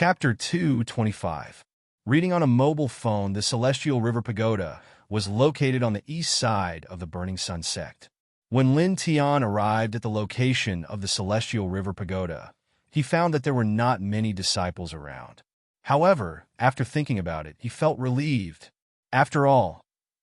Chapter 225. Reading on a mobile phone, the Celestial River Pagoda was located on the east side of the Burning Sun sect. When Lin Tian arrived at the location of the Celestial River Pagoda, he found that there were not many disciples around. However, after thinking about it, he felt relieved. After all,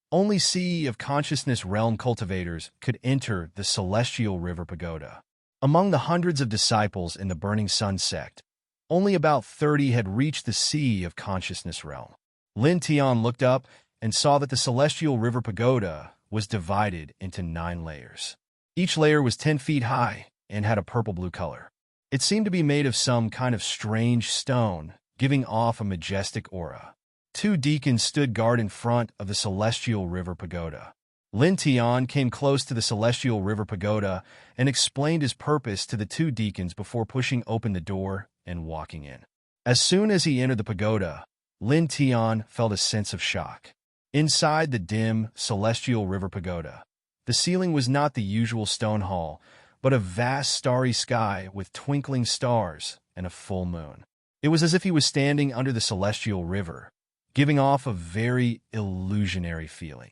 only Sea of Consciousness realm cultivators could enter the Celestial River Pagoda. Among the hundreds of disciples in the Burning Sun sect, only about 30 had reached the Sea of Consciousness realm. Lin Tian looked up and saw that the Celestial River Pagoda was divided into 9 layers. Each layer was 10 feet high and had a purple-blue color. It seemed to be made of some kind of strange stone, giving off a majestic aura. 2 deacons stood guard in front of the Celestial River Pagoda. Lin Tian came close to the Celestial River Pagoda and explained his purpose to the 2 deacons before pushing open the door and walking in. As soon as he entered the pagoda, Lin Tian felt a sense of shock. Inside the dim, Celestial River Pagoda, the ceiling was not the usual stone hall, but a vast starry sky with twinkling stars and a full moon. It was as if he was standing under the Celestial River, giving off a very illusionary feeling.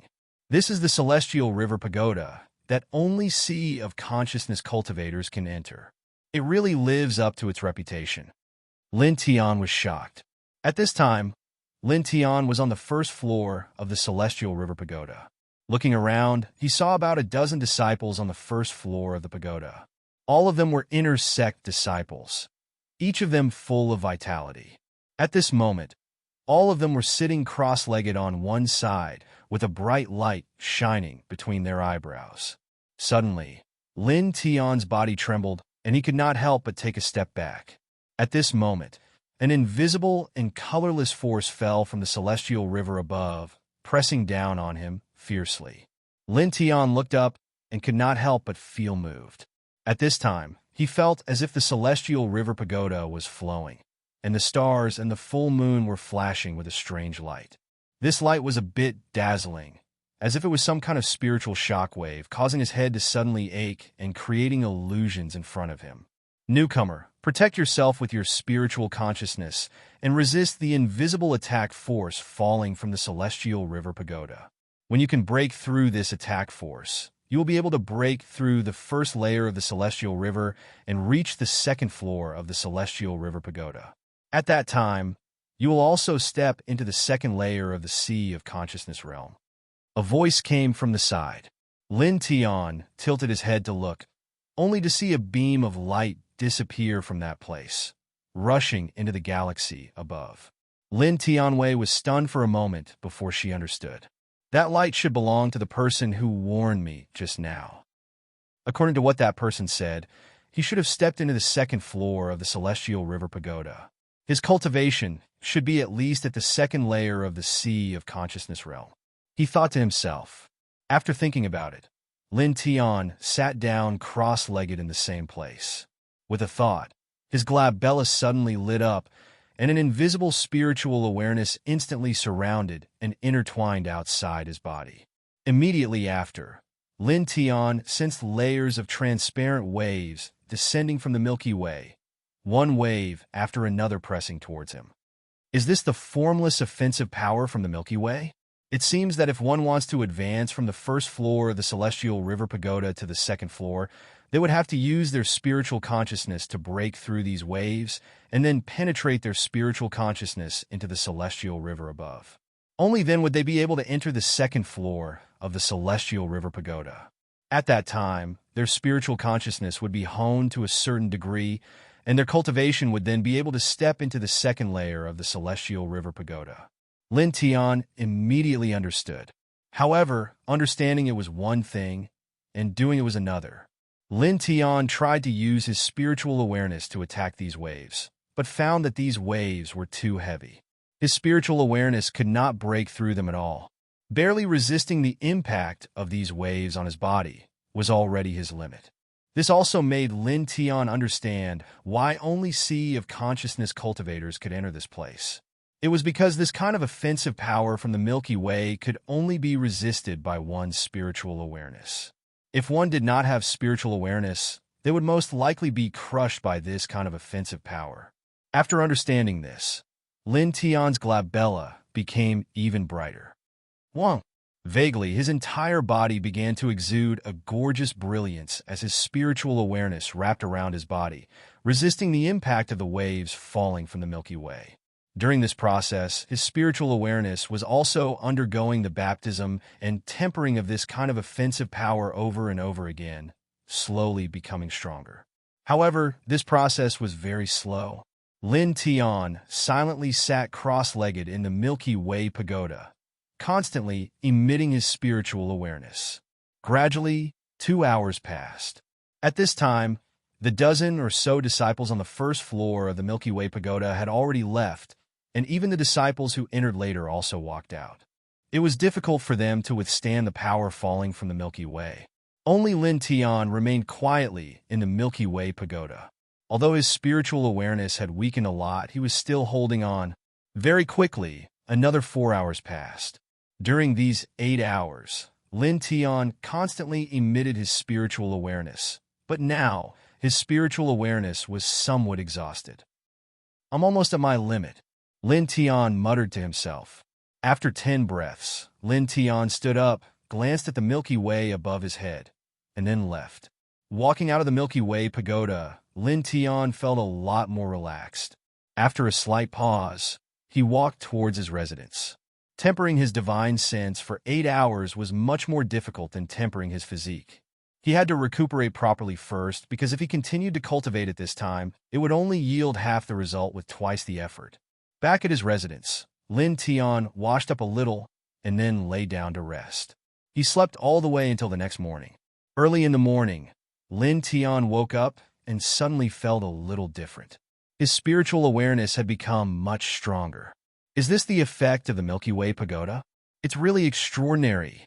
This is the Celestial River Pagoda that only Sea of Consciousness cultivators can enter. It really lives up to its reputation. Lin Tian was shocked. At this time, Lin Tian was on the first floor of the Celestial River Pagoda. Looking around, he saw about a dozen disciples on the first floor of the pagoda. All of them were inner sect disciples, each of them full of vitality. At this moment, all of them were sitting cross-legged on one side, with a bright light shining between their eyebrows. Suddenly, Lin Tian's body trembled, and he could not help but take a step back. At this moment, an invisible and colorless force fell from the celestial river above, pressing down on him fiercely. Lin Tian looked up and could not help but feel moved. At this time, he felt as if the celestial river pagoda was flowing, and the stars and the full moon were flashing with a strange light. This light was a bit dazzling, as if it was some kind of spiritual shockwave, causing his head to suddenly ache and creating illusions in front of him. Newcomer, protect yourself with your spiritual consciousness and resist the invisible attack force falling from the celestial river pagoda. When you can break through this attack force, you will be able to break through the first layer of the celestial river and reach the second floor of the celestial river pagoda. At that time, you will also step into the second layer of the Sea of Consciousness realm. A voice came from the side. Lin Tian tilted his head to look, only to see a beam of light disappear from that place, rushing into the galaxy above. Lin Tianwei was stunned for a moment before she understood. That light should belong to the person who warned me just now. According to what that person said, he should have stepped into the second floor of the Celestial River Pagoda. His cultivation should be at least at the second layer of the Sea of Consciousness realm. He thought to himself. After thinking about it, Lin Tian sat down cross-legged in the same place. With a thought, his glabella suddenly lit up, and an invisible spiritual awareness instantly surrounded and intertwined outside his body. Immediately after, Lin Tian sensed layers of transparent waves descending from the Milky Way, one wave after another pressing towards him. Is this the formless offensive power from the Milky Way? It seems that if one wants to advance from the first floor of the Celestial River Pagoda to the second floor, they would have to use their spiritual consciousness to break through these waves and then penetrate their spiritual consciousness into the Celestial River above. Only then would they be able to enter the second floor of the Celestial River Pagoda. At that time, their spiritual consciousness would be honed to a certain degree, and their cultivation would then be able to step into the second layer of the Celestial River Pagoda. Lin Tian immediately understood. However, understanding it was one thing, and doing it was another. Lin Tian tried to use his spiritual awareness to attack these waves, but found that these waves were too heavy. His spiritual awareness could not break through them at all. Barely resisting the impact of these waves on his body was already his limit. This also made Lin Tian understand why only Sea of Consciousness cultivators could enter this place. It was because this kind of offensive power from the Milky Way could only be resisted by one's spiritual awareness. If one did not have spiritual awareness, they would most likely be crushed by this kind of offensive power. After understanding this, Lin Tian's glabella became even brighter. Wong. Vaguely, his entire body began to exude a gorgeous brilliance as his spiritual awareness wrapped around his body, resisting the impact of the waves falling from the Milky Way. During this process, his spiritual awareness was also undergoing the baptism and tempering of this kind of offensive power over and over again, slowly becoming stronger. However, this process was very slow. Lin Tian silently sat cross-legged in the Milky Way pagoda, constantly emitting his spiritual awareness. Gradually, 2 hours passed. At this time, the dozen or so disciples on the first floor of the Milky Way pagoda had already left, and even the disciples who entered later also walked out. It was difficult for them to withstand the power falling from the Milky Way. Only Lin Tian remained quietly in the Milky Way pagoda. Although his spiritual awareness had weakened a lot, he was still holding on. Very quickly, another 4 hours passed. During these 8 hours, Lin Tian constantly emitted his spiritual awareness, but now his spiritual awareness was somewhat exhausted. "I'm almost at my limit," Lin Tian muttered to himself. After 10 breaths, Lin Tian stood up, glanced at the Milky Way above his head, and then left. Walking out of the Milky Way pagoda, Lin Tian felt a lot more relaxed. After a slight pause, he walked towards his residence. Tempering his divine sense for 8 hours was much more difficult than tempering his physique. He had to recuperate properly first, because if he continued to cultivate at this time, it would only yield half the result with twice the effort. Back at his residence, Lin Tian washed up a little and then lay down to rest. He slept all the way until the next morning. Early in the morning, Lin Tian woke up and suddenly felt a little different. His spiritual awareness had become much stronger. Is this the effect of the Milky Way pagoda? It's really extraordinary.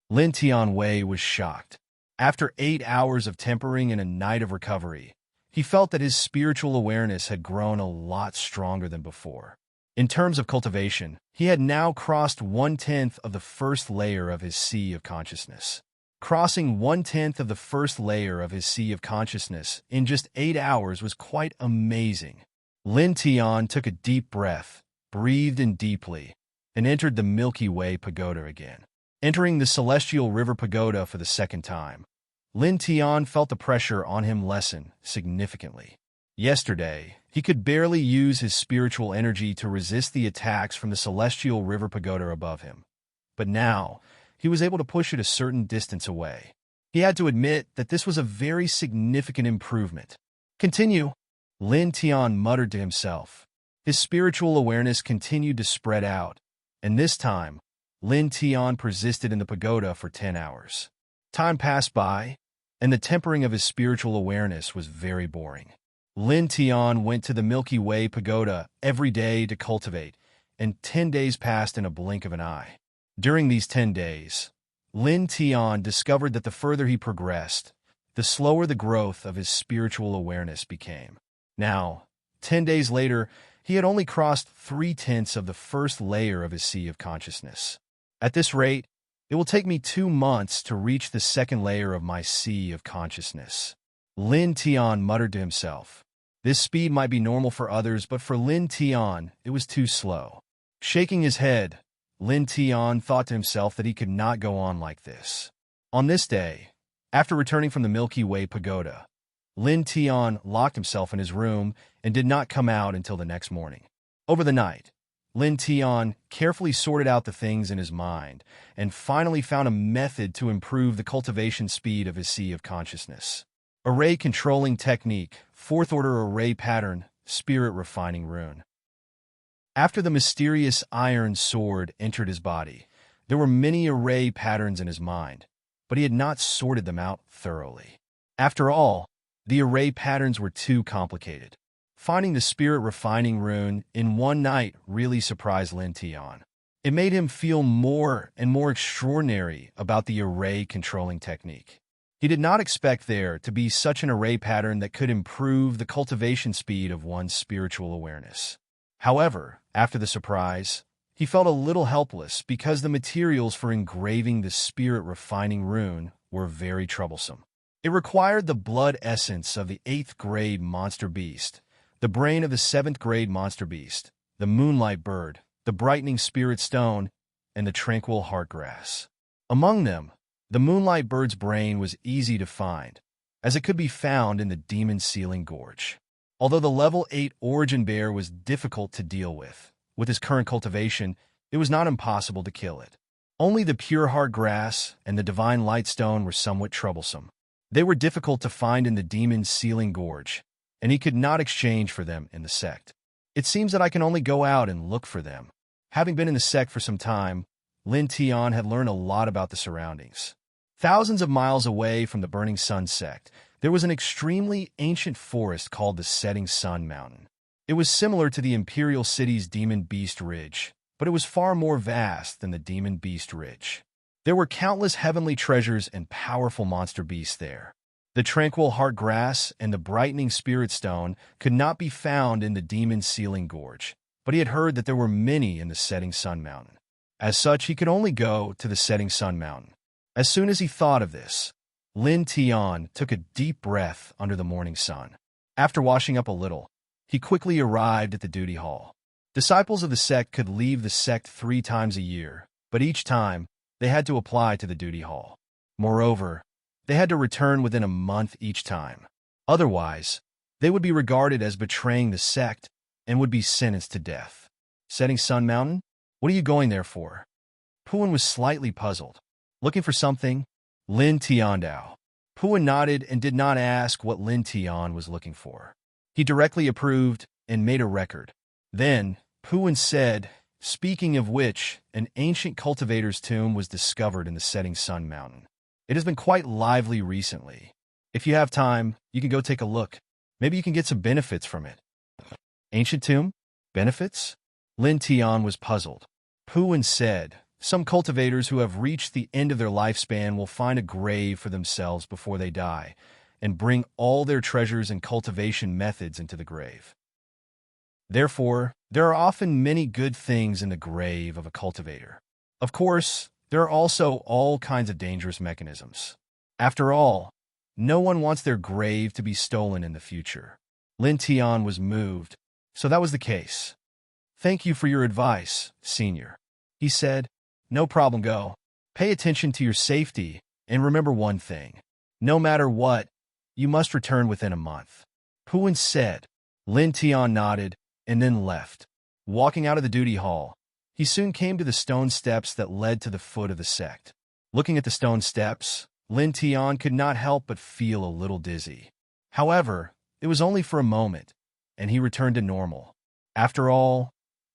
Lin Tian Wei was shocked. After 8 hours of tempering and a night of recovery, he felt that his spiritual awareness had grown a lot stronger than before. In terms of cultivation, he had now crossed 1/10 of the first layer of his sea of consciousness. Crossing 1/10 of the first layer of his sea of consciousness in just 8 hours was quite amazing. Lin Tian took a deep breath, breathed in deeply, and entered the Milky Way pagoda again. Entering the celestial river pagoda for the second time, Lin Tian felt the pressure on him lessen significantly. Yesterday, he could barely use his spiritual energy to resist the attacks from the celestial river pagoda above him. But now, he was able to push it a certain distance away. He had to admit that this was a very significant improvement. "Continue," Lin Tian muttered to himself. His spiritual awareness continued to spread out, and this time, Lin Tian persisted in the pagoda for 10 hours. Time passed by, and the tempering of his spiritual awareness was very boring. Lin Tian went to the Milky Way pagoda every day to cultivate, and 10 days passed in a blink of an eye. During these 10 days, Lin Tian discovered that the further he progressed, the slower the growth of his spiritual awareness became. Now, 10 days later, he had only crossed 3/10 of the first layer of his sea of consciousness. At this rate, it will take me 2 months to reach the second layer of my sea of consciousness. Lin Tian muttered to himself. This speed might be normal for others, but for Lin Tian, it was too slow. Shaking his head, Lin Tian thought to himself that he could not go on like this. On this day, after returning from the Milky Way pagoda, Lin Tian locked himself in his room and did not come out until the next morning. Over the night, Lin Tian carefully sorted out the things in his mind and finally found a method to improve the cultivation speed of his sea of consciousness. Array controlling technique, 4th order array pattern, spirit refining rune. After the mysterious iron sword entered his body, there were many array patterns in his mind, but he had not sorted them out thoroughly. After all, the array patterns were too complicated. Finding the spirit refining rune in one night really surprised Lin Tian. It made him feel more and more extraordinary about the array controlling technique. He did not expect there to be such an array pattern that could improve the cultivation speed of one's spiritual awareness. However, after the surprise, he felt a little helpless because the materials for engraving the spirit refining rune were very troublesome. It required the blood essence of the 8th grade monster beast, the the brain of the seventh-grade monster beast, the moonlight bird, the brightening spirit stone, and the tranquil heart grass. Among them, the moonlight bird's brain was easy to find, as it could be found in the demon sealing gorge. Although the level 8 origin bear was difficult to deal with his current cultivation, it was not impossible to kill it. Only the pure heart grass and the divine light stone were somewhat troublesome. They were difficult to find in the demon sealing gorge, and he could not exchange for them in the sect. It seems that I can only go out and look for them. Having been in the sect for some time, Lin Tian had learned a lot about the surroundings. Thousands of miles away from the Burning Sun sect, there was an extremely ancient forest called the Setting Sun Mountain. It was similar to the Imperial City's Demon Beast Ridge, but it was far more vast than the Demon Beast Ridge. There were countless heavenly treasures and powerful monster beasts there. The tranquil heart grass and the brightening spirit stone could not be found in the demon sealing gorge, but he had heard that there were many in the Setting Sun Mountain. As such, he could only go to the Setting Sun Mountain. As soon as he thought of this, Lin Tian took a deep breath under the morning sun. After washing up a little, he quickly arrived at the duty hall. Disciples of the sect could leave the sect 3 times a year, but each time, they had to apply to the duty hall. Moreover, they had to return within a month each time. Otherwise, they would be regarded as betraying the sect and would be sentenced to death. Setting Sun Mountain? What are you going there for? Puan was slightly puzzled. Looking for something? Lin Tiandao. Puan nodded and did not ask what Lin Tian was looking for. He directly approved and made a record. Then, Puan said, speaking of which, an ancient cultivator's tomb was discovered in the Setting Sun Mountain. It has been quite lively recently. If you have time, you can go take a look. Maybe you can get some benefits from it. Ancient tomb? Benefits? Lin Tian was puzzled. Puan said, some cultivators who have reached the end of their lifespan will find a grave for themselves before they die, and bring all their treasures and cultivation methods into the grave. Therefore, there are often many good things in the grave of a cultivator. Of course, there are also all kinds of dangerous mechanisms. After all, no one wants their grave to be stolen in the future. Lin Tian was moved, so that was the case. Thank you for your advice, Senior. He said, no problem, go. Pay attention to your safety, and remember one thing. No matter what, you must return within a month. Puan said. Lin Tian nodded, and then left. Walking out of the duty hall, he soon came to the stone steps that led to the foot of the sect. Looking at the stone steps, Lin Tian could not help but feel a little dizzy. However, it was only for a moment, and he returned to normal. After all,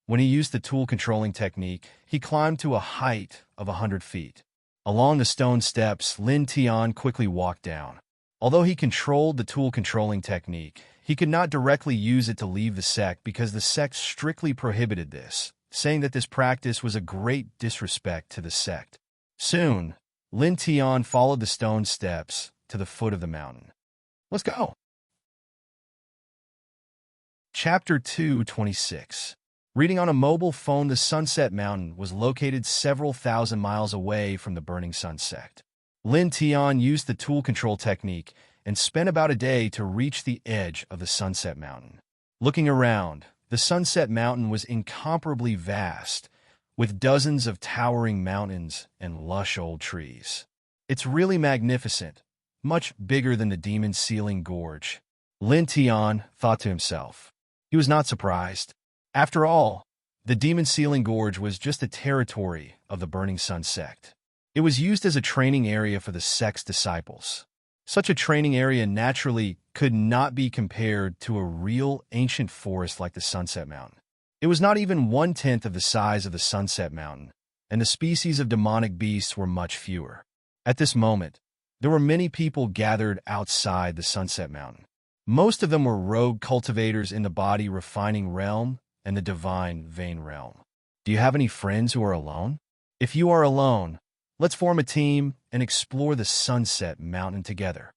when he used the tool controlling technique, he climbed to a height of 100 feet. Along the stone steps, Lin Tian quickly walked down. Although he controlled the tool controlling technique, he could not directly use it to leave the sect because the sect strictly prohibited this, saying that this practice was a great disrespect to the sect. Soon, Lin Tian followed the stone steps to the foot of the mountain. Let's go! Chapter 226. Reading on a mobile phone, the Sunset Mountain was located several thousand miles away from the Burning Sun sect. Lin Tian used the tool control technique and spent about a day to reach the edge of the Sunset Mountain. Looking around, the Sunset Mountain was incomparably vast, with dozens of towering mountains and lush old trees. It's really magnificent, much bigger than the Demon Sealing Gorge. Lin Tian thought to himself. He was not surprised. After all, the Demon Sealing Gorge was just a territory of the Burning Sun sect. It was used as a training area for the sect's disciples. Such a training area naturally could not be compared to a real ancient forest like the Sunset Mountain. It was not even 1/10 of the size of the Sunset Mountain, and the species of demonic beasts were much fewer. At this moment, there were many people gathered outside the Sunset Mountain. Most of them were rogue cultivators in the body refining realm and the divine vein realm. Do you have any friends who are alone? If you are alone, let's form a team and explore the Sunset Mountain together.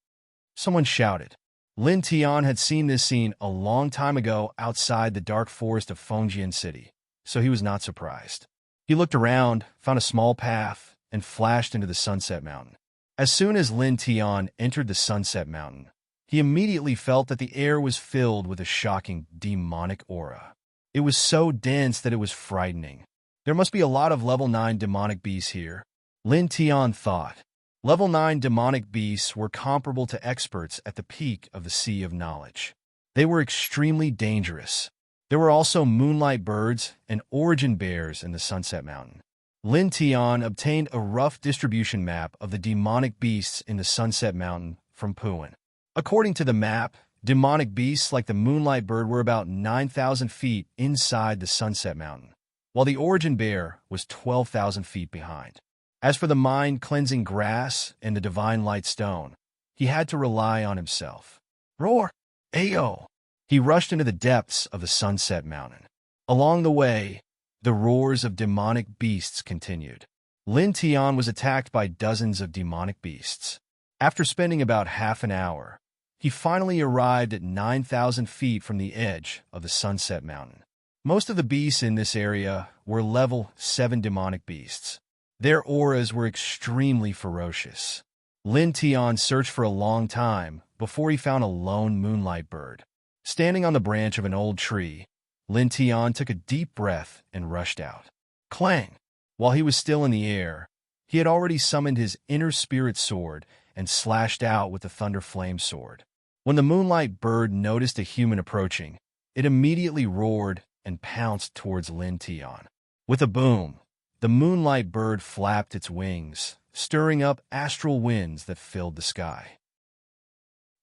Someone shouted. Lin Tian had seen this scene a long time ago outside the dark forest of Fengjian City, so he was not surprised. He looked around, found a small path, and flashed into the Sunset Mountain. As soon as Lin Tian entered the Sunset Mountain, He immediately felt that the air was filled with a shocking demonic aura. It was so dense that it was frightening. There must be a lot of level 9 demonic beasts here, Lin Tian thought. Level 9 demonic beasts were comparable to experts at the peak of the Sea of Knowledge. They were extremely dangerous. There were also moonlight birds and origin bears in the Sunset Mountain. Lin Tian obtained a rough distribution map of the demonic beasts in the Sunset Mountain from Puan. According to the map, demonic beasts like the moonlight bird were about 9,000 feet inside the Sunset Mountain, while the origin bear was 12,000 feet behind. As for the mind-cleansing grass and the divine light stone, he had to rely on himself. Roar! Ayo! He rushed into the depths of the Sunset Mountain. Along the way, the roars of demonic beasts continued. Lin Tian was attacked by dozens of demonic beasts. After spending about half an hour, he finally arrived at 9,000 feet from the edge of the Sunset Mountain. Most of the beasts in this area were level 7 demonic beasts. Their auras were extremely ferocious. Lin Tian searched for a long time before he found a lone moonlight bird. Standing on the branch of an old tree, Lin Tian took a deep breath and rushed out. Clang! While he was still in the air, he had already summoned his inner spirit sword and slashed out with the Thunder Flame sword. When the moonlight bird noticed a human approaching, it immediately roared and pounced towards Lin Tian. With a boom, the moonlight bird flapped its wings, stirring up astral winds that filled the sky.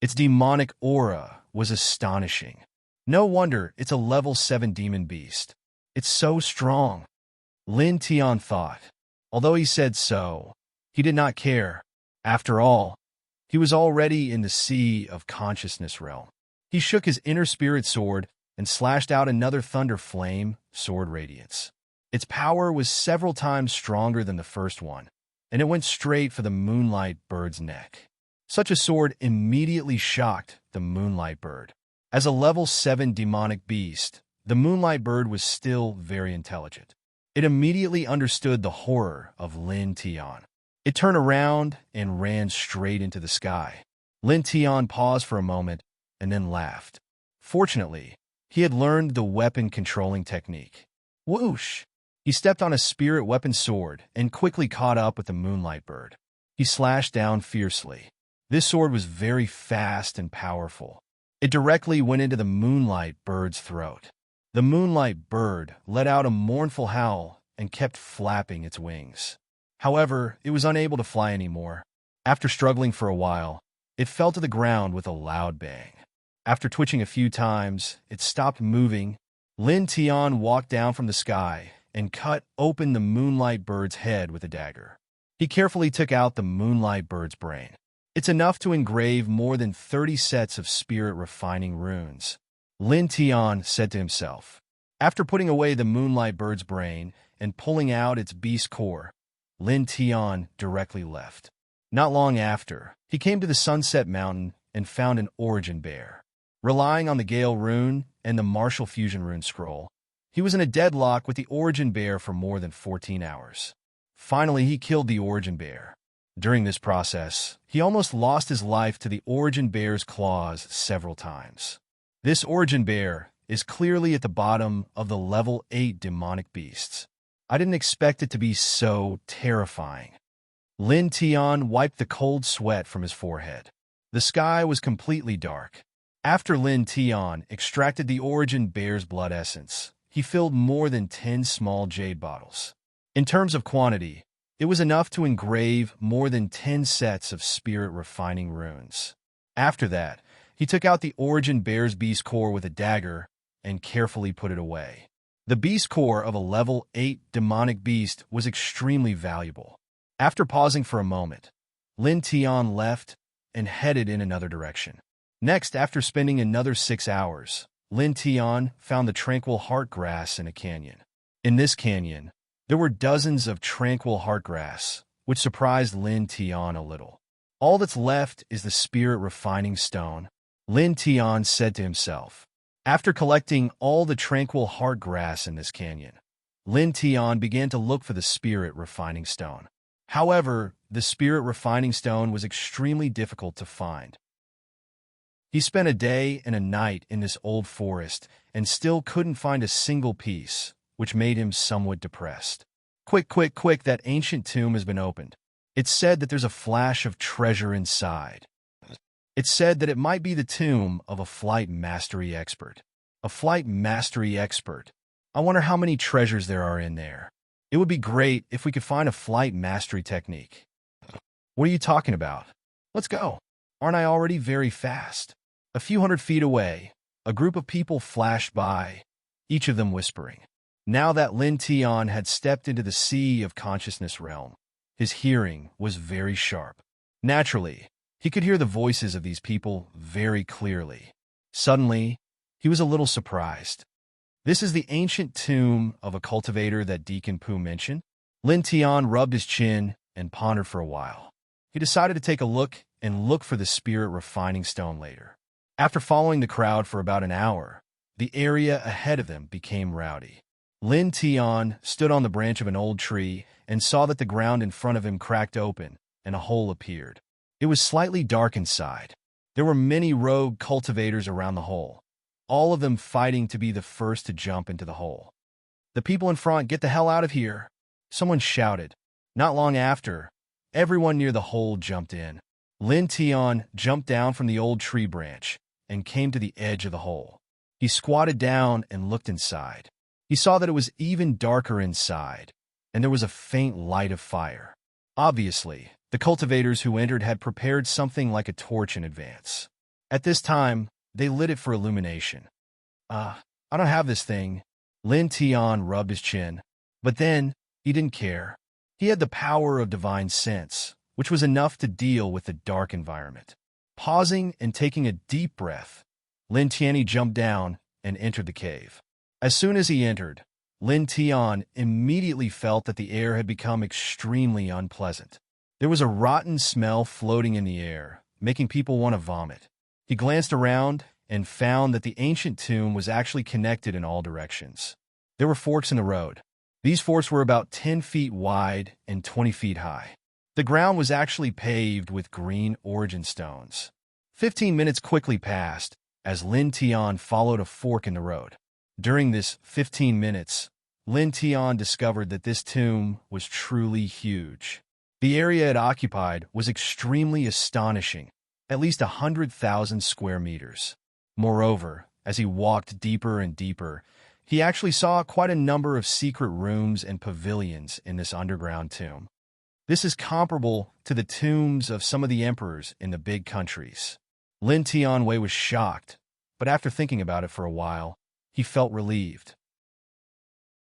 Its demonic aura was astonishing. No wonder it's a level 7 demon beast. It's so strong, Lin Tian thought. Although he said so, he did not care. After all, he was already in the sea of consciousness realm. He shook his inner spirit sword and slashed out another thunder flame sword radiance. Its power was several times stronger than the first one, and it went straight for the moonlight bird's neck. Such a sword immediately shocked the moonlight bird. As a level 7 demonic beast, the moonlight bird was still very intelligent. It immediately understood the horror of Lin Tian. It turned around and ran straight into the sky. Lin Tian paused for a moment and then laughed. Fortunately, he had learned the weapon controlling technique. Whoosh! He stepped on a spirit weapon sword and quickly caught up with the moonlight bird. He slashed down fiercely. This sword was very fast and powerful. It directly went into the moonlight bird's throat. The moonlight bird let out a mournful howl and kept flapping its wings. However, it was unable to fly anymore. After struggling for a while, it fell to the ground with a loud bang. After twitching a few times, it stopped moving. Lin Tian walked down from the sky and cut open the moonlight bird's head with a dagger. He carefully took out the moonlight bird's brain. It's enough to engrave more than 30 sets of spirit-refining runes, Lin Tian said to himself. After putting away the moonlight bird's brain and pulling out its beast core, Lin Tian directly left. Not long after, he came to the Sunset Mountain and found an origin bear. Relying on the Gale rune and the Martial Fusion rune scroll, he was in a deadlock with the origin bear for more than 14 hours. Finally, he killed the origin bear. During this process, he almost lost his life to the origin bear's claws several times. This origin bear is clearly at the bottom of the level 8 demonic beasts. I didn't expect it to be so terrifying. Lin Tian wiped the cold sweat from his forehead. The sky was completely dark. After Lin Tian extracted the origin bear's blood essence, he filled more than 10 small jade bottles. In terms of quantity, it was enough to engrave more than 10 sets of spirit-refining runes. After that, he took out the origin bear's beast core with a dagger and carefully put it away. The beast core of a level 8 demonic beast was extremely valuable. After pausing for a moment, Lin Tian left and headed in another direction. Next, after spending another 6 hours, Lin Tian found the tranquil heart grass in a canyon. In this canyon, there were dozens of tranquil heart grass, which surprised Lin Tian a little. All that's left is the spirit refining stone, Lin Tian said to himself. After collecting all the tranquil heart grass in this canyon, Lin Tian began to look for the spirit refining stone. However, the spirit refining stone was extremely difficult to find. He spent a day and a night in this old forest and still couldn't find a single piece, which made him somewhat depressed. Quick, quick, quick, that ancient tomb has been opened. It's said that there's a flash of treasure inside. It's said that it might be the tomb of a flight mastery expert. A flight mastery expert. I wonder how many treasures there are in there. It would be great if we could find a flight mastery technique. What are you talking about? Let's go. Aren't I already very fast? A few hundred feet away, a group of people flashed by, each of them whispering. Now that Lin Tian had stepped into the sea of consciousness realm, his hearing was very sharp. Naturally, he could hear the voices of these people very clearly. Suddenly, he was a little surprised. This is the ancient tomb of a cultivator that Deacon Pooh mentioned. Lin Tian rubbed his chin and pondered for a while. He decided to take a look and look for the spirit refining stone later. After following the crowd for about an hour, the area ahead of them became rowdy. Lin Tian stood on the branch of an old tree and saw that the ground in front of him cracked open and a hole appeared. It was slightly dark inside. There were many rogue cultivators around the hole, all of them fighting to be the first to jump into the hole. "The people in front, get the hell out of here!" someone shouted. Not long after, everyone near the hole jumped in. Lin Tian jumped down from the old tree branch and came to the edge of the hole. He squatted down and looked inside. He saw that it was even darker inside, and there was a faint light of fire. Obviously, the cultivators who entered had prepared something like a torch in advance. At this time, they lit it for illumination. I don't have this thing." Lin Tian rubbed his chin. But then, he didn't care. He had the power of divine sense, which was enough to deal with the dark environment. Pausing and taking a deep breath, Lin Tian jumped down and entered the cave. As soon as he entered, Lin Tian immediately felt that the air had become extremely unpleasant. There was a rotten smell floating in the air, making people want to vomit. He glanced around and found that the ancient tomb was actually connected in all directions. There were forks in the road. These forks were about 10 feet wide and 20 feet high. The ground was actually paved with green origin stones. 15 minutes quickly passed as Lin Tian followed a fork in the road. During this 15 minutes, Lin Tian discovered that this tomb was truly huge. The area it occupied was extremely astonishing, at least 100,000 square meters. Moreover, as he walked deeper and deeper, he actually saw quite a number of secret rooms and pavilions in this underground tomb. This is comparable to the tombs of some of the emperors in the big countries. Lin Tianwei was shocked, but after thinking about it for a while, he felt relieved.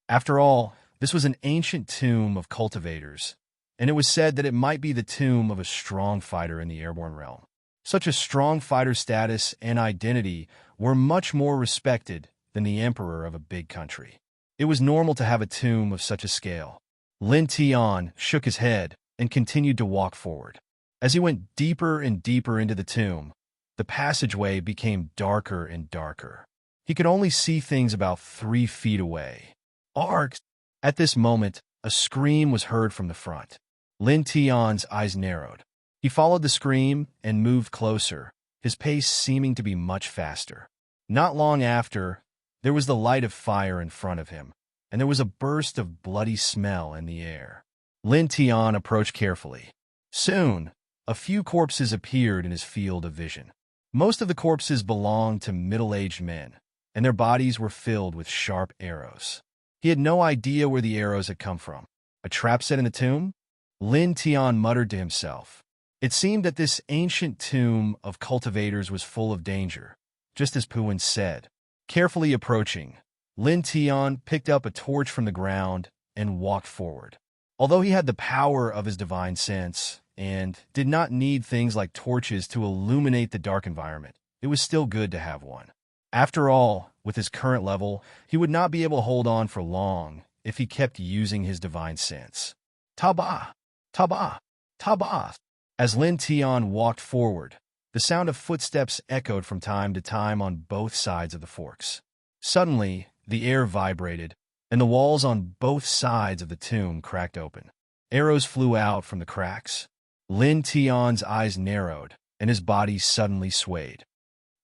After all, this was an ancient tomb of cultivators, and it was said that it might be the tomb of a strong fighter in the airborne realm. Such a strong fighter status and identity were much more respected than the emperor of a big country. It was normal to have a tomb of such a scale. Lin Tian shook his head and continued to walk forward. As he went deeper and deeper into the tomb, the passageway became darker and darker. He could only see things about 3 feet away. Args! At this moment, a scream was heard from the front. Lin Tian's eyes narrowed. He followed the scream and moved closer, his pace seeming to be much faster. Not long after, there was the light of fire in front of him, and there was a burst of bloody smell in the air. Lin Tian approached carefully. Soon, a few corpses appeared in his field of vision. Most of the corpses belonged to middle-aged men, and their bodies were filled with sharp arrows. He had no idea where the arrows had come from. A trap set in the tomb? Lin Tian muttered to himself. It seemed that this ancient tomb of cultivators was full of danger, just as Puin said. Carefully approaching, Lin Tian picked up a torch from the ground and walked forward. Although he had the power of his divine sense and did not need things like torches to illuminate the dark environment, it was still good to have one. After all, with his current level, he would not be able to hold on for long if he kept using his divine sense. Taba! Taba! Taba! As Lin Tian walked forward, the sound of footsteps echoed from time to time on both sides of the forks. Suddenly, the air vibrated, and the walls on both sides of the tomb cracked open. Arrows flew out from the cracks. Lin Tian's eyes narrowed, and his body suddenly swayed.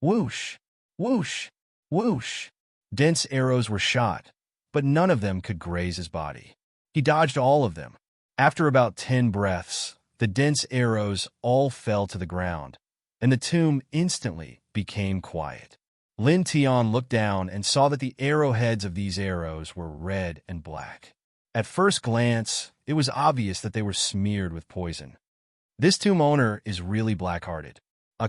Whoosh! Whoosh! Whoosh! Dense arrows were shot, but none of them could graze his body. He dodged all of them. After about 10 breaths, the dense arrows all fell to the ground, and the tomb instantly became quiet. Lin Tian looked down and saw that the arrowheads of these arrows were red and black. At first glance, it was obvious that they were smeared with poison. This tomb owner is really black-hearted.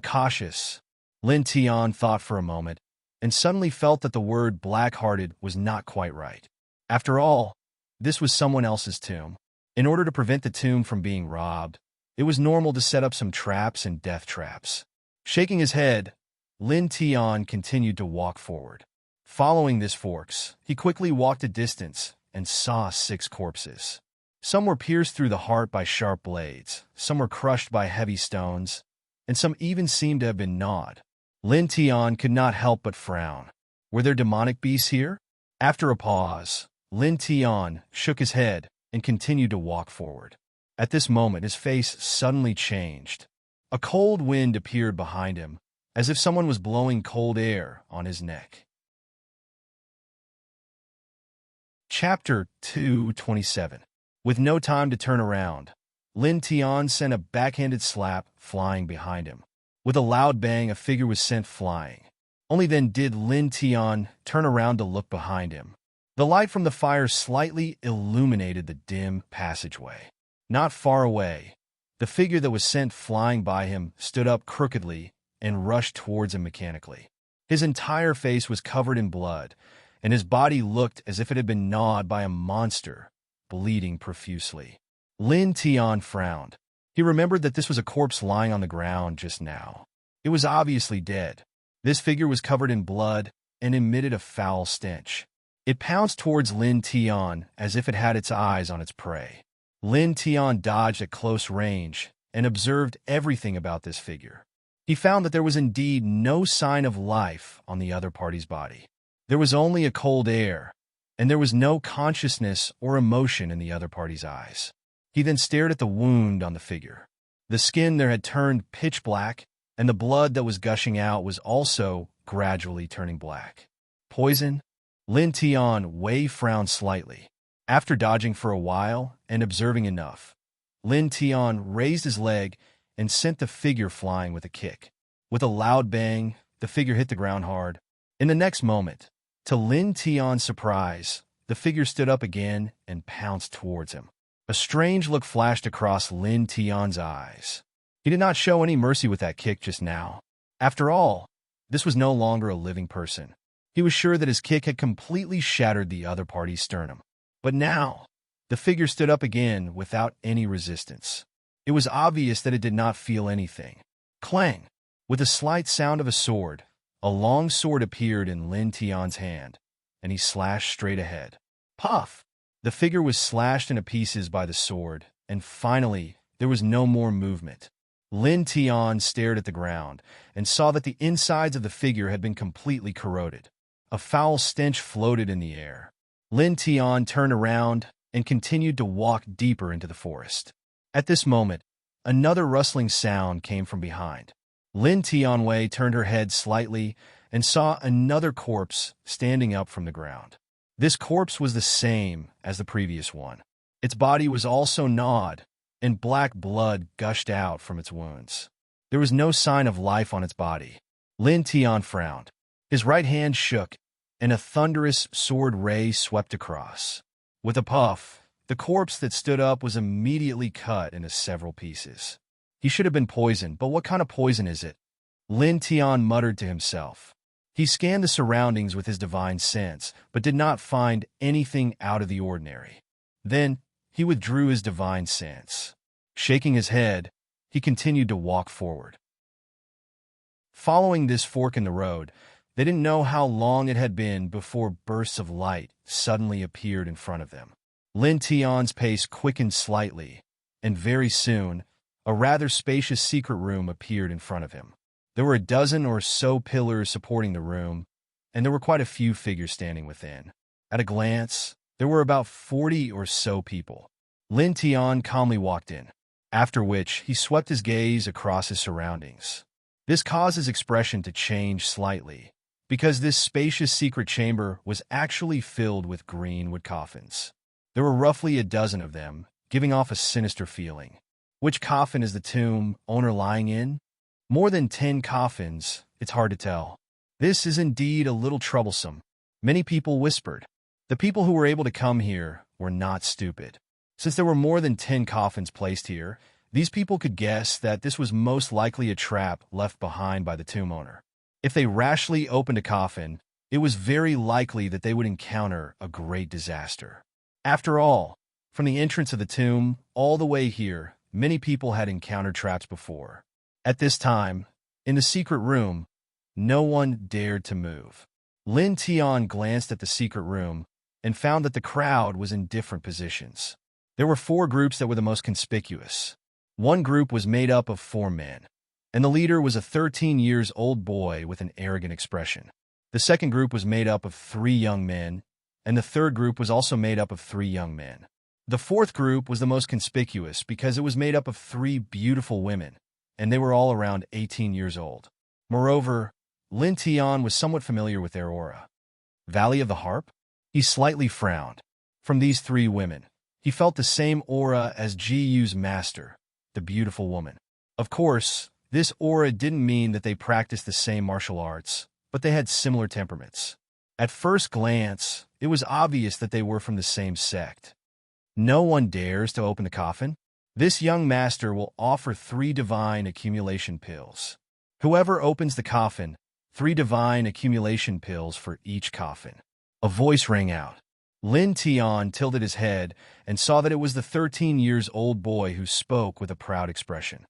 Cautious, Lin Tian thought for a moment, and suddenly felt that the word black-hearted was not quite right. After all, this was someone else's tomb. In order to prevent the tomb from being robbed, it was normal to set up some traps and death traps. Shaking his head, Lin Tian continued to walk forward. Following this forks, he quickly walked a distance and saw 6 corpses. Some were pierced through the heart by sharp blades, some were crushed by heavy stones, and some even seemed to have been gnawed. Lin Tian could not help but frown. Were there demonic beasts here? After a pause, Lin Tian shook his head and continued to walk forward. At this moment, his face suddenly changed. A cold wind appeared behind him, as if someone was blowing cold air on his neck. Chapter 227. With no time to turn around, Lin Tian sent a backhanded slap flying behind him. With a loud bang, a figure was sent flying. Only then did Lin Tian turn around to look behind him. The light from the fire slightly illuminated the dim passageway. Not far away, the figure that was sent flying by him stood up crookedly and rushed towards him mechanically. His entire face was covered in blood, and his body looked as if it had been gnawed by a monster, bleeding profusely. Lin Tian frowned. He remembered that this was a corpse lying on the ground just now. It was obviously dead. This figure was covered in blood and emitted a foul stench. It pounced towards Lin Tian as if it had its eyes on its prey. Lin Tian dodged at close range and observed everything about this figure. He found that there was indeed no sign of life on the other party's body. There was only a cold air, and there was no consciousness or emotion in the other party's eyes. He then stared at the wound on the figure. The skin there had turned pitch black, and the blood that was gushing out was also gradually turning black. Poison? Lin Tian frowned slightly. After dodging for a while and observing enough, Lin Tian raised his leg and sent the figure flying with a kick. With a loud bang, the figure hit the ground hard. In the next moment, to Lin Tian's surprise, the figure stood up again and pounced towards him. A strange look flashed across Lin Tian's eyes. He did not show any mercy with that kick just now. After all, this was no longer a living person. He was sure that his kick had completely shattered the other party's sternum. But now, the figure stood up again without any resistance. It was obvious that it did not feel anything. Clang! With a slight sound of a sword, a long sword appeared in Lin Tian's hand, and he slashed straight ahead. Puff! The figure was slashed into pieces by the sword, and finally, there was no more movement. Lin Tian stared at the ground and saw that the insides of the figure had been completely corroded. A foul stench floated in the air. Lin Tian turned around and continued to walk deeper into the forest. At this moment, another rustling sound came from behind. Lin Tianwei turned her head slightly and saw another corpse standing up from the ground. This corpse was the same as the previous one. Its body was also gnawed, and black blood gushed out from its wounds. There was no sign of life on its body. Lin Tian frowned. His right hand shook, and a thunderous sword ray swept across. With a puff, the corpse that stood up was immediately cut into several pieces. He should have been poisoned, but what kind of poison is it? Lin Tian muttered to himself. He scanned the surroundings with his divine sense, but did not find anything out of the ordinary. Then, he withdrew his divine sense. Shaking his head, he continued to walk forward. Following this fork in the road, they didn't know how long it had been before bursts of light suddenly appeared in front of them. Lin Tian's pace quickened slightly, and very soon, a rather spacious secret room appeared in front of him. There were a dozen or so pillars supporting the room, and there were quite a few figures standing within. At a glance, there were about 40 or so people. Lin Tian calmly walked in, after which he swept his gaze across his surroundings. This caused his expression to change slightly, because this spacious secret chamber was actually filled with green wood coffins. There were roughly a dozen of them, giving off a sinister feeling. Which coffin is the tomb owner lying in? More than 10 coffins, it's hard to tell. This is indeed a little troublesome. Many people whispered. The people who were able to come here were not stupid. Since there were more than 10 coffins placed here, these people could guess that this was most likely a trap left behind by the tomb owner. If they rashly opened a coffin, it was very likely that they would encounter a great disaster. After all, from the entrance of the tomb all the way here, many people had encountered traps before. At this time, in the secret room, no one dared to move. Lin Tian glanced at the secret room and found that the crowd was in different positions. There were 4 groups that were the most conspicuous. One group was made up of 4 men, and the leader was a 13-year-old boy with an arrogant expression. The second group was made up of 3 young men, and the third group was also made up of 3 young men. The fourth group was the most conspicuous because it was made up of 3 beautiful women, and they were all around 18 years old. Moreover, Lin Tian was somewhat familiar with their aura. Valley of the Harp? He slightly frowned. From these 3 women, he felt the same aura as Ji Yu's master, the beautiful woman. Of course, this aura didn't mean that they practiced the same martial arts, but they had similar temperaments. At first glance, it was obvious that they were from the same sect. No one dares to open the coffin. This young master will offer 3 divine accumulation pills. Whoever opens the coffin, 3 divine accumulation pills for each coffin. A voice rang out. Lin Tian tilted his head and saw that it was the 13-year-old boy who spoke with a proud expression.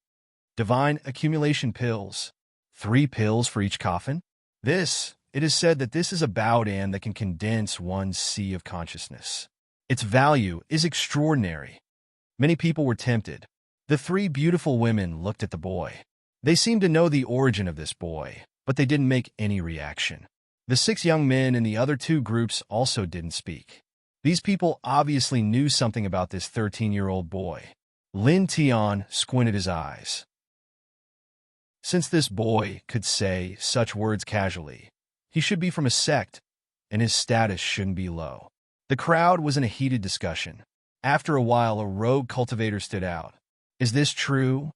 Divine accumulation pills. 3 pills for each coffin? It is said that this is a Baodan that can condense one's sea of consciousness. Its value is extraordinary. Many people were tempted. The 3 beautiful women looked at the boy. They seemed to know the origin of this boy, but they didn't make any reaction. The 6 young men in the other 2 groups also didn't speak. These people obviously knew something about this 13-year-old boy. Lin Tian squinted his eyes. Since this boy could say such words casually, he should be from a sect, and his status shouldn't be low. The crowd was in a heated discussion. After a while, a rogue cultivator stood out. Is this true?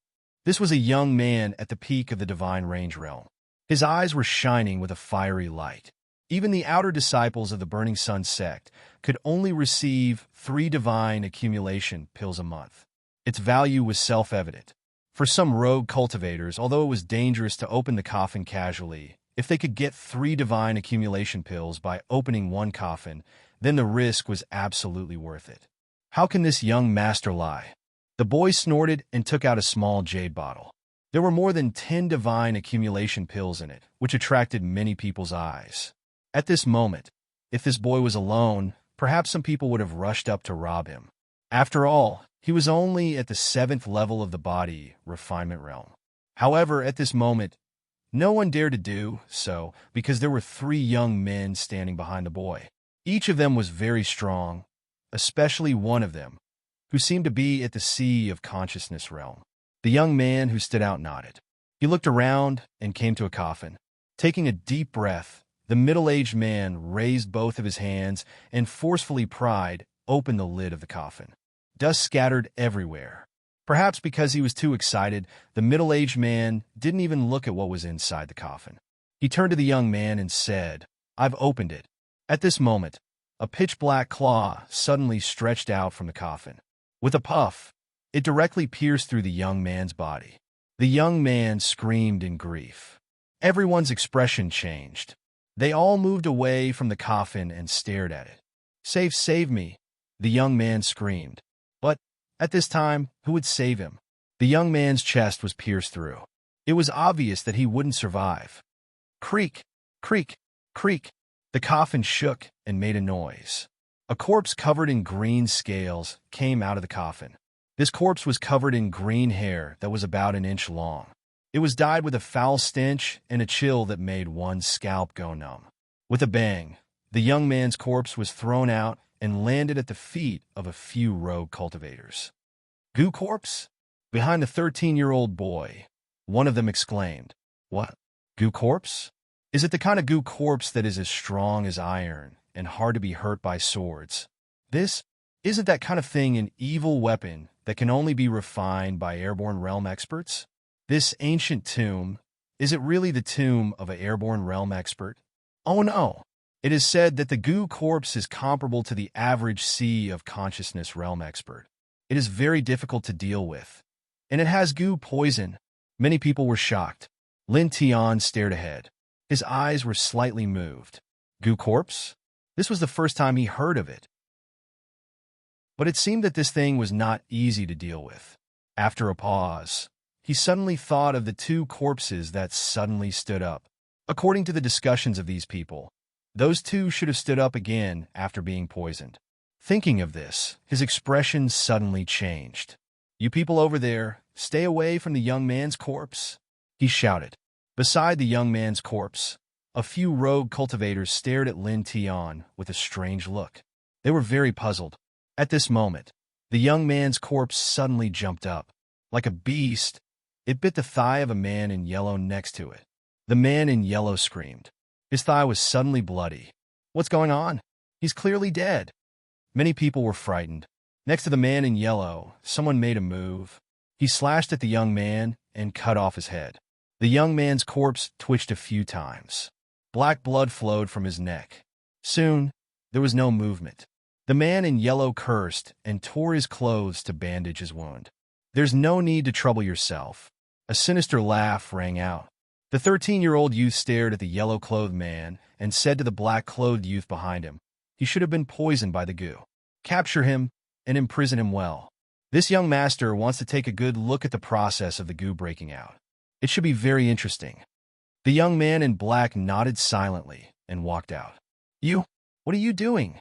This was a young man at the peak of the divine range realm. His eyes were shining with a fiery light. Even the outer disciples of the Burning Sun sect could only receive 3 divine accumulation pills a month. Its value was self-evident. For some rogue cultivators, although it was dangerous to open the coffin casually, if they could get 3 divine accumulation pills by opening one coffin, then the risk was absolutely worth it. How can this young master lie? The boy snorted and took out a small jade bottle. There were more than 10 divine accumulation pills in it, which attracted many people's eyes. At this moment, if this boy was alone, perhaps some people would have rushed up to rob him. After all, he was only at the 7th level of the body refinement realm. However, at this moment, no one dared to do so because there were 3 young men standing behind the boy. Each of them was very strong, especially one of them, who seemed to be at the sea of consciousness realm. The young man who stood out nodded. He looked around and came to a coffin. Taking a deep breath, the middle-aged man raised both of his hands and forcefully pried open the lid of the coffin. Dust scattered everywhere. Perhaps because he was too excited, the middle-aged man didn't even look at what was inside the coffin. He turned to the young man and said, "I've opened it." At this moment, a pitch-black claw suddenly stretched out from the coffin. With a puff, it directly pierced through the young man's body. The young man screamed in grief. Everyone's expression changed. They all moved away from the coffin and stared at it. Save me," the young man screamed. But, at this time, who would save him? The young man's chest was pierced through. It was obvious that he wouldn't survive. Creak, creak, creak. The coffin shook and made a noise. A corpse covered in green scales came out of the coffin. This corpse was covered in green hair that was about an inch long. It was dyed with a foul stench and a chill that made one's scalp go numb. With a bang, the young man's corpse was thrown out and landed at the feet of a few rogue cultivators. "Goo corpse?" Behind the 13-year-old boy, one of them exclaimed. What? Goo corpse? Is it the kind of goo corpse that is as strong as iron and hard to be hurt by swords? This isn't that kind of thing an evil weapon that can only be refined by airborne realm experts? This ancient tomb, is it really the tomb of an airborne realm expert? Oh no! It is said that the goo corpse is comparable to the average sea of consciousness realm expert. It is very difficult to deal with, and it has goo poison. Many people were shocked. Lin Tian stared ahead. His eyes were slightly moved. Goo corpse? This was the first time he heard of it. But it seemed that this thing was not easy to deal with. After a pause, he suddenly thought of the two corpses that suddenly stood up. According to the discussions of these people, those two should have stood up again after being poisoned. Thinking of this, his expression suddenly changed. "You people over there, stay away from the young man's corpse," he shouted. Beside the young man's corpse, a few rogue cultivators stared at Lin Tian with a strange look. They were very puzzled. At this moment, the young man's corpse suddenly jumped up. Like a beast, it bit the thigh of a man in yellow next to it. The man in yellow screamed. His thigh was suddenly bloody. "What's going on? He's clearly dead." Many people were frightened. Next to the man in yellow, someone made a move. He slashed at the young man and cut off his head. The young man's corpse twitched a few times. Black blood flowed from his neck. Soon, there was no movement. The man in yellow cursed and tore his clothes to bandage his wound. "There's no need to trouble yourself." A sinister laugh rang out. The 13-year-old youth stared at the yellow-clothed man and said to the black-clothed youth behind him, "He should have been poisoned by the goo. Capture him and imprison him well. This young master wants to take a good look at the process of the goo breaking out. It should be very interesting." The young man in black nodded silently and walked out. What are you doing?"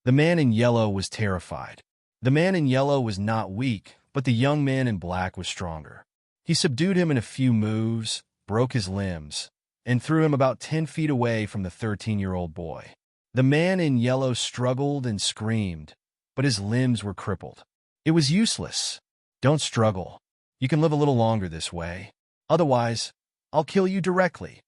The man in yellow was terrified. The man in yellow was not weak, but the young man in black was stronger. He subdued him in a few moves, broke his limbs, and threw him about 10 feet away from the 13-year-old boy. The man in yellow struggled and screamed, but his limbs were crippled. It was useless. "Don't struggle. You can live a little longer this way. Otherwise, I'll kill you directly,"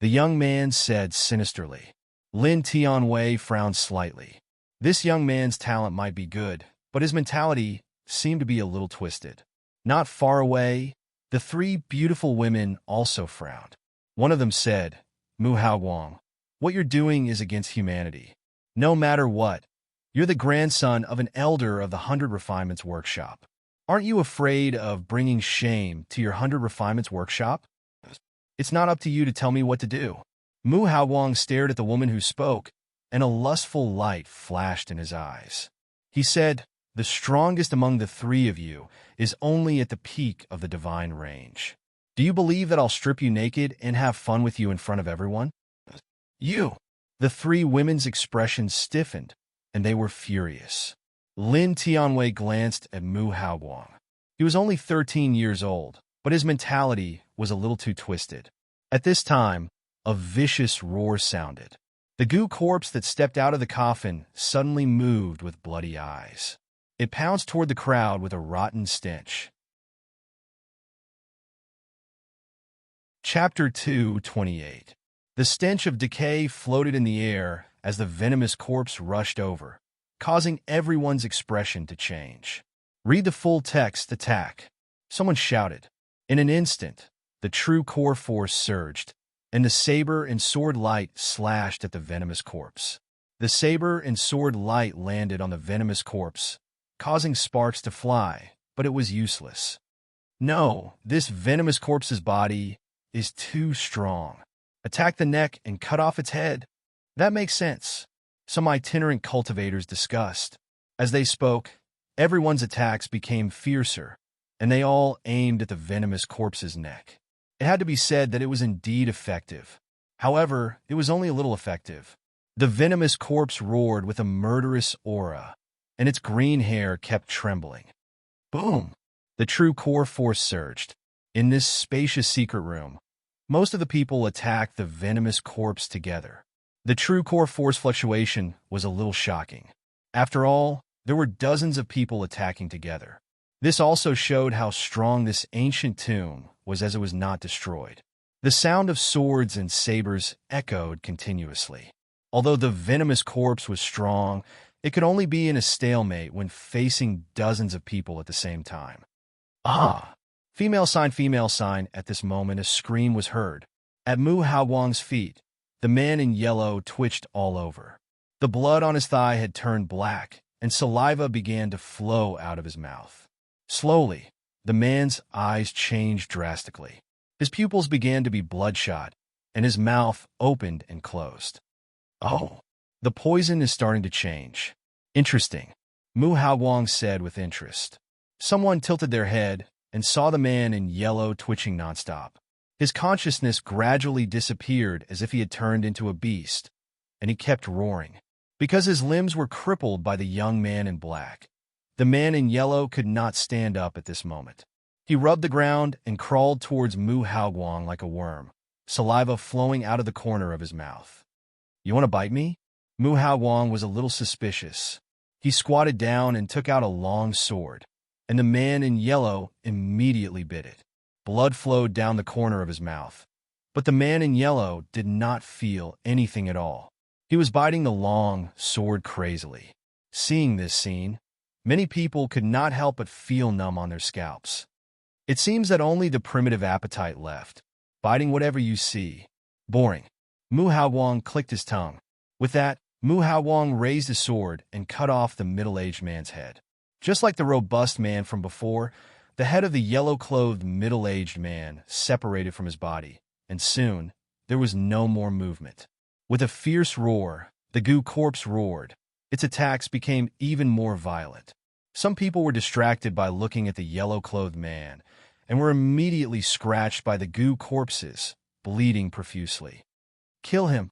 the young man said sinisterly. Lin Tianwei frowned slightly. This young man's talent might be good, but his mentality seemed to be a little twisted. Not far away, the three beautiful women also frowned. One of them said, "Mu Haoguang, what you're doing is against humanity. No matter what, you're the grandson of an elder of the 100 Refinements Workshop. Aren't you afraid of bringing shame to your 100 Refinements Workshop? It's not up to you to tell me what to do." Mu Haoguang stared at the woman who spoke, and a lustful light flashed in his eyes. He said, "The strongest among the three of you is only at the peak of the divine range. Do you believe that I'll strip you naked and have fun with you in front of everyone?" "You!" The three women's expressions stiffened, and they were furious. Lin Tianwei glanced at Mu Haoguang. He was only 13 years old, but his mentality was a little too twisted. At this time, a vicious roar sounded. The goo corpse that stepped out of the coffin suddenly moved with bloody eyes. It pounced toward the crowd with a rotten stench. Chapter 2:28. The stench of decay floated in the air as the venomous corpse rushed over, causing everyone's expression to change. "Read the full text, attack," someone shouted. In an instant, the true core force surged, and the saber and sword light slashed at the venomous corpse. The saber and sword light landed on the venomous corpse, causing sparks to fly, but it was useless. "No, this venomous corpse's body is too strong. Attack the neck and cut off its head." "That makes sense," some itinerant cultivators discussed. As they spoke, everyone's attacks became fiercer, and they all aimed at the venomous corpse's neck. It had to be said that it was indeed effective. However, it was only a little effective. The venomous corpse roared with a murderous aura, and its green hair kept trembling. Boom! The true core force surged. In this spacious secret room, most of the people attacked the venomous corpse together. The true core force fluctuation was a little shocking. After all, there were dozens of people attacking together. This also showed how strong this ancient tomb was as it was not destroyed. The sound of swords and sabers echoed continuously. Although the venomous corpse was strong, it could only be in a stalemate when facing dozens of people at the same time. Ah! Female sign. At this moment, a scream was heard. At Mu Haowang's feet, the man in yellow twitched all over. The blood on his thigh had turned black, and saliva began to flow out of his mouth. Slowly, the man's eyes changed drastically. His pupils began to be bloodshot, and his mouth opened and closed. Oh, the poison is starting to change. Interesting, Mu Haowang said with interest. Someone tilted their head and saw the man in yellow twitching nonstop. His consciousness gradually disappeared as if he had turned into a beast, and he kept roaring. Because his limbs were crippled by the young man in black, the man in yellow could not stand up at this moment. He rubbed the ground and crawled towards Mu Haowang like a worm, saliva flowing out of the corner of his mouth. You want to bite me? Mu Haowang was a little suspicious. He squatted down and took out a long sword, and the man in yellow immediately bit it. Blood flowed down the corner of his mouth, but the man in yellow did not feel anything at all. He was biting the long sword crazily. Seeing this scene, many people could not help but feel numb on their scalps. It seems that only the primitive appetite left, biting whatever you see. Boring. Mu Haowang clicked his tongue. With that, Mu Haowang raised his sword and cut off the middle-aged man's head. Just like the robust man from before, the head of the yellow-clothed middle-aged man separated from his body, and soon there was no more movement. With a fierce roar, the goo corpse roared. Its attacks became even more violent. Some people were distracted by looking at the yellow-clothed man and were immediately scratched by the goo corpses, bleeding profusely. Kill him,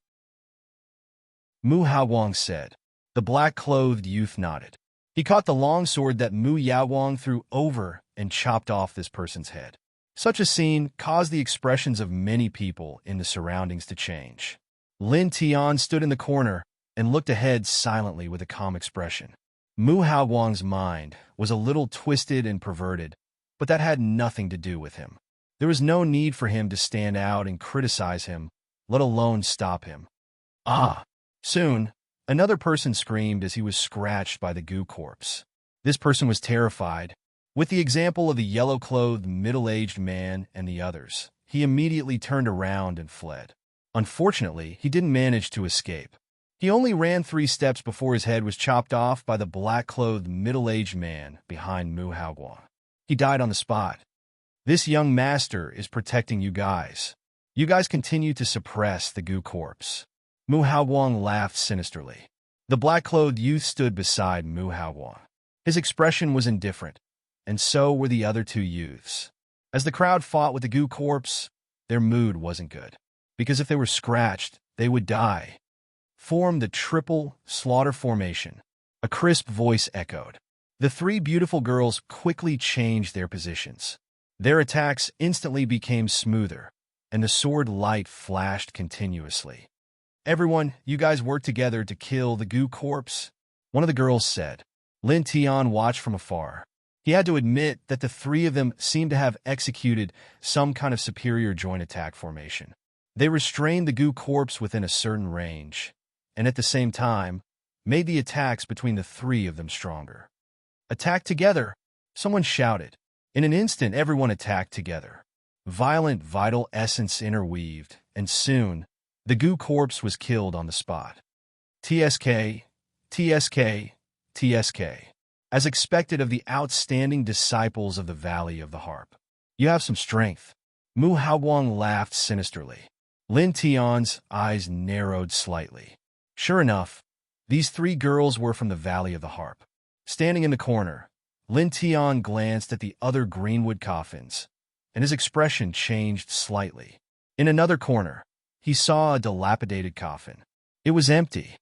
Mu Haowang said. The black-clothed youth nodded. He caught the long sword that Mu Haowang threw over and chopped off this person's head. Such a scene caused the expressions of many people in the surroundings to change. Lin Tian stood in the corner and looked ahead silently with a calm expression. Mu Haowang's mind was a little twisted and perverted, but that had nothing to do with him. There was no need for him to stand out and criticize him, let alone stop him. Ah! Soon, another person screamed as he was scratched by the goo corpse. This person was terrified. With the example of the yellow-clothed middle-aged man and the others, he immediately turned around and fled. Unfortunately, he didn't manage to escape. He only ran 3 steps before his head was chopped off by the black-clothed middle-aged man behind Mu Haowang. He died on the spot. This young master is protecting you guys. You guys continue to suppress the goo corpse. Mu Haowang laughed sinisterly. The black-clothed youth stood beside Mu Haowang. His expression was indifferent, and so were the other 2 youths. As the crowd fought with the goo corpse, their mood wasn't good, because if they were scratched, they would die. Form the triple slaughter formation. A crisp voice echoed. The 3 beautiful girls quickly changed their positions. Their attacks instantly became smoother, and the sword light flashed continuously. Everyone, you guys work together to kill the goo corpse, one of the girls said. Lin Tian watched from afar. He had to admit that the 3 of them seemed to have executed some kind of superior joint attack formation. They restrained the goo corpse within a certain range, and at the same time, made the attacks between the 3 of them stronger. Attack together, someone shouted. In an instant, everyone attacked together. Violent vital essence interweaved, and soon, the goo corpse was killed on the spot. TSK, TSK, TSK. As expected of the outstanding disciples of the Valley of the Harp. You have some strength. Mu Haowang laughed sinisterly. Lin Tian's eyes narrowed slightly. Sure enough, these 3 girls were from the Valley of the Harp. Standing in the corner, Lin Tian glanced at the other greenwood coffins, and his expression changed slightly. In another corner, he saw a dilapidated coffin. It was empty.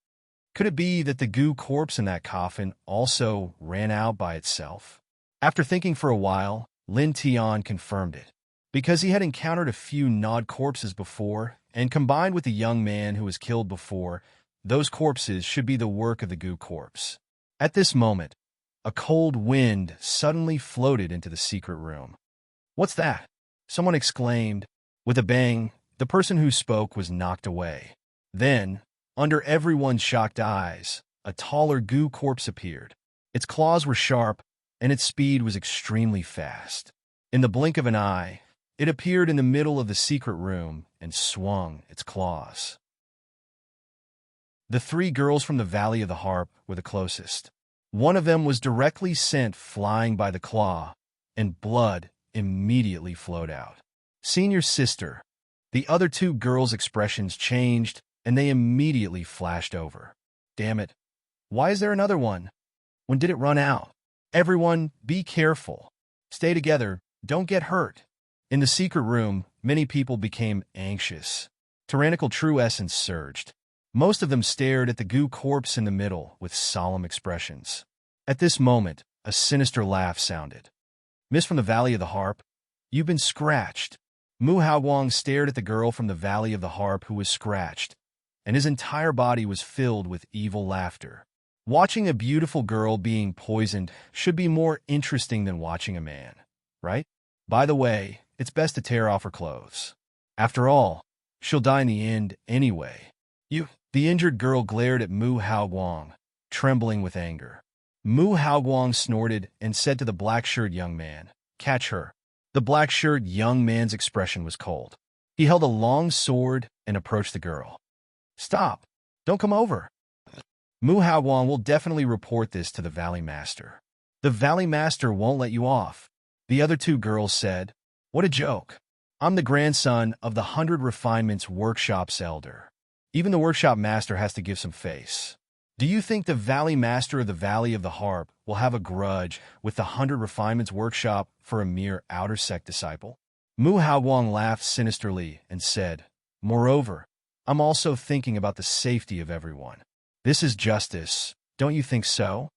Could it be that the goo corpse in that coffin also ran out by itself? After thinking for a while, Lin Tian confirmed it. Because he had encountered a few gnawed corpses before, and combined with the young man who was killed before, those corpses should be the work of the goo corpse. At this moment, a cold wind suddenly floated into the secret room. What's that? Someone exclaimed. With a bang, The person who spoke was knocked away. Then, under everyone's shocked eyes, a taller goo corpse appeared. Its claws were sharp, and its speed was extremely fast. In the blink of an eye, it appeared in the middle of the secret room and swung its claws. The three girls from the Valley of the Harp were the closest. One of them was directly sent flying by the claw, and blood immediately flowed out. Senior sister. The other two girls' expressions changed, and they immediately flashed over. Damn it. Why is there another one? When did it run out? Everyone, be careful. Stay together. Don't get hurt. In the secret room, many people became anxious. Tyrannical true essence surged. Most of them stared at the goo corpse in the middle with solemn expressions. At this moment, a sinister laugh sounded. Miss from the Valley of the Harp, you've been scratched. Mu Haowang stared at the girl from the Valley of the Harp who was scratched, and his entire body was filled with evil laughter. Watching a beautiful girl being poisoned should be more interesting than watching a man, right? By the way, it's best to tear off her clothes. After all, she'll die in the end anyway. The injured girl glared at Mu Haowang, trembling with anger. Mu Haowang snorted and said to the black-shirted young man, "Catch her." The black-shirted young man's expression was cold. He held a long sword and approached the girl. "Stop! Don't come over." Mu Haowang will definitely report this to the Valley Master. "The Valley Master won't let you off," the other two girls said. "What a joke. I'm the grandson of the 100 Refinements Workshop's elder. Even the workshop master has to give some face. Do you think the Valley Master of the Valley of the Harp will have a grudge with the 100 Refinements Workshop for a mere outer sect disciple?" Mu Haowang laughed sinisterly and said, "Moreover, I'm also thinking about the safety of everyone. This is justice, don't you think so?"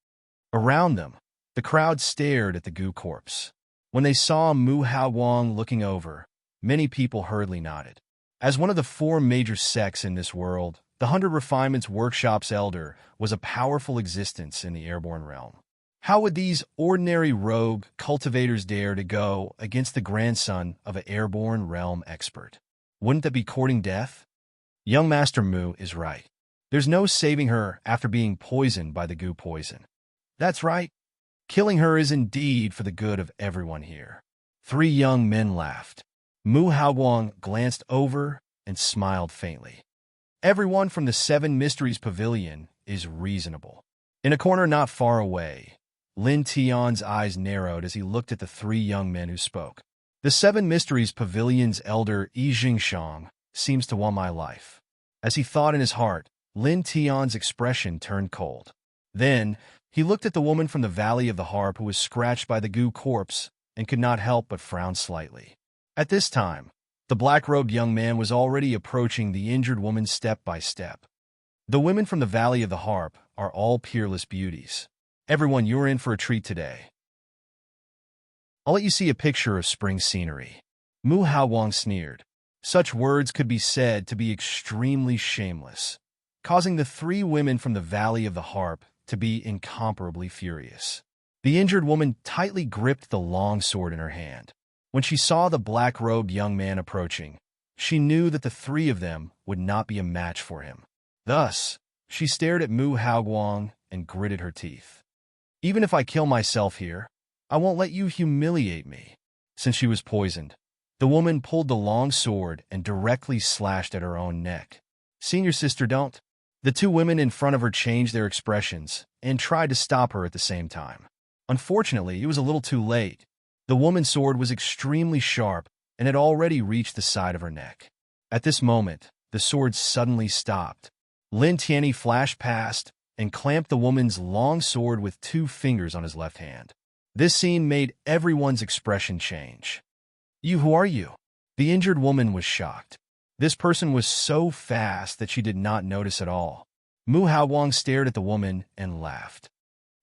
Around them, the crowd stared at the goo corpse. When they saw Mu Haowang looking over, many people hurriedly nodded. As one of the 4 major sects in this world, the 100 Refinements Workshop's elder was a powerful existence in the airborne realm. How would these ordinary rogue cultivators dare to go against the grandson of an airborne realm expert? Wouldn't that be courting death? Young Master Mu is right. There's no saving her after being poisoned by the goo poison. That's right. Killing her is indeed for the good of everyone here. 3 young men laughed. Mu Haowang glanced over and smiled faintly. Everyone from the 7 Mysteries Pavilion is reasonable. In a corner not far away, Lin Tian's eyes narrowed as he looked at the 3 young men who spoke. The 7 Mysteries Pavilion's elder Yi Jingshang seems to want my life. As he thought in his heart, Lin Tian's expression turned cold. Then, he looked at the woman from the Valley of the Harp who was scratched by the goo corpse and could not help but frown slightly. At this time, the black-robed young man was already approaching the injured woman step by step. The women from the Valley of the Harp are all peerless beauties. Everyone, you're in for a treat today. I'll let you see a picture of spring scenery. Mu Haowang sneered. Such words could be said to be extremely shameless, causing the 3 women from the Valley of the Harp to be incomparably furious. The injured woman tightly gripped the long sword in her hand. When she saw the black-robed young man approaching, she knew that the 3 of them would not be a match for him. Thus, she stared at Mu Haowang and gritted her teeth. "Even if I kill myself here, I won't let you humiliate me." Since she was poisoned, the woman pulled the long sword and directly slashed at her own neck. "Senior sister, don't." The 2 women in front of her changed their expressions and tried to stop her at the same time. Unfortunately, it was a little too late. The woman's sword was extremely sharp and had already reached the side of her neck. At this moment, the sword suddenly stopped. Lin Tianyi flashed past and clamped the woman's long sword with 2 fingers on his left hand. This scene made everyone's expression change. Who are you?" The injured woman was shocked. This person was so fast that she did not notice at all. Mu Haowang stared at the woman and laughed.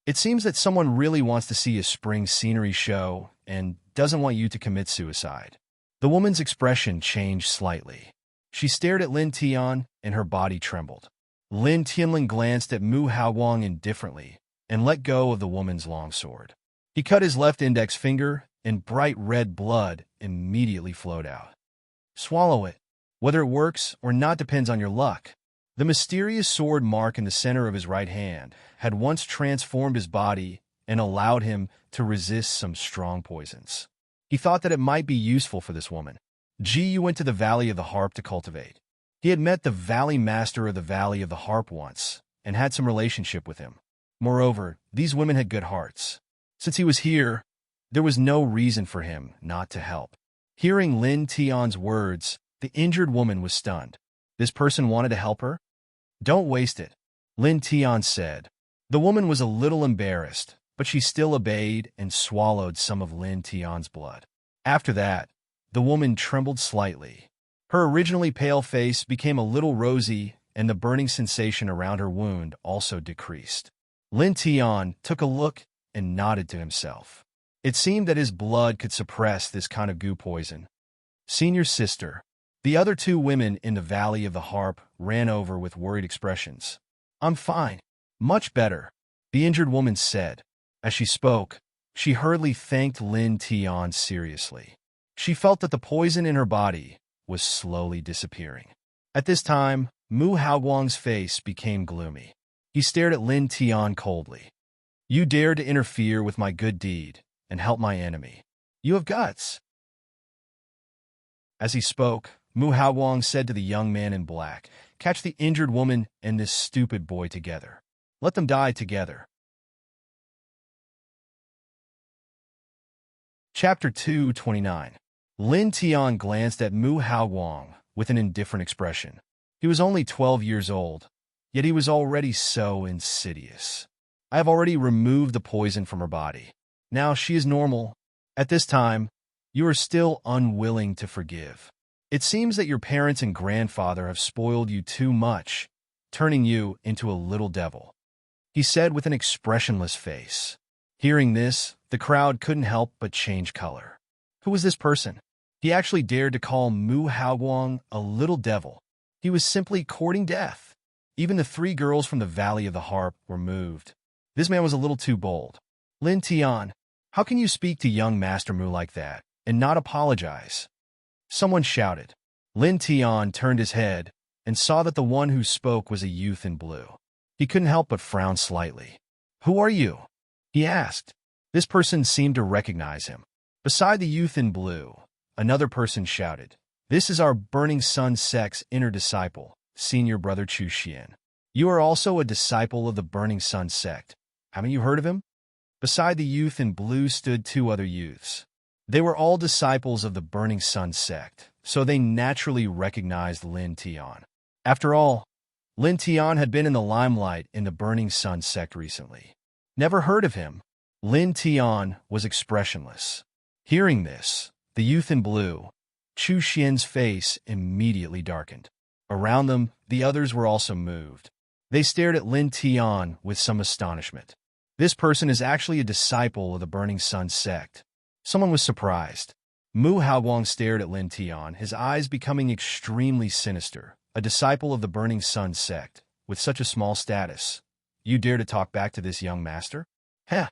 "It seems that someone really wants to see a spring scenery show and doesn't want you to commit suicide." The woman's expression changed slightly. She stared at Lin Tian and her body trembled. Lin Tianlin glanced at Mu Haowang indifferently and let go of the woman's long sword. He cut his left index finger and bright red blood immediately flowed out. "Swallow it." Whether it works or not depends on your luck. The mysterious sword mark in the center of his right hand had once transformed his body and allowed him to resist some strong poisons. He thought that it might be useful for this woman. Gu went to the Valley of the Harp to cultivate. He had met the Valley Master of the Valley of the Harp once and had some relationship with him. Moreover, these women had good hearts. Since he was here, there was no reason for him not to help. Hearing Lin Tian's words, the injured woman was stunned. This person wanted to help her? Don't waste it, Lin Tian said. The woman was a little embarrassed, but she still obeyed and swallowed some of Lin Tian's blood. After that, the woman trembled slightly. Her originally pale face became a little rosy, and the burning sensation around her wound also decreased. Lin Tian took a look and nodded to himself. It seemed that his blood could suppress this kind of goo poison. Senior sister. The other two women in the Valley of the Harp ran over with worried expressions. I'm fine. Much better, the injured woman said. As she spoke, she hurriedly thanked Lin Tian seriously. She felt that the poison in her body was slowly disappearing. At this time, Mu Haoguang's face became gloomy. He stared at Lin Tian coldly. You dared to interfere with my good deed and help my enemy. You have guts. As he spoke, Mu Haoguang said to the young man in black, catch the injured woman and this stupid boy together. Let them die together. Chapter 229. Lin Tian glanced at Mu Haoguang with an indifferent expression. He was only 12 years old, yet he was already so insidious. I have already removed the poison from her body. Now she is normal. At this time, you are still unwilling to forgive. It seems that your parents and grandfather have spoiled you too much, turning you into a little devil, he said with an expressionless face. Hearing this, the crowd couldn't help but change color. Who was this person? He actually dared to call Mu Haoguang a little devil. He was simply courting death. Even the three girls from the Valley of the Harp were moved. This man was a little too bold. Lin Tian, how can you speak to young Master Mu like that and not apologize? Someone shouted. Lin Tian turned his head and saw that the one who spoke was a youth in blue. He couldn't help but frown slightly. Who are you? He asked. This person seemed to recognize him. Beside the youth in blue, another person shouted, This is our Burning Sun sect's inner disciple, Senior Brother Chu Xian. You are also a disciple of the Burning Sun sect. Haven't you heard of him? Beside the youth in blue stood two other youths. They were all disciples of the Burning Sun sect, so they naturally recognized Lin Tian. After all, Lin Tian had been in the limelight in the Burning Sun sect recently. Never heard of him. Lin Tian was expressionless. Hearing this, the youth in blue, Chu Xian's face immediately darkened. Around them, the others were also moved. They stared at Lin Tian with some astonishment. This person is actually a disciple of the Burning Sun sect. Someone was surprised. Mu Haoguang stared at Lin Tian, his eyes becoming extremely sinister. A disciple of the Burning Sun sect, with such a small status. You dare to talk back to this young master? Heh.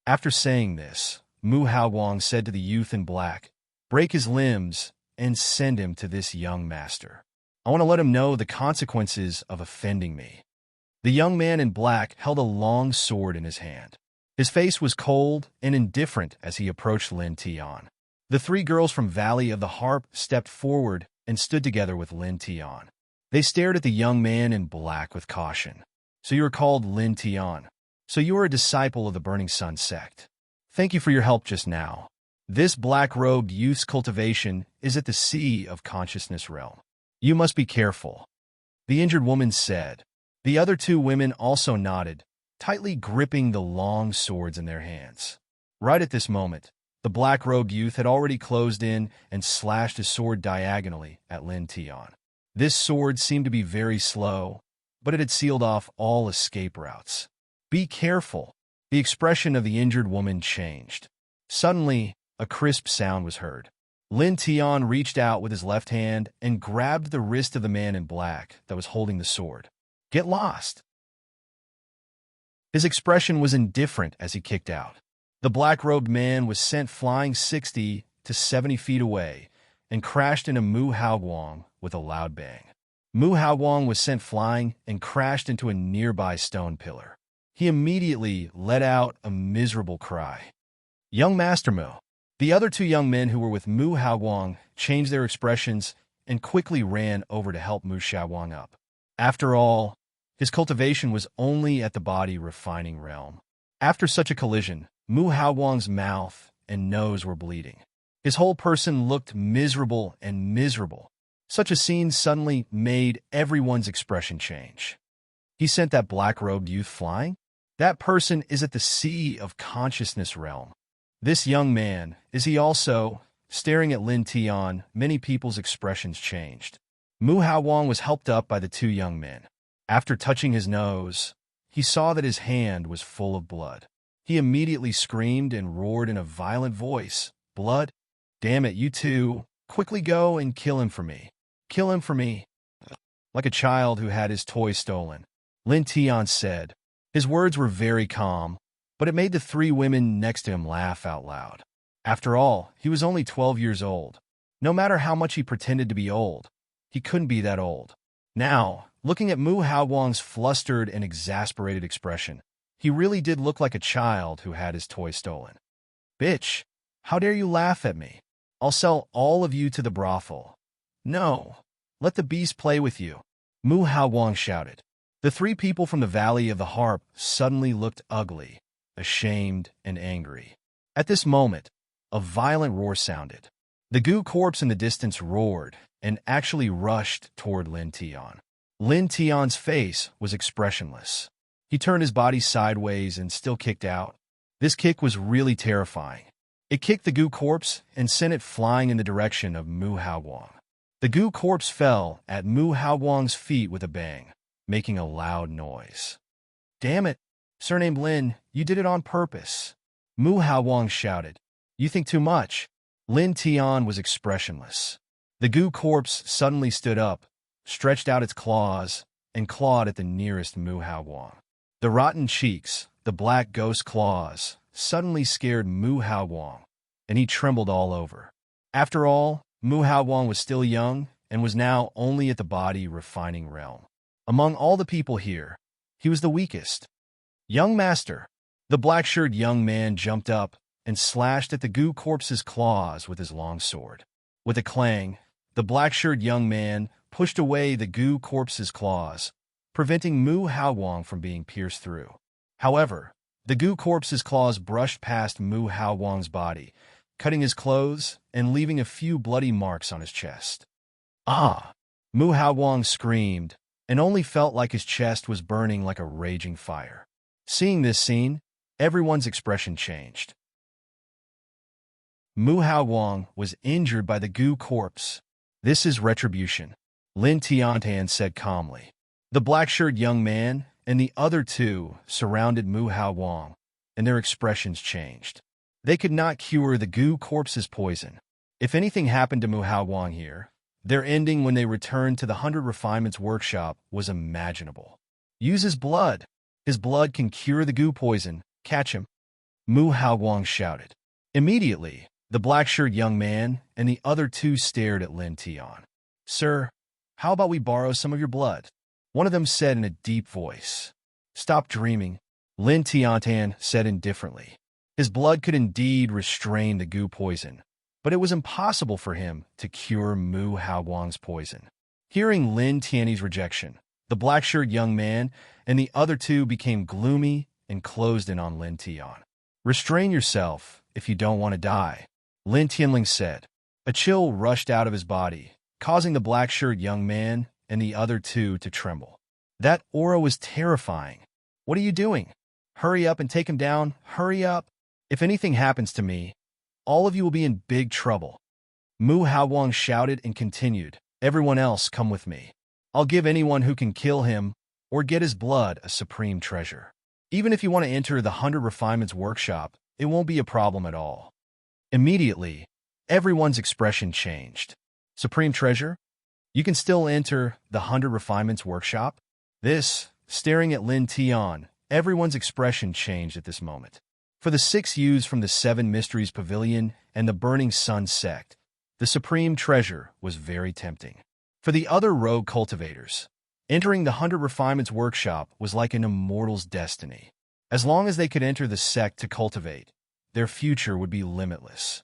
After saying this, Mu Haoguang said to the youth in black, break his limbs and send him to this young master. I want to let him know the consequences of offending me. The young man in black held a long sword in his hand. His face was cold and indifferent as he approached Lin Tian. The three girls from Valley of the Harp stepped forward and stood together with Lin Tian. They stared at the young man in black with caution. So you are called Lin Tian. So you are a disciple of the Burning Sun sect. Thank you for your help just now. This black-robed youth's cultivation is at the Sea of Consciousness realm. You must be careful, the injured woman said. The other two women also nodded, tightly gripping the long swords in their hands. Right at this moment, the black-robed youth had already closed in and slashed his sword diagonally at Lin Tian. This sword seemed to be very slow, but it had sealed off all escape routes. Be careful. The expression of the injured woman changed. Suddenly, a crisp sound was heard. Lin Tian reached out with his left hand and grabbed the wrist of the man in black that was holding the sword. Get lost. His expression was indifferent as he kicked out. The black-robed man was sent flying 60 to 70 feet away and crashed into Mu Haoguang with a loud bang. Mu Hao Wang was sent flying and crashed into a nearby stone pillar. He immediately let out a miserable cry. Young Master Mu. The other two young men who were with Mu Hao Wang changed their expressions and quickly ran over to help Mu Hao Wang up. After all, his cultivation was only at the body refining realm. After such a collision, Mu Hao Wang's mouth and nose were bleeding. His whole person looked miserable and miserable. Such a scene suddenly made everyone's expression change. He sent that black-robed youth flying? That person is at the sea of consciousness realm. This young man, is he also? Staring at Lin Tian, many people's expressions changed. Mu Hao Wang was helped up by the two young men. After touching his nose, he saw that his hand was full of blood. He immediately screamed and roared in a violent voice, "Blood? Damn it, you two! Quickly go and kill him for me. Kill him for me." Like a child who had his toy stolen, Lin Tian said. His words were very calm, but it made the three women next to him laugh out loud. After all, he was only 12 years old. No matter how much he pretended to be old, he couldn't be that old. Now, looking at Mu Hao Wang's flustered and exasperated expression, he really did look like a child who had his toy stolen. "Bitch, how dare you laugh at me? I'll sell all of you to the brothel." "No, let the beast play with you," Mu Hao Wang shouted. The three people from the Valley of the Harp suddenly looked ugly, ashamed, and angry. At this moment, a violent roar sounded. The goo corpse in the distance roared and actually rushed toward Lin Tian. Lin Tian's face was expressionless. He turned his body sideways and still kicked out. This kick was really terrifying. It kicked the goo corpse and sent it flying in the direction of Mu Hao Wang. The goo corpse fell at Mu Hao Wang's feet with a bang, making a loud noise. "Damn it, surnamed Lin, you did it on purpose," Mu Hao Wang shouted. "You think too much." Lin Tian was expressionless. The goo corpse suddenly stood up, stretched out its claws, and clawed at the nearest Mu Hao Wang. The rotten cheeks, the black ghost claws, suddenly scared Mu Hao Wang, and he trembled all over. After all, Mu Hao Wang was still young and was now only at the body refining realm. Among all the people here, he was the weakest. "Young master," the black-shirted young man jumped up and slashed at the goo corpse's claws with his long sword. With a clang, the black-shirted young man pushed away the goo corpse's claws, preventing Mu Hao Wang from being pierced through. However, the goo corpse's claws brushed past Mu Hao Wang's body, cutting his clothes and leaving a few bloody marks on his chest. "Ah!" Mu Hao Wang screamed, and only felt like his chest was burning like a raging fire. Seeing this scene, everyone's expression changed. Mu Hao Wang was injured by the goo corpse. "This is retribution," Lin Tian said calmly. The black-shirted young man and the other two surrounded Mu Hao Wang, and their expressions changed. They could not cure the goo corpse's poison. If anything happened to Mu Hao Wang here, their ending when they returned to the 100 Refinements workshop was imaginable. "Use his blood. His blood can cure the goo poison. Catch him," Mu Hao Wang shouted. Immediately, the black-shirted young man and the other two stared at Lin Tian. "Sir, how about we borrow some of your blood?" one of them said in a deep voice. "Stop dreaming," Lin Tian said indifferently. His blood could indeed restrain the goo poison, but it was impossible for him to cure Mu Hao Wang's poison. Hearing Lin Tian's rejection, the black-shirted young man and the other two became gloomy and closed in on Lin Tian. "Restrain yourself if you don't want to die," Lin Tianling said. A chill rushed out of his body, causing the black-shirted young man and the other two to tremble. That aura was terrifying. "What are you doing? Hurry up and take him down. Hurry up. If anything happens to me, all of you will be in big trouble." Mu Hao Wang shouted and continued, "Everyone else come with me. I'll give anyone who can kill him or get his blood a supreme treasure. Even if you want to enter the 100 Refinements workshop, it won't be a problem at all." Immediately, everyone's expression changed. "Supreme treasure? You can still enter the 100 Refinements workshop?" Staring at Lin Tian, everyone's expression changed at this moment. For the 6 youths from the 7 Mysteries Pavilion and the Burning Sun sect, the supreme treasure was very tempting. For the other rogue cultivators, entering the 100 Refinements workshop was like an immortal's destiny. As long as they could enter the sect to cultivate, their future would be limitless.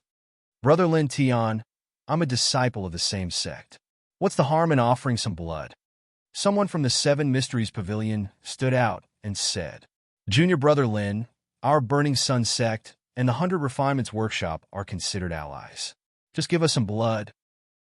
Brother Lin Tian, I'm a disciple of the same sect. What's the harm in offering some blood? Someone from the Seven Mysteries Pavilion stood out and said, Junior Brother Lin, our Burning Sun sect and the 100 Refinements workshop are considered allies. Just give us some blood.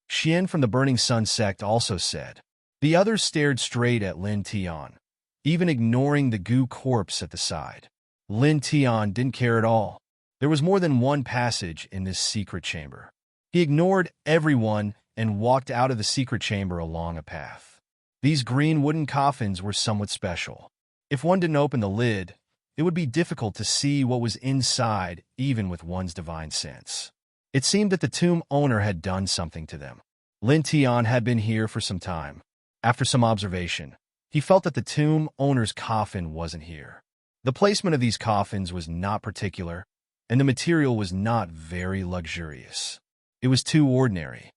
Xian from the Burning Sun sect also said. The others stared straight at Lin Tian, even ignoring the goo corpse at the side. Lin Tian didn't care at all. There was more than one passage in this secret chamber. He ignored everyone and walked out of the secret chamber along a path. These green wooden coffins were somewhat special. If one didn't open the lid, it would be difficult to see what was inside even with one's divine sense. It seemed that the tomb owner had done something to them. Lin Tian had been here for some time. After some observation, he felt that the tomb owner's coffin wasn't here. The placement of these coffins was not particular, and the material was not very luxurious. It was too ordinary.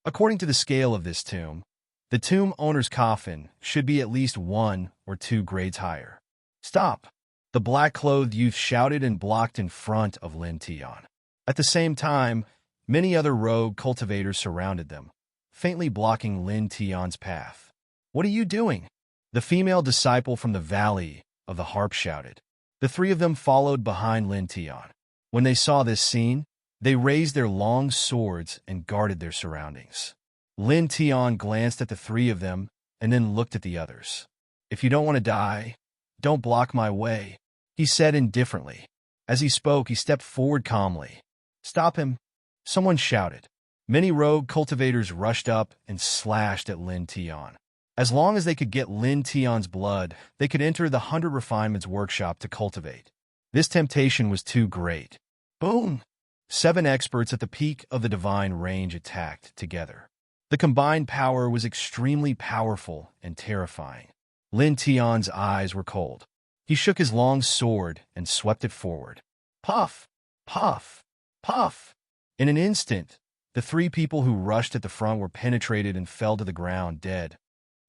According to the scale of this tomb, the tomb owner's coffin should be at least 1 or 2 grades higher. Stop! The black-clothed youth shouted and blocked in front of Lin Tian. At the same time, many other rogue cultivators surrounded them, faintly blocking Lin Tian's path. What are you doing? The female disciple from the Valley of the Harp shouted. The three of them followed behind Lin Tian. When they saw this scene, they raised their long swords and guarded their surroundings. Lin Tian glanced at the three of them and then looked at the others. If you don't want to die, don't block my way, he said indifferently. As he spoke, he stepped forward calmly. Stop him! Someone shouted. Many rogue cultivators rushed up and slashed at Lin Tian. As long as they could get Lin Tian's blood, they could enter the 100 Refinements workshop to cultivate. This temptation was too great. Boom! 7 experts at the peak of the divine range attacked together. The combined power was extremely powerful and terrifying. Lin Tian's eyes were cold. He shook his long sword and swept it forward. Puff! Puff! Puff! In an instant, the 3 people who rushed at the front were penetrated and fell to the ground dead.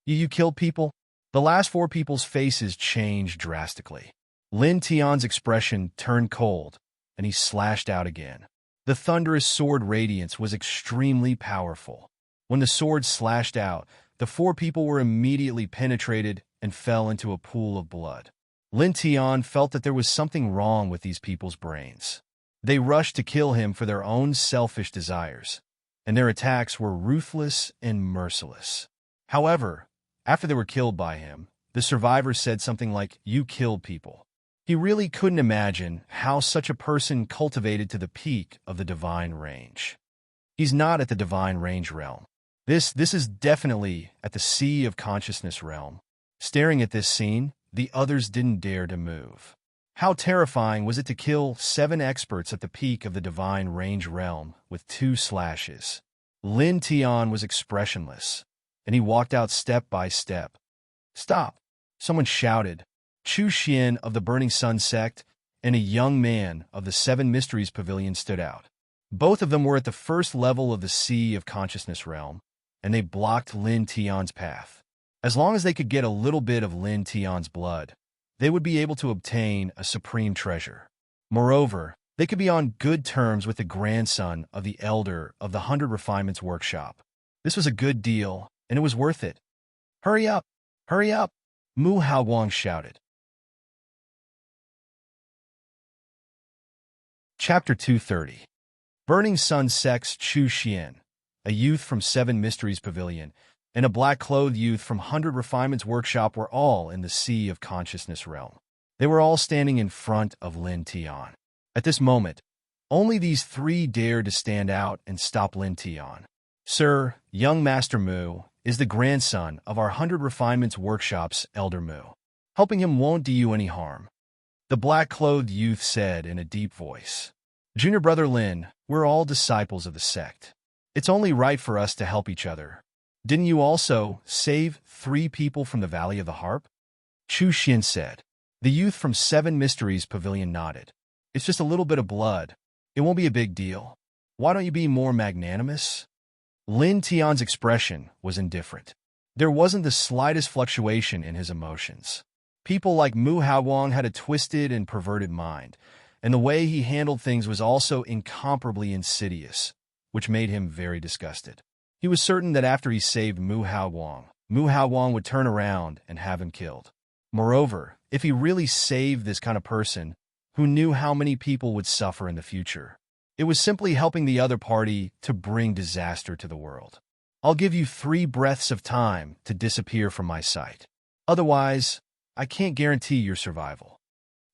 You killed people? The last 4 people's faces changed drastically. Lin Tian's expression turned cold, and he slashed out again. The thunderous sword radiance was extremely powerful. When the sword slashed out, the 4 people were immediately penetrated and fell into a pool of blood. Lin Tian felt that there was something wrong with these people's brains. They rushed to kill him for their own selfish desires, and their attacks were ruthless and merciless. However, after they were killed by him, the survivors said something like, "You killed people." He really couldn't imagine how such a person cultivated to the peak of the divine range. He's not at the divine range realm. This is definitely at the sea of consciousness realm. Staring at this scene, the others didn't dare to move. How terrifying was it to kill 7 experts at the peak of the divine range realm with 2 slashes? Lin Tian was expressionless, and he walked out step by step. Stop! Someone shouted. Chu Xian of the Burning Sun sect and a young man of the 7 Mysteries Pavilion stood out. Both of them were at the first level of the Sea of Consciousness realm, and they blocked Lin Tian's path. As long as they could get a little bit of Lin Tian's blood, they would be able to obtain a supreme treasure. Moreover, they could be on good terms with the grandson of the elder of the 100 Refinements workshop. This was a good deal, and it was worth it. Hurry up! Hurry up! Mu Haoguang shouted. Chapter 230. Burning Sun sects Chu Xian, a youth from 7 Mysteries Pavilion, and a black-clothed youth from 100 Refinements workshop were all in the Sea of Consciousness realm. They were all standing in front of Lin Tian. At this moment, only these 3 dared to stand out and stop Lin Tian. Sir, young Master Mu is the grandson of our 100 Refinements workshop's Elder Mu. Helping him won't do you any harm, the black-clothed youth said in a deep voice. Junior Brother Lin, we're all disciples of the sect. It's only right for us to help each other. Didn't you also save 3 people from the Valley of the Harp? Chu Xian said. The youth from 7 Mysteries Pavilion nodded. It's just a little bit of blood. It won't be a big deal. Why don't you be more magnanimous? Lin Tian's expression was indifferent. There wasn't the slightest fluctuation in his emotions. People like Mu Haowang had a twisted and perverted mind, and the way he handled things was also incomparably insidious, which made him very disgusted. He was certain that after he saved Mu Haowang would turn around and have him killed. Moreover, if he really saved this kind of person, who knew how many people would suffer in the future? It was simply helping the other party to bring disaster to the world. I'll give you 3 breaths of time to disappear from my sight. Otherwise, I can't guarantee your survival.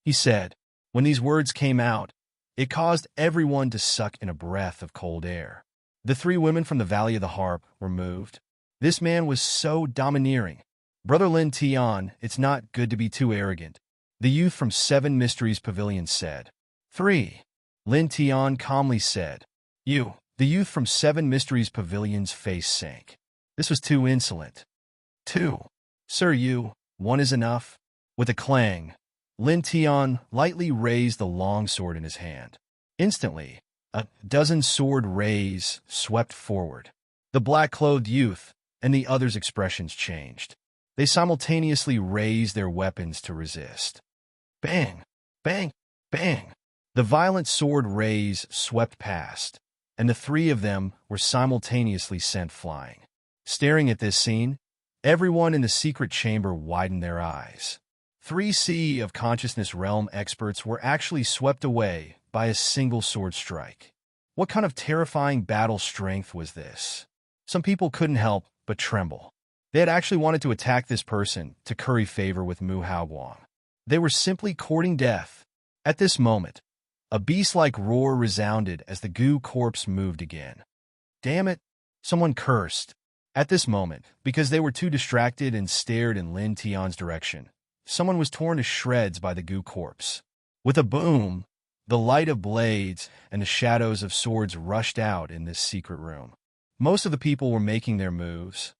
He said. When these words came out, it caused everyone to suck in a breath of cold air. The 3 women from the Valley of the Harp were moved. This man was so domineering. Brother Lin Tian, it's not good to be too arrogant, the youth from 7 Mysteries Pavilion said. 3. Lin Tian calmly said. You. The youth from 7 Mysteries Pavilion's face sank. This was too insolent. 2. Sir, you. 1 is enough. With a clang, Lin Tian lightly raised the long sword in his hand. Instantly, a dozen sword rays swept forward. The black-clothed youth and the others' expressions changed. They simultaneously raised their weapons to resist. Bang! Bang! Bang! The violent sword rays swept past, and the 3 of them were simultaneously sent flying. Staring at this scene, everyone in the secret chamber widened their eyes. 3 Sea of Consciousness realm experts were actually swept away by a single sword strike. What kind of terrifying battle strength was this? Some people couldn't help but tremble. They had actually wanted to attack this person to curry favor with Mu Haowang. They were simply courting death. At this moment, a beast-like roar resounded as the goo corpse moved again. Damn it! Someone cursed. At this moment, because they were too distracted and stared in Lin Tian's direction, someone was torn to shreds by the goo corpse. With a boom, the light of blades and the shadows of swords rushed out in this secret room. Most of the people were making their moves.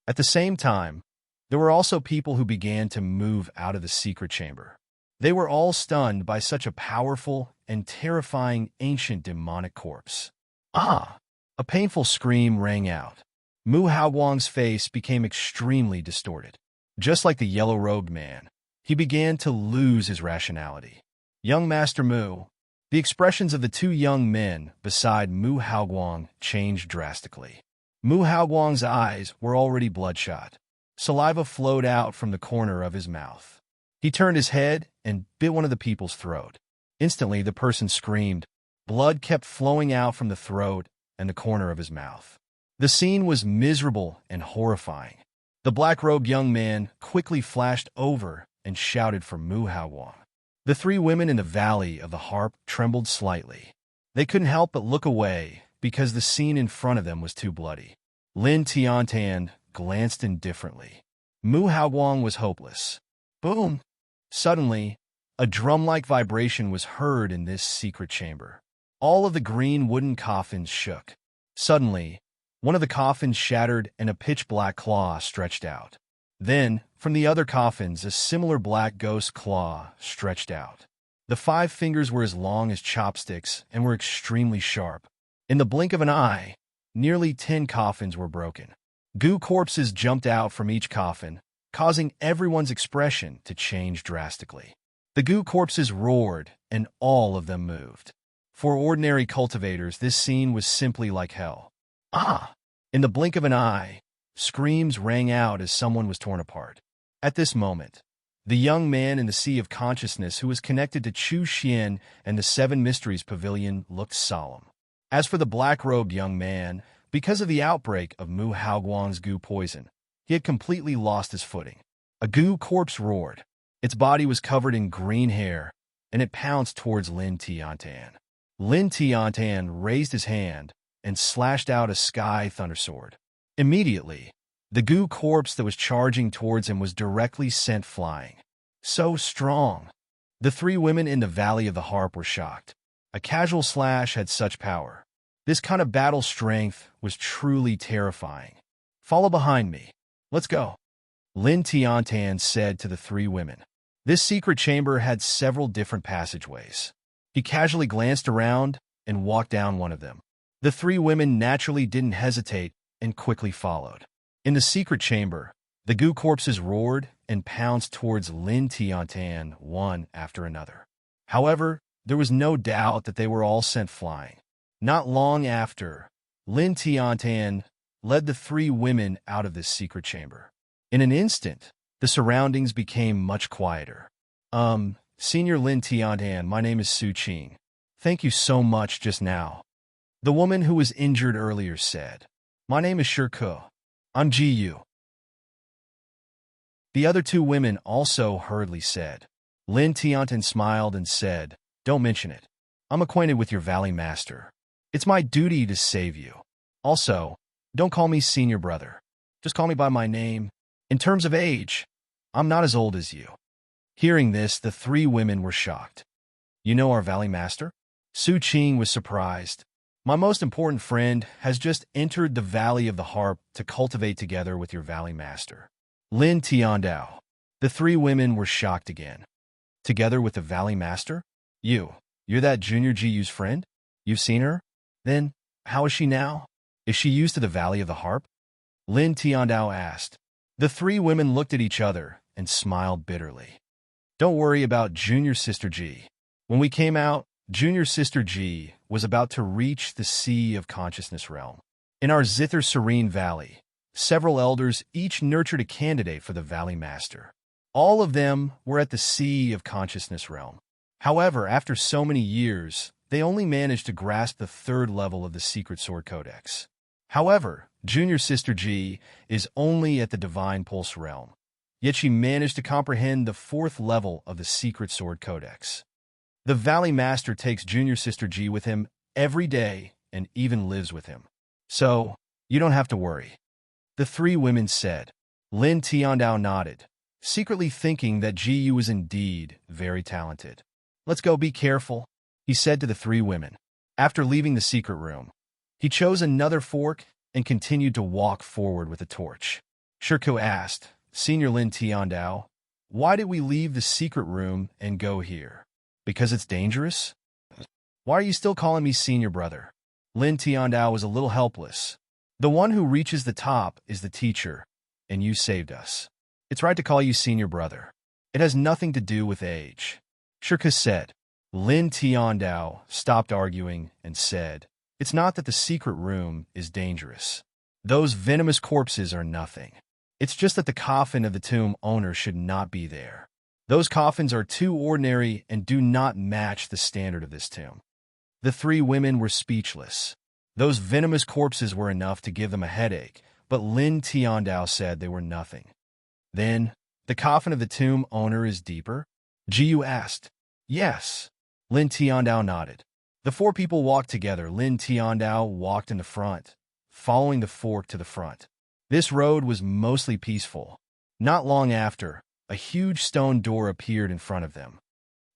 At the same time, there were also people who began to move out of the secret chamber. They were all stunned by such a powerful and terrifying ancient demonic corpse. Ah! A painful scream rang out. Mu Haowang's face became extremely distorted. Just like the yellow-robed man, he began to lose his rationality. Young Master Mu. The expressions of the 2 young men beside Mu Haowang changed drastically. Mu Haowang's eyes were already bloodshot. Saliva flowed out from the corner of his mouth. He turned his head and bit one of the people's throat. Instantly, the person screamed. Blood kept flowing out from the throat and the corner of his mouth. The scene was miserable and horrifying. The black-robed young man quickly flashed over and shouted for Mu Haowang. The 3 women in the Valley of the Harp trembled slightly. They couldn't help but look away because the scene in front of them was too bloody. Lin Tian glanced indifferently. Mu Haowang was hopeless. Boom! Suddenly, a drum-like vibration was heard in this secret chamber. All of the green wooden coffins shook. Suddenly, one of the coffins shattered and a pitch-black claw stretched out. Then, from the other coffins, a similar black ghost claw stretched out. The 5 fingers were as long as chopsticks and were extremely sharp. In the blink of an eye, nearly 10 coffins were broken. Goo corpses jumped out from each coffin, causing everyone's expression to change drastically. The goo corpses roared, and all of them moved. For ordinary cultivators, this scene was simply like hell. Ah! In the blink of an eye, screams rang out as someone was torn apart. At this moment, the young man in the Sea of Consciousness who was connected to Chu Xian and the 7 Mysteries Pavilion looked solemn. As for the black-robed young man, because of the outbreak of Mu Haowang's goo poison, he had completely lost his footing. A goo corpse roared. Its body was covered in green hair, and it pounced towards Lin Tian. Lin Tian raised his hand and slashed out a sky thundersword. Immediately, the goo corpse that was charging towards him was directly sent flying. So strong! The 3 women in the Valley of the Harp were shocked. A casual slash had such power. This kind of battle strength was truly terrifying. Follow behind me. Let's go. Lin Tian said to the 3 women. This secret chamber had several different passageways. He casually glanced around and walked down one of them. The three women naturally didn't hesitate and quickly followed. In the secret chamber, the goo corpses roared and pounced towards Lin Tiantan one after another. However, there was no doubt that they were all sent flying. Not long after, Lin Tiantan led the three women out of this secret chamber. In an instant, the surroundings became much quieter. Senior Lin Tiantan, my name is Su Qing. Thank you so much just now. The woman who was injured earlier said, My name is Shirko. I'm Gu. The other two women also hurriedly said. Lin Tiantan smiled and said, Don't mention it. I'm acquainted with your Valley Master. It's my duty to save you. Also, don't call me senior brother. Just call me by my name. In terms of age, I'm not as old as you. Hearing this, the three women were shocked. You know our Valley Master? Su Qing was surprised. My most important friend has just entered the Valley of the Harp to cultivate together with your Valley Master. Lin Tiandao. The three women were shocked again. Together with the Valley Master? You're that Junior Gu's friend? You've seen her? Then, how is she now? Is she used to the Valley of the Harp? Lin Tiandao asked. The three women looked at each other and smiled bitterly. Don't worry about Junior Sister G. When we came out, Junior Sister G was about to reach the Sea of Consciousness realm. In our Zither Serene Valley, several elders each nurtured a candidate for the Valley Master. All of them were at the Sea of Consciousness realm. However, after so many years, they only managed to grasp the third level of the Secret Sword Codex. However, Junior Sister G is only at the Divine Pulse realm, yet she managed to comprehend the fourth level of the Secret Sword Codex. The Valley Master takes Junior Sister G with him every day and even lives with him. So, you don't have to worry. The three women said. Lin Tiandao nodded, secretly thinking that Gu was indeed very talented. Let's go, be careful, he said to the three women. After leaving the secret room, he chose another fork and continued to walk forward with a torch. Shirko asked, Senior Lin Tiandao, why did we leave the secret room and go here? Because it's dangerous? Why are you still calling me senior brother? Lin Tiandao was a little helpless. The one who reaches the top is the teacher, and you saved us. It's right to call you senior brother. It has nothing to do with age. Shirka said. Lin Tiandao stopped arguing and said, It's not that the secret room is dangerous. Those venomous corpses are nothing. It's just that the coffin of the tomb owner should not be there. Those coffins are too ordinary and do not match the standard of this tomb. The three women were speechless. Those venomous corpses were enough to give them a headache, but Lin Tiandao said they were nothing. Then, the coffin of the tomb owner is deeper? Jiu asked. Yes. Lin Tiandao nodded. The four people walked together. Lin Tiandao walked in the front, following the fork to the front. This road was mostly peaceful. Not long after, a huge stone door appeared in front of them.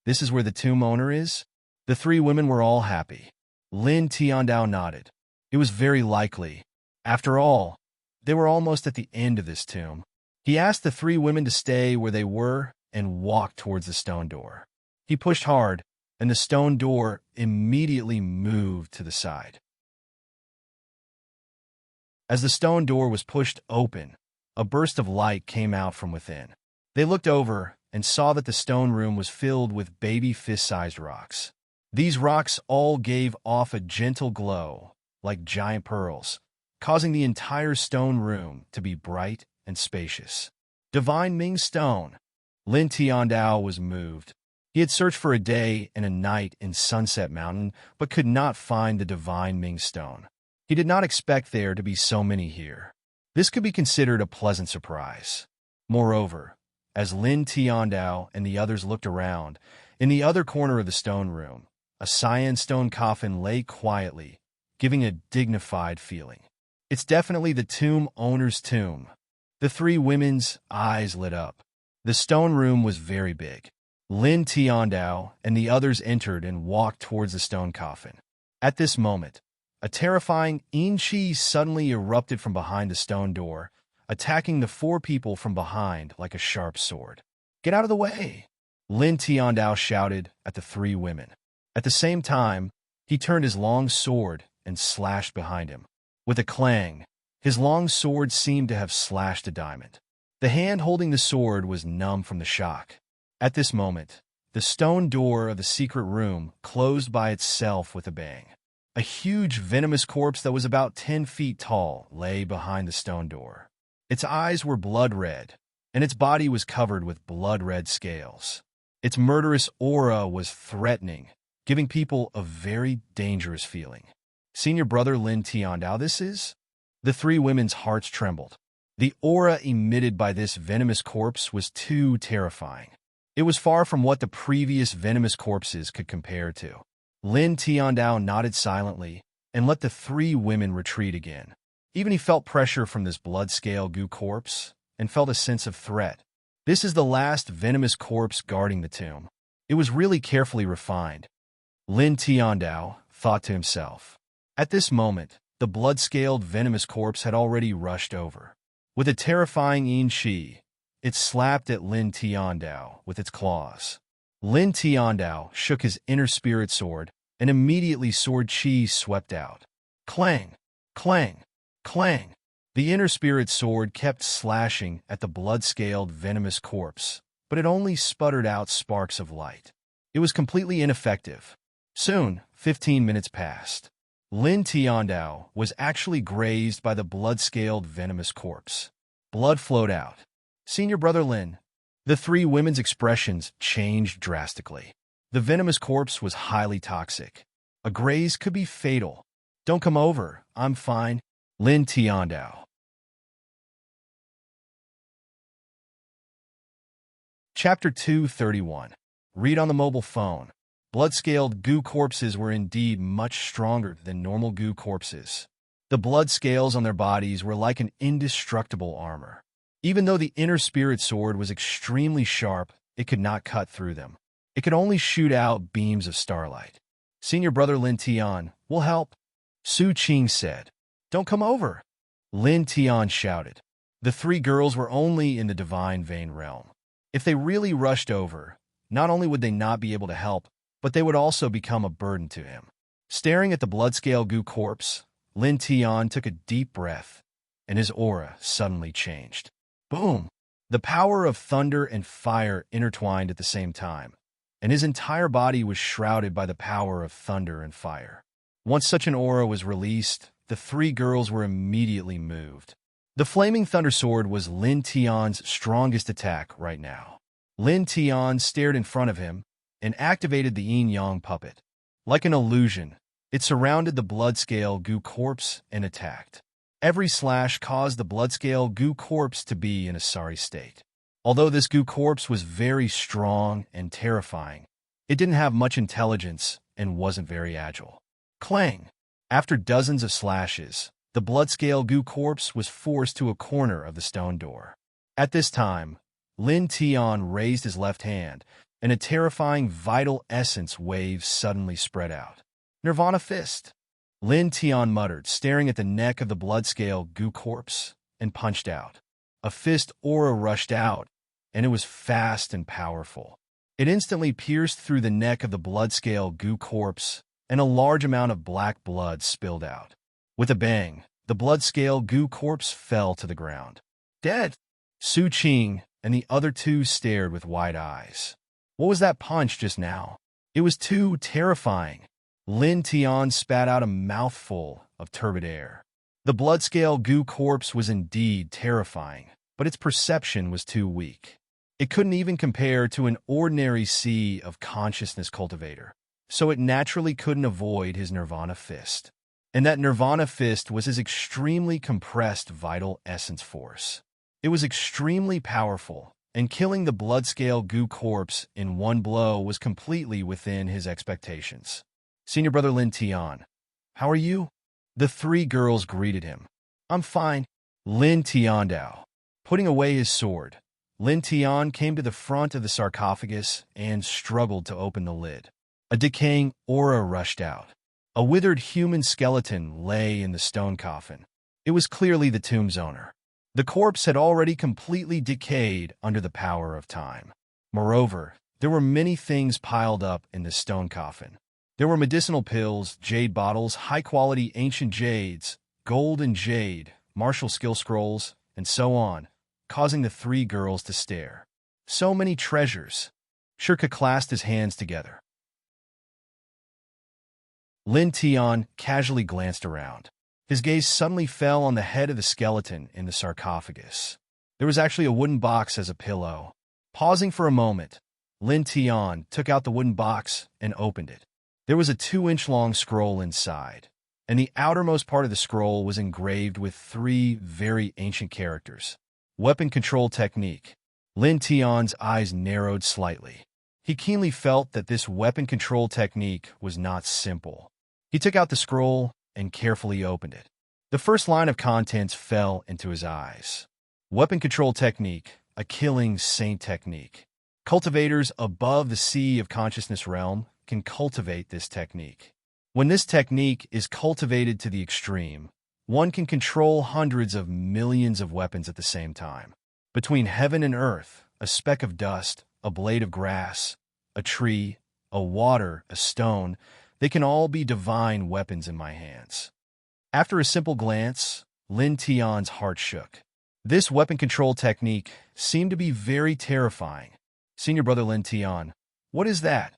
This is where the tomb owner is? The three women were all happy. Lin Tiandao nodded. It was very likely. After all, they were almost at the end of this tomb. He asked the three women to stay where they were and walk towards the stone door. He pushed hard, and the stone door immediately moved to the side. As the stone door was pushed open, a burst of light came out from within. They looked over and saw that the stone room was filled with baby fist-sized rocks. These rocks all gave off a gentle glow, like giant pearls, causing the entire stone room to be bright and spacious. Divine Ming Stone. Lin Tiandao was moved. He had searched for a day and a night in Sunset Mountain, but could not find the Divine Ming Stone. He did not expect there to be so many here. This could be considered a pleasant surprise. Moreover, as Lin Tiandao and the others looked around, in the other corner of the stone room, a cyan stone coffin lay quietly, giving a dignified feeling. It's definitely the tomb owner's tomb. The three women's eyes lit up. The stone room was very big. Lin Tiandao and the others entered and walked towards the stone coffin. At this moment, a terrifying Yin Qi suddenly erupted from behind the stone door, attacking the four people from behind like a sharp sword. Get out of the way! Lin Tiandao shouted at the three women. At the same time, he turned his long sword and slashed behind him. With a clang, his long sword seemed to have slashed a diamond. The hand holding the sword was numb from the shock. At this moment, the stone door of the secret room closed by itself with a bang. A huge venomous corpse that was about 10 feet tall lay behind the stone door. Its eyes were blood red, and its body was covered with blood-red scales. Its murderous aura was threatening, giving people a very dangerous feeling. Senior brother Lin Tiandao, this is? The three women's hearts trembled. The aura emitted by this venomous corpse was too terrifying. It was far from what the previous venomous corpses could compare to. Lin Tiandao nodded silently and let the three women retreat again. Even he felt pressure from this blood-scale goo corpse and felt a sense of threat. This is the last venomous corpse guarding the tomb. It was really carefully refined. Lin Tiandao thought to himself. At this moment, the blood-scaled venomous corpse had already rushed over. With a terrifying yin shi, it slapped at Lin Tiandao with its claws. Lin Tiandao shook his inner spirit sword, and immediately sword chi swept out. Clang! Clang! Clang! The inner spirit sword kept slashing at the blood-scaled venomous corpse, but it only sputtered out sparks of light. It was completely ineffective. Soon, 15 minutes passed. Lin Tiandao was actually grazed by the blood-scaled venomous corpse. Blood flowed out. Senior brother Lin. The three women's expressions changed drastically. The venomous corpse was highly toxic. A graze could be fatal. Don't come over. I'm fine. Lin Tiandao. Chapter 231. Read on the mobile phone. Blood-scaled goo corpses were indeed much stronger than normal goo corpses. The blood scales on their bodies were like an indestructible armor. Even though the inner spirit sword was extremely sharp, it could not cut through them. It could only shoot out beams of starlight. Senior brother Lin Tian, will help. Su Qing said. Don't come over. Lin Tian shouted. The three girls were only in the divine vein realm. If they really rushed over, not only would they not be able to help, but they would also become a burden to him. Staring at the blood-scale goo corpse, Lin Tian took a deep breath, and his aura suddenly changed. Boom! The power of thunder and fire intertwined at the same time, and his entire body was shrouded by the power of thunder and fire. Once such an aura was released, the three girls were immediately moved. The flaming thunder sword was Lin Tian's strongest attack right now. Lin Tian stared in front of him and activated the yin-yang puppet. Like an illusion, it surrounded the blood-scale goo corpse and attacked. Every slash caused the blood-scale goo corpse to be in a sorry state. Although this goo corpse was very strong and terrifying, it didn't have much intelligence and wasn't very agile. Clang! After dozens of slashes, the blood-scale goo corpse was forced to a corner of the stone door. At this time, Lin Tian raised his left hand, and a terrifying vital essence wave suddenly spread out. Nirvana Fist! Lin Tian muttered, staring at the neck of the blood-scale goo corpse, and punched out. A fist aura rushed out, and it was fast and powerful. It instantly pierced through the neck of the blood-scale goo corpse, and a large amount of black blood spilled out. With a bang, the blood-scale goo corpse fell to the ground. Dead! Su Qing and the other two stared with wide eyes. What was that punch just now? It was too terrifying. Lin Tian spat out a mouthful of turbid air. The blood-scale goo corpse was indeed terrifying, but its perception was too weak. It couldn't even compare to an ordinary sea of consciousness cultivator, so it naturally couldn't avoid his Nirvana Fist. And that Nirvana Fist was his extremely compressed vital essence force. It was extremely powerful, and killing the blood-scale goo corpse in one blow was completely within his expectations. Senior brother Lin Tian, how are you? The three girls greeted him. I'm fine. Lin Tiandao. Putting away his sword, Lin Tian came to the front of the sarcophagus and struggled to open the lid. A decaying aura rushed out. A withered human skeleton lay in the stone coffin. It was clearly the tomb's owner. The corpse had already completely decayed under the power of time. Moreover, there were many things piled up in the stone coffin. There were medicinal pills, jade bottles, high-quality ancient jades, gold and jade, martial skill scrolls, and so on, causing the three girls to stare. So many treasures. Shirka clasped his hands together. Lin Tian casually glanced around. His gaze suddenly fell on the head of the skeleton in the sarcophagus. There was actually a wooden box as a pillow. Pausing for a moment, Lin Tian took out the wooden box and opened it. There was a 2-inch-long scroll inside, and the outermost part of the scroll was engraved with 3 very ancient characters. Weapon control technique. Lin Tian's eyes narrowed slightly. He keenly felt that this weapon control technique was not simple. He took out the scroll and carefully opened it. The first line of contents fell into his eyes. Weapon control technique, a killing saint technique. Cultivators above the sea of consciousness realm can cultivate this technique. When this technique is cultivated to the extreme, one can control hundreds of millions of weapons at the same time. Between heaven and earth, a speck of dust, a blade of grass, a tree, a water, a stone, they can all be divine weapons in my hands. After a simple glance, Lin Tian's heart shook. This weapon control technique seemed to be very terrifying. Senior brother Lin Tian, what is that?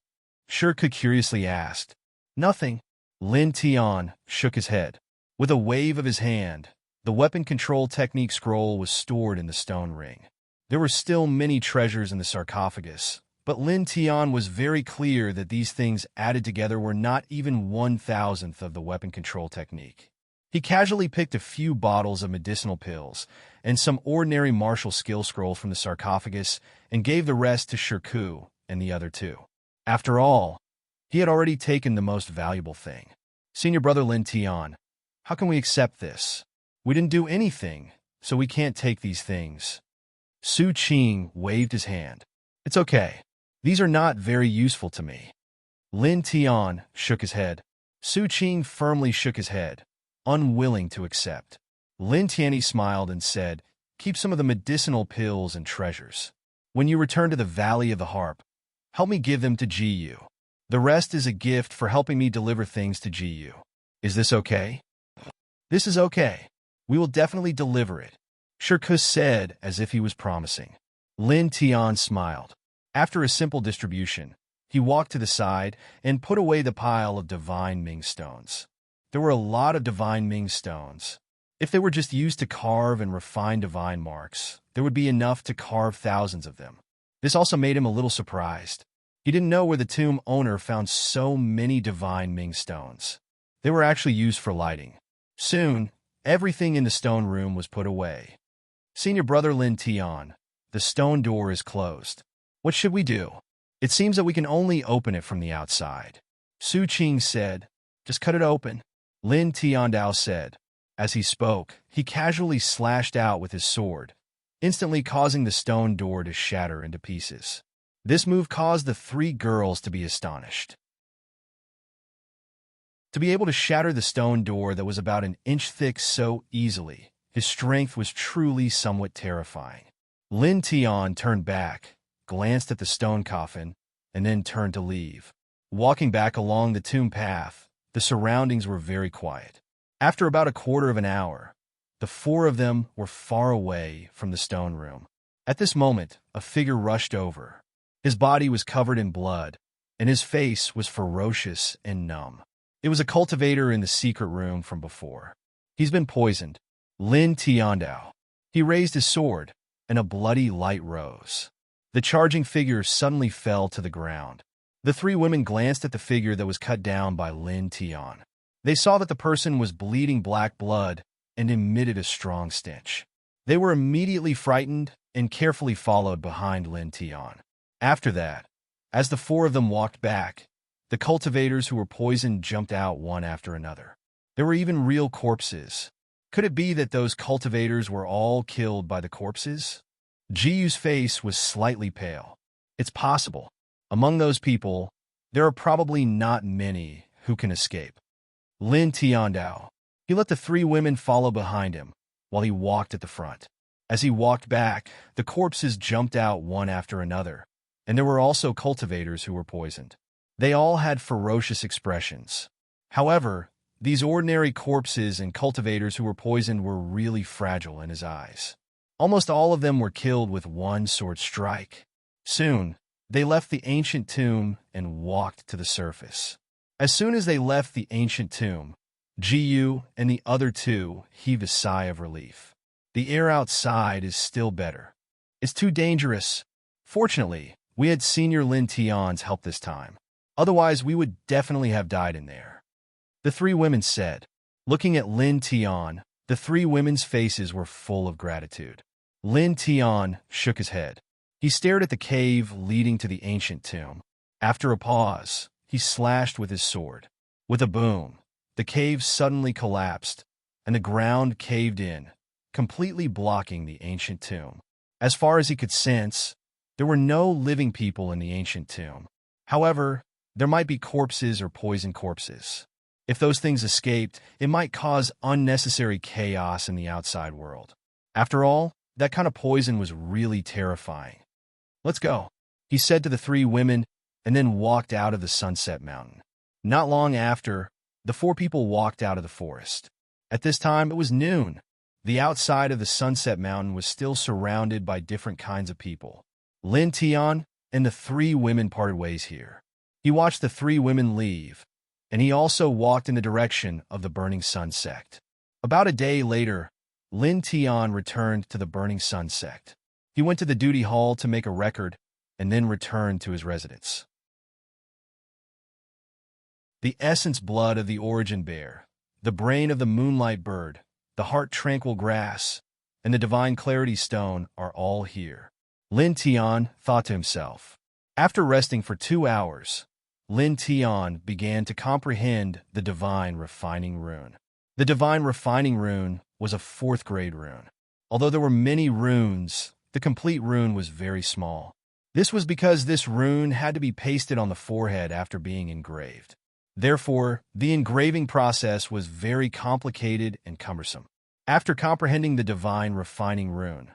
Shirka curiously asked. Nothing. Lin Tian shook his head. With a wave of his hand, the weapon control technique scroll was stored in the stone ring. There were still many treasures in the sarcophagus, but Lin Tian was very clear that these things added together were not even 1/1000th of the weapon control technique. He casually picked a few bottles of medicinal pills and some ordinary martial skill scrolls from the sarcophagus and gave the rest to Shirku and the other two. After all, he had already taken the most valuable thing. Senior brother Lin Tian, how can we accept this? We didn't do anything, so we can't take these things. Su Qing waved his hand. It's okay. These are not very useful to me. Lin Tian shook his head. Su Qing firmly shook his head, unwilling to accept. Lin Tianyi smiled and said, keep some of the medicinal pills and treasures. When you return to the Valley of the Harp, help me give them to Jiyu. The rest is a gift for helping me deliver things to Jiyu. Is this okay? This is okay. We will definitely deliver it, Shirkus said as if he was promising. Lin Tian smiled. After a simple distribution, he walked to the side and put away the pile of divine Ming stones. There were a lot of divine Ming stones. If they were just used to carve and refine divine marks, there would be enough to carve thousands of them. This also made him a little surprised. He didn't know where the tomb owner found so many divine Ming stones. They were actually used for lighting. Soon, everything in the stone room was put away. Senior brother Lin Tian, the stone door is closed. What should we do? It seems that we can only open it from the outside. Su Qing said, just cut it open. Lin Tiandao said. As he spoke, he casually slashed out with his sword, instantly causing the stone door to shatter into pieces. This move caused the three girls to be astonished. To be able to shatter the stone door that was about an inch thick so easily, his strength was truly somewhat terrifying. Lin Tian turned back, glanced at the stone coffin, and then turned to leave. Walking back along the tomb path, the surroundings were very quiet. After about a quarter of an hour, the four of them were far away from the stone room. At this moment, a figure rushed over. His body was covered in blood, and his face was ferocious and numb. It was a cultivator in the secret room from before. He's been poisoned. Lin Tiandao. He raised his sword, and a bloody light rose. The charging figure suddenly fell to the ground. The three women glanced at the figure that was cut down by Lin Tian. They saw that the person was bleeding black blood and emitted a strong stench. They were immediately frightened and carefully followed behind Lin Tian. After that, as the four of them walked back, the cultivators who were poisoned jumped out one after another. There were even real corpses. Could it be that those cultivators were all killed by the corpses? Jiyu's face was slightly pale. It's possible. Among those people, there are probably not many who can escape. Lin Tiandao. He let the three women follow behind him while he walked at the front. As he walked back, the corpses jumped out one after another, and there were also cultivators who were poisoned. They all had ferocious expressions. However, these ordinary corpses and cultivators who were poisoned were really fragile in his eyes. Almost all of them were killed with one sword strike. Soon, they left the ancient tomb and walked to the surface. As soon as they left the ancient tomb, Gu and the other two heaved a sigh of relief. The air outside is still better. It's too dangerous. Fortunately, we had Senior Lin Tian's help this time. Otherwise, we would definitely have died in there. The three women said. Looking at Lin Tian, the three women's faces were full of gratitude. Lin Tian shook his head. He stared at the cave leading to the ancient tomb. After a pause, he slashed with his sword. With a boom, the cave suddenly collapsed, and the ground caved in, completely blocking the ancient tomb. As far as he could sense, there were no living people in the ancient tomb. However, there might be corpses or poisoned corpses. If those things escaped, it might cause unnecessary chaos in the outside world. After all, that kind of poison was really terrifying. "Let's go," he said to the three women, and then walked out of the Sunset Mountain. Not long after, the four people walked out of the forest. At this time, it was noon. The outside of the Sunset Mountain was still surrounded by different kinds of people. Lin Tian and the three women parted ways here. He watched the three women leave, and he also walked in the direction of the Burning Sun sect. About a day later, Lin Tian returned to the Burning Sun sect. He went to the duty hall to make a record, and then returned to his residence. The essence blood of the origin bear, the brain of the moonlight bird, the heart tranquil grass, and the divine clarity stone are all here. Lin Tian thought to himself. After resting for 2 hours, Lin Tian began to comprehend the divine refining rune. The divine refining rune was a 4th grade rune. Although there were many runes, the complete rune was very small. This was because this rune had to be pasted on the forehead after being engraved. Therefore, the engraving process was very complicated and cumbersome. After comprehending the divine refining rune,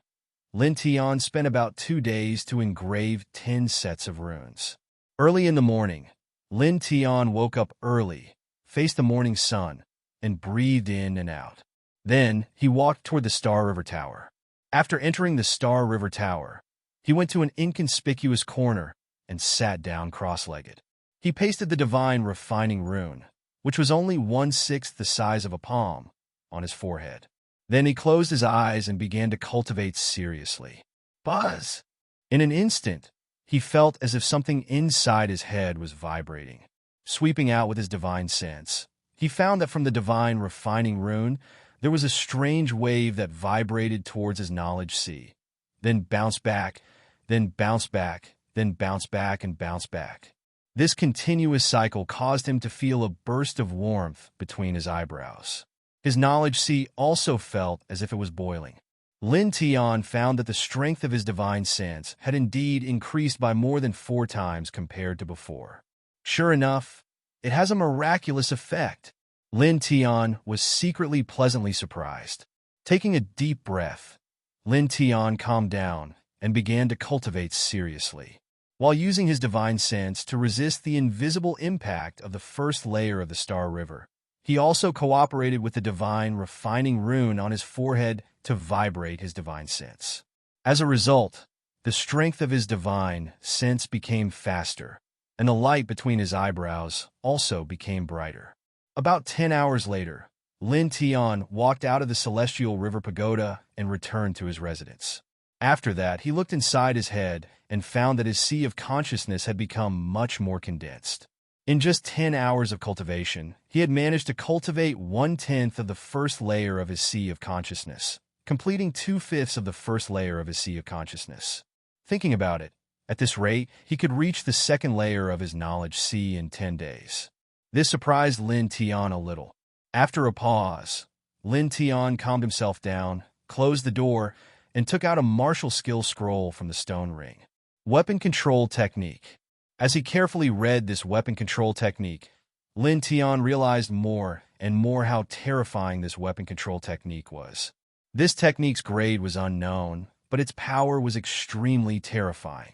Lin Tian spent about 2 days to engrave 10 sets of runes. Early in the morning, Lin Tian woke up early, faced the morning sun, and breathed in and out. Then, he walked toward the Star River Tower. After entering the Star River Tower, he went to an inconspicuous corner and sat down cross-legged. He pasted the divine refining rune, which was only 1/6 the size of a palm, on his forehead. Then he closed his eyes and began to cultivate seriously. Buzz! In an instant, he felt as if something inside his head was vibrating. Sweeping out with his divine sense, he found that from the divine refining rune, there was a strange wave that vibrated towards his knowledge sea, then bounced back, then bounced back, then bounced back and bounced back. This continuous cycle caused him to feel a burst of warmth between his eyebrows. His knowledge sea also felt as if it was boiling. Lin Tian found that the strength of his divine sense had indeed increased by more than 4 times compared to before. Sure enough, it has a miraculous effect. Lin Tian was secretly pleasantly surprised. Taking a deep breath, Lin Tian calmed down and began to cultivate seriously. While using his divine sense to resist the invisible impact of the first layer of the Star River, he also cooperated with the divine refining rune on his forehead to vibrate his divine sense. As a result, the strength of his divine sense became faster, and the light between his eyebrows also became brighter. About 10 hours later, Lin Tian walked out of the Celestial River Pagoda and returned to his residence. After that, he looked inside his head and found that his sea of consciousness had become much more condensed. In just 10 hours of cultivation, he had managed to cultivate 1/10 of the first layer of his sea of consciousness, completing 2/5 of the first layer of his sea of consciousness. Thinking about it, at this rate, he could reach the second layer of his knowledge sea in 10 days. This surprised Lin Tian a little. After a pause, Lin Tian calmed himself down, closed the door, and took out a martial skill scroll from the stone ring. Weapon Control Technique. As he carefully read this weapon control technique, Lin Tian realized more and more how terrifying this weapon control technique was. This technique's grade was unknown, but its power was extremely terrifying.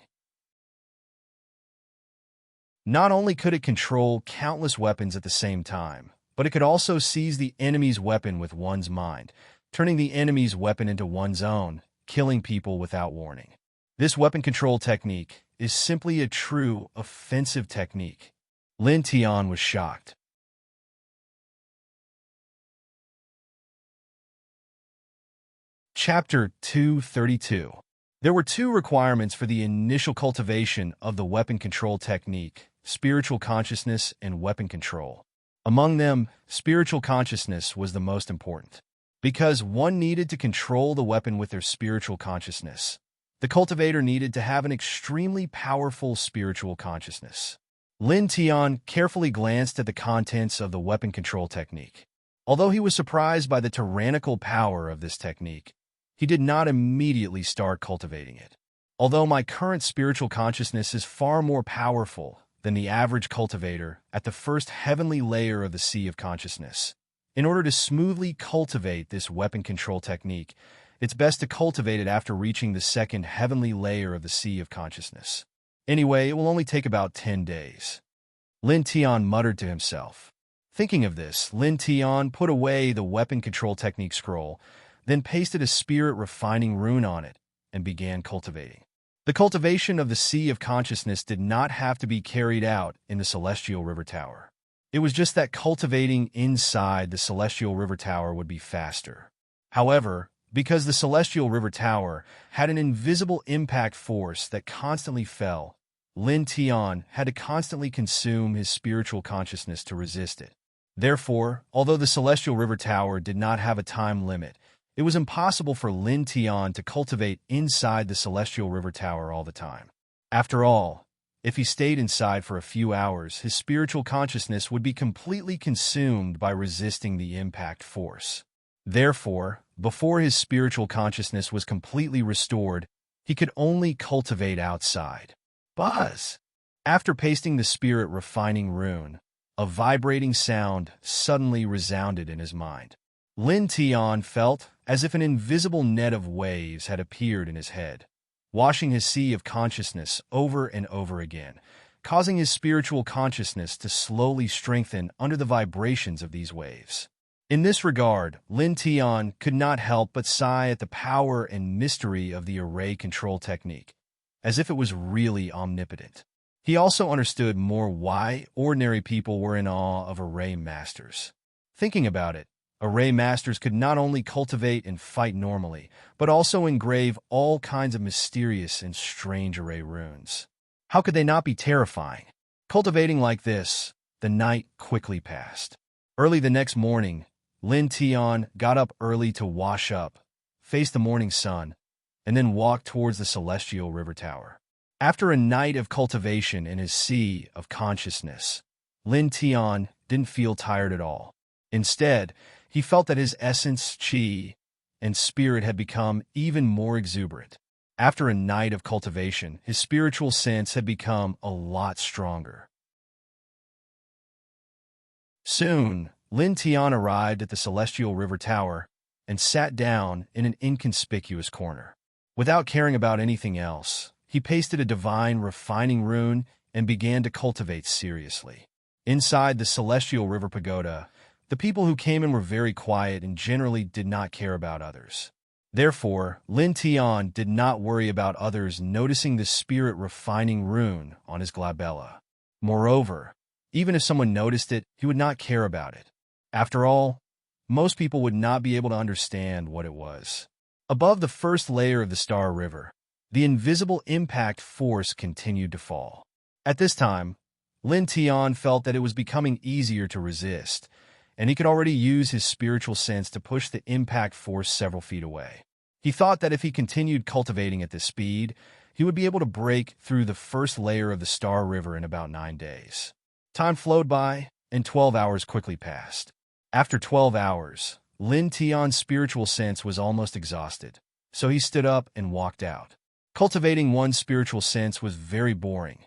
Not only could it control countless weapons at the same time, but it could also seize the enemy's weapon with one's mind, turning the enemy's weapon into one's own, killing people without warning. This weapon control technique is simply a true offensive technique. Lin Tian was shocked. Chapter 232. There were two requirements for the initial cultivation of the weapon control technique: spiritual consciousness and weapon control. Among them, spiritual consciousness was the most important, because one needed to control the weapon with their spiritual consciousness. The cultivator needed to have an extremely powerful spiritual consciousness. Lin Tian carefully glanced at the contents of the weapon control technique. Although he was surprised by the tyrannical power of this technique, he did not immediately start cultivating it. Although my current spiritual consciousness is far more powerful than the average cultivator at the first heavenly layer of the sea of consciousness, in order to smoothly cultivate this weapon control technique, it's best to cultivate it after reaching the second heavenly layer of the sea of consciousness. Anyway, it will only take about 10 days. Lin Tian muttered to himself. Thinking of this, Lin Tian put away the weapon control technique scroll, then pasted a spirit refining rune on it, and began cultivating. The cultivation of the Sea of Consciousness did not have to be carried out in the Celestial River Tower. It was just that cultivating inside the Celestial River Tower would be faster. However, because the Celestial River Tower had an invisible impact force that constantly fell, Lin Tian had to constantly consume his spiritual consciousness to resist it. Therefore, although the Celestial River Tower did not have a time limit, it was impossible for Lin Tian to cultivate inside the Celestial River Tower all the time. After all, if he stayed inside for a few hours, his spiritual consciousness would be completely consumed by resisting the impact force. Therefore, before his spiritual consciousness was completely restored, he could only cultivate outside. Buzz! After pasting the spirit refining rune, a vibrating sound suddenly resounded in his mind. Lin Tian felt as if an invisible net of waves had appeared in his head, washing his sea of consciousness over and over again, causing his spiritual consciousness to slowly strengthen under the vibrations of these waves. In this regard, Lin Tian could not help but sigh at the power and mystery of the array control technique, as if it was really omnipotent. He also understood more why ordinary people were in awe of array masters. Thinking about it, array masters could not only cultivate and fight normally, but also engrave all kinds of mysterious and strange array runes. How could they not be terrifying? Cultivating like this, the night quickly passed. Early the next morning, Lin Tian got up early to wash up, face the morning sun, and then walk towards the Celestial River Tower. After a night of cultivation in his sea of consciousness, Lin Tian didn't feel tired at all. Instead, he felt that his essence, qi, and spirit had become even more exuberant. After a night of cultivation, his spiritual sense had become a lot stronger. Soon, Lin Tian arrived at the Celestial River Tower and sat down in an inconspicuous corner. Without caring about anything else, he pasted a divine refining rune and began to cultivate seriously. Inside the Celestial River Pagoda, the people who came in were very quiet and generally did not care about others. Therefore, Lin Tian did not worry about others noticing the spirit refining rune on his glabella. Moreover, even if someone noticed it, he would not care about it. After all, most people would not be able to understand what it was. Above the first layer of the Star River, the invisible impact force continued to fall. At this time, Lin Tian felt that it was becoming easier to resist, and he could already use his spiritual sense to push the impact force several feet away. He thought that if he continued cultivating at this speed, he would be able to break through the first layer of the Star River in about 9 days. Time flowed by, and 12 hours quickly passed. After 12 hours, Lin Tian's spiritual sense was almost exhausted, so he stood up and walked out. Cultivating one's spiritual sense was very boring,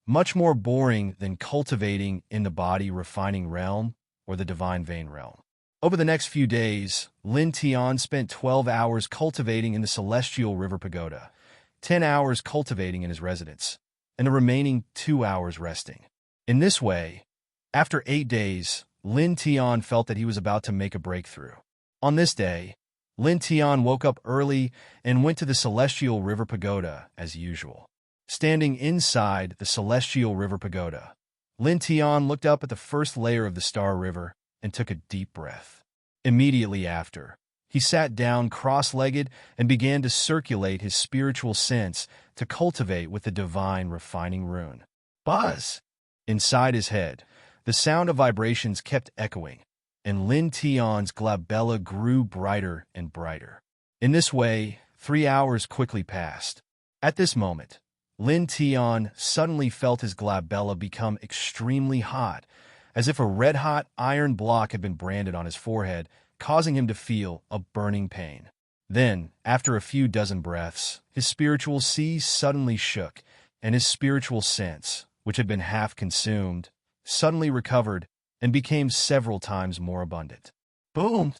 much more boring than cultivating in the body refining realm or the divine vein realm. Over the next few days, Lin Tian spent 12 hours cultivating in the Celestial River Pagoda, 10 hours cultivating in his residence, and the remaining 2 hours resting. In this way, after 8 days, Lin Tian felt that he was about to make a breakthrough. On this day, Lin Tian woke up early and went to the Celestial River Pagoda as usual. Standing inside the Celestial River Pagoda, Lin Tian looked up at the first layer of the Star River and took a deep breath. Immediately after, he sat down cross-legged and began to circulate his spiritual sense to cultivate with the divine refining rune. Buzz! Inside his head, the sound of vibrations kept echoing, and Lin Tian's glabella grew brighter and brighter. In this way, 3 hours quickly passed. At this moment, Lin Tian suddenly felt his glabella become extremely hot, as if a red-hot iron block had been branded on his forehead, causing him to feel a burning pain. Then, after a few dozen breaths, his spiritual sea suddenly shook, and his spiritual sense, which had been half consumed, suddenly recovered and became several times more abundant. Boom!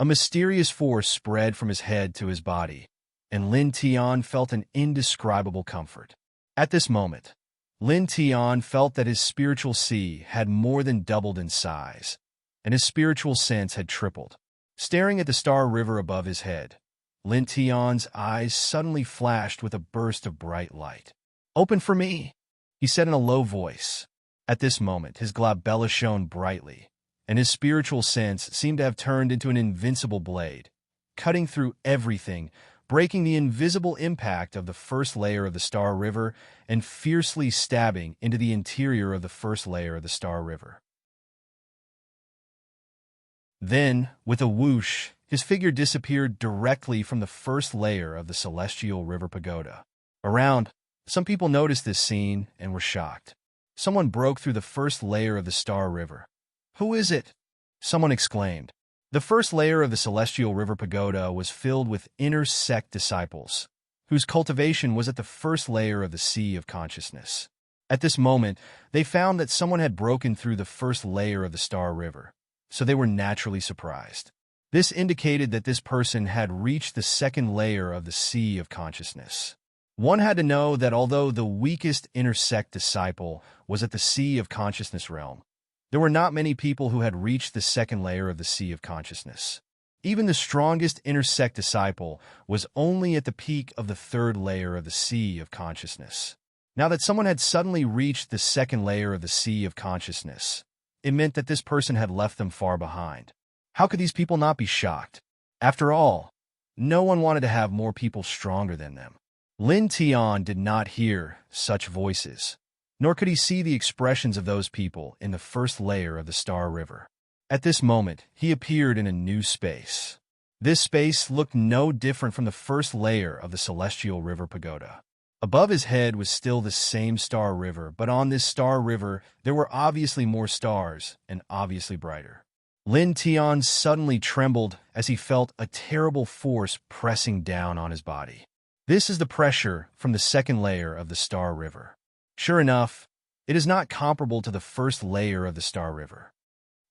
A mysterious force spread from his head to his body, and Lin Tian felt an indescribable comfort. At this moment, Lin Tian felt that his spiritual sea had more than doubled in size, and his spiritual sense had tripled. Staring at the Star River above his head, Lin Tian's eyes suddenly flashed with a burst of bright light. "Open for me," he said in a low voice. At this moment, his glabella shone brightly, and his spiritual sense seemed to have turned into an invincible blade, cutting through everything, breaking the invisible impact of the first layer of the Star River and fiercely stabbing into the interior of the first layer of the Star River. Then, with a whoosh, his figure disappeared directly from the first layer of the Celestial River Pagoda. Around, some people noticed this scene and were shocked. Someone broke through the first layer of the Star River. "Who is it?" someone exclaimed. The first layer of the Celestial River Pagoda was filled with inner sect disciples, whose cultivation was at the first layer of the Sea of Consciousness. At this moment, they found that someone had broken through the first layer of the Star River, so they were naturally surprised. This indicated that this person had reached the second layer of the Sea of Consciousness. One had to know that although the weakest inner sect disciple was at the Sea of Consciousness realm, there were not many people who had reached the second layer of the Sea of Consciousness. Even the strongest inner sect disciple was only at the peak of the third layer of the Sea of Consciousness. Now that someone had suddenly reached the second layer of the Sea of Consciousness, it meant that this person had left them far behind. How could these people not be shocked? After all, no one wanted to have more people stronger than them. Lin Tian did not hear such voices, nor could he see the expressions of those people in the first layer of the Star River. At this moment, he appeared in a new space. This space looked no different from the first layer of the Celestial River Pagoda. Above his head was still the same Star River, but on this Star River, there were obviously more stars and obviously brighter. Lin Tian suddenly trembled as he felt a terrible force pressing down on his body. This is the pressure from the second layer of the Star River. Sure enough, it is not comparable to the first layer of the Star River.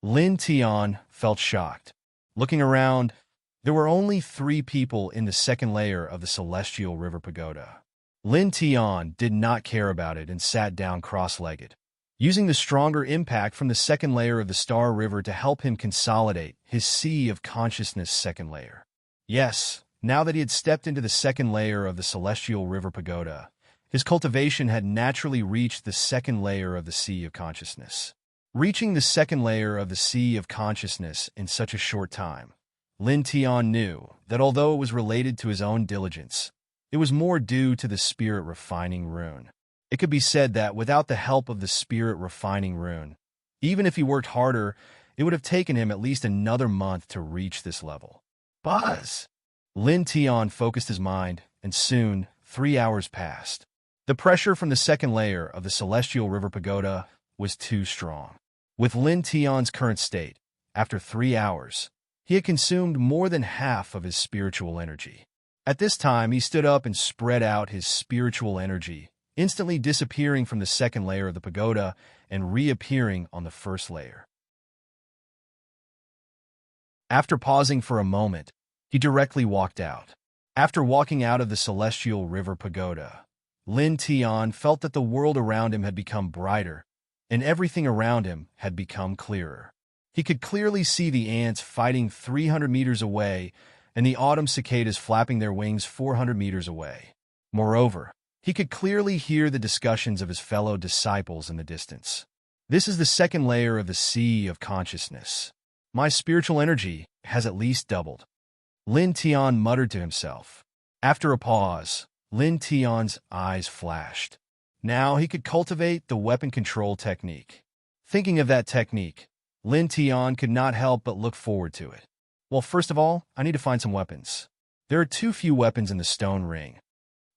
Lin Tian felt shocked. Looking around, there were only 3 people in the second layer of the Celestial River Pagoda. Lin Tian did not care about it and sat down cross-legged, using the stronger impact from the second layer of the Star River to help him consolidate his Sea of Consciousness second layer. Yes, now that he had stepped into the second layer of the Celestial River Pagoda, his cultivation had naturally reached the second layer of the Sea of Consciousness. Reaching the second layer of the Sea of Consciousness in such a short time, Lin Tian knew that although it was related to his own diligence, it was more due to the Spirit Refining Rune. It could be said that without the help of the Spirit Refining Rune, even if he worked harder, it would have taken him at least another month to reach this level. Buzz! Lin Tian focused his mind, and soon, 3 hours passed. The pressure from the second layer of the Celestial River Pagoda was too strong. With Lin Tian's current state, after 3 hours, he had consumed more than half of his spiritual energy. At this time, he stood up and spread out his spiritual energy, instantly disappearing from the second layer of the pagoda and reappearing on the first layer. After pausing for a moment, he directly walked out. After walking out of the Celestial River Pagoda, Lin Tian felt that the world around him had become brighter, and everything around him had become clearer. He could clearly see the ants fighting 300 meters away and the autumn cicadas flapping their wings 400 meters away. Moreover, he could clearly hear the discussions of his fellow disciples in the distance. This is the second layer of the sea of consciousness. My spiritual energy has at least doubled. Lin Tian muttered to himself. After a pause, Lin Tian's eyes flashed. Now he could cultivate the weapon control technique. Thinking of that technique, Lin Tian could not help but look forward to it. Well, first of all, I need to find some weapons. There are too few weapons in the stone ring.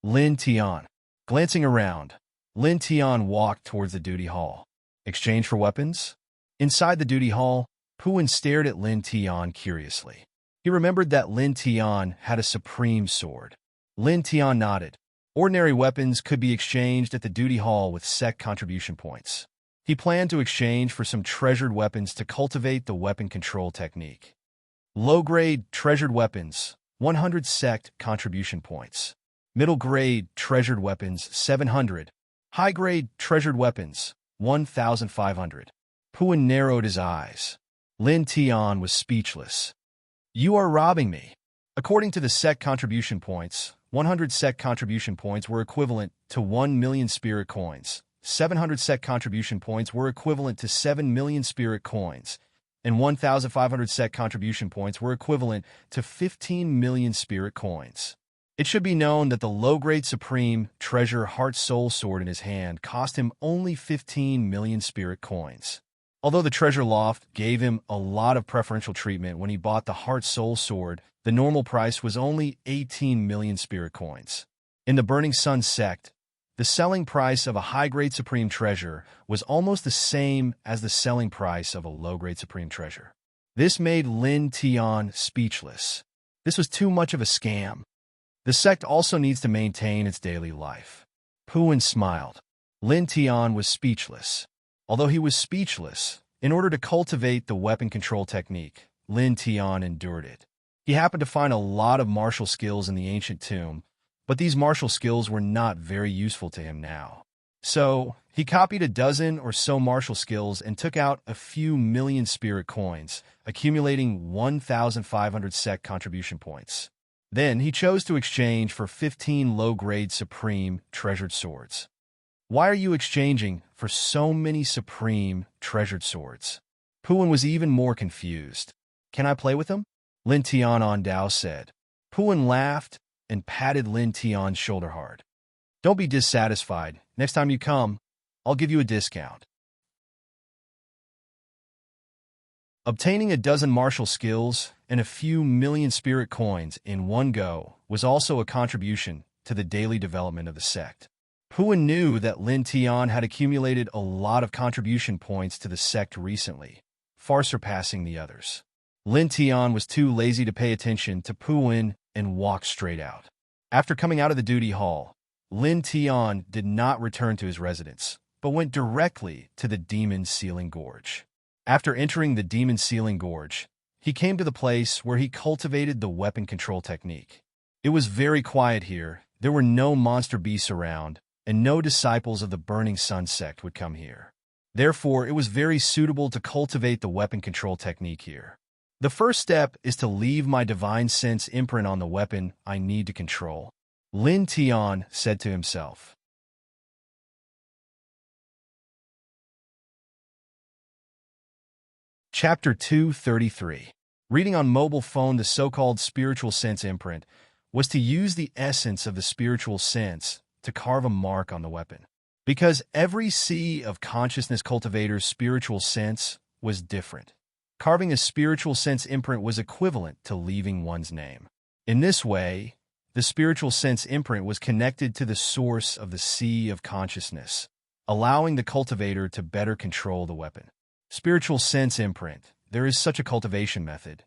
Lin Tian. Glancing around, Lin Tian walked towards the duty hall. Exchange for weapons? Inside the duty hall, Puyin stared at Lin Tian curiously. He remembered that Lin Tian had a supreme sword. Lin Tian nodded. Ordinary weapons could be exchanged at the duty hall with sect contribution points. He planned to exchange for some treasured weapons to cultivate the weapon control technique. Low-grade treasured weapons, 100 sect contribution points. Middle-grade treasured weapons, 700. High-grade treasured weapons, 1,500. Puyin narrowed his eyes. Lin Tian was speechless. You are robbing me. According to the sect contribution points, 100 sect contribution points were equivalent to 1 million spirit coins. 700 sect contribution points were equivalent to 7 million spirit coins, and 1,500 sect contribution points were equivalent to 15 million spirit coins. It should be known that the low-grade Supreme Treasure Heart Soul Sword in his hand cost him only 15 million spirit coins. Although the Treasure Loft gave him a lot of preferential treatment when he bought the Heart Soul Sword, the normal price was only 18 million spirit coins. In the Burning Sun sect, the selling price of a high-grade Supreme Treasure was almost the same as the selling price of a low-grade Supreme Treasure. This made Lin Tian speechless. This was too much of a scam. The sect also needs to maintain its daily life. Puyin smiled. Lin Tian was speechless. Although he was speechless, in order to cultivate the weapon control technique, Lin Tian endured it. He happened to find a lot of martial skills in the ancient tomb, but these martial skills were not very useful to him now. So, he copied a dozen or so martial skills and took out a few million spirit coins, accumulating 1,500 sect contribution points. Then he chose to exchange for 15 low-grade Supreme Treasured Swords. Why are you exchanging for so many Supreme Treasured Swords? Puyin was even more confused. Can I play with them? Lin Tian on Dao said. Puyin laughed and patted Lin Tian's shoulder hard. Don't be dissatisfied. Next time you come, I'll give you a discount. Obtaining a dozen martial skills and a few million spirit coins in one go was also a contribution to the daily development of the sect. Puyin knew that Lin Tian had accumulated a lot of contribution points to the sect recently, far surpassing the others. Lin Tian was too lazy to pay attention to Puyin and walked straight out. After coming out of the duty hall, Lin Tian did not return to his residence, but went directly to the Demon Ceiling Gorge. After entering the Demon Ceiling Gorge, he came to the place where he cultivated the weapon control technique. It was very quiet here. There were no monster beasts around, and no disciples of the Burning Sun sect would come here. Therefore, it was very suitable to cultivate the weapon control technique here. The first step is to leave my divine sense imprint on the weapon I need to control, Lin Tian said to himself. Chapter 233. Reading on mobile phone. The so-called spiritual sense imprint was to use the essence of the spiritual sense to carve a mark on the weapon. Because every sea of consciousness cultivator's spiritual sense was different. Carving a spiritual sense imprint was equivalent to leaving one's name. In this way, the spiritual sense imprint was connected to the source of the sea of consciousness, allowing the cultivator to better control the weapon. Spiritual sense imprint. There is such a cultivation method.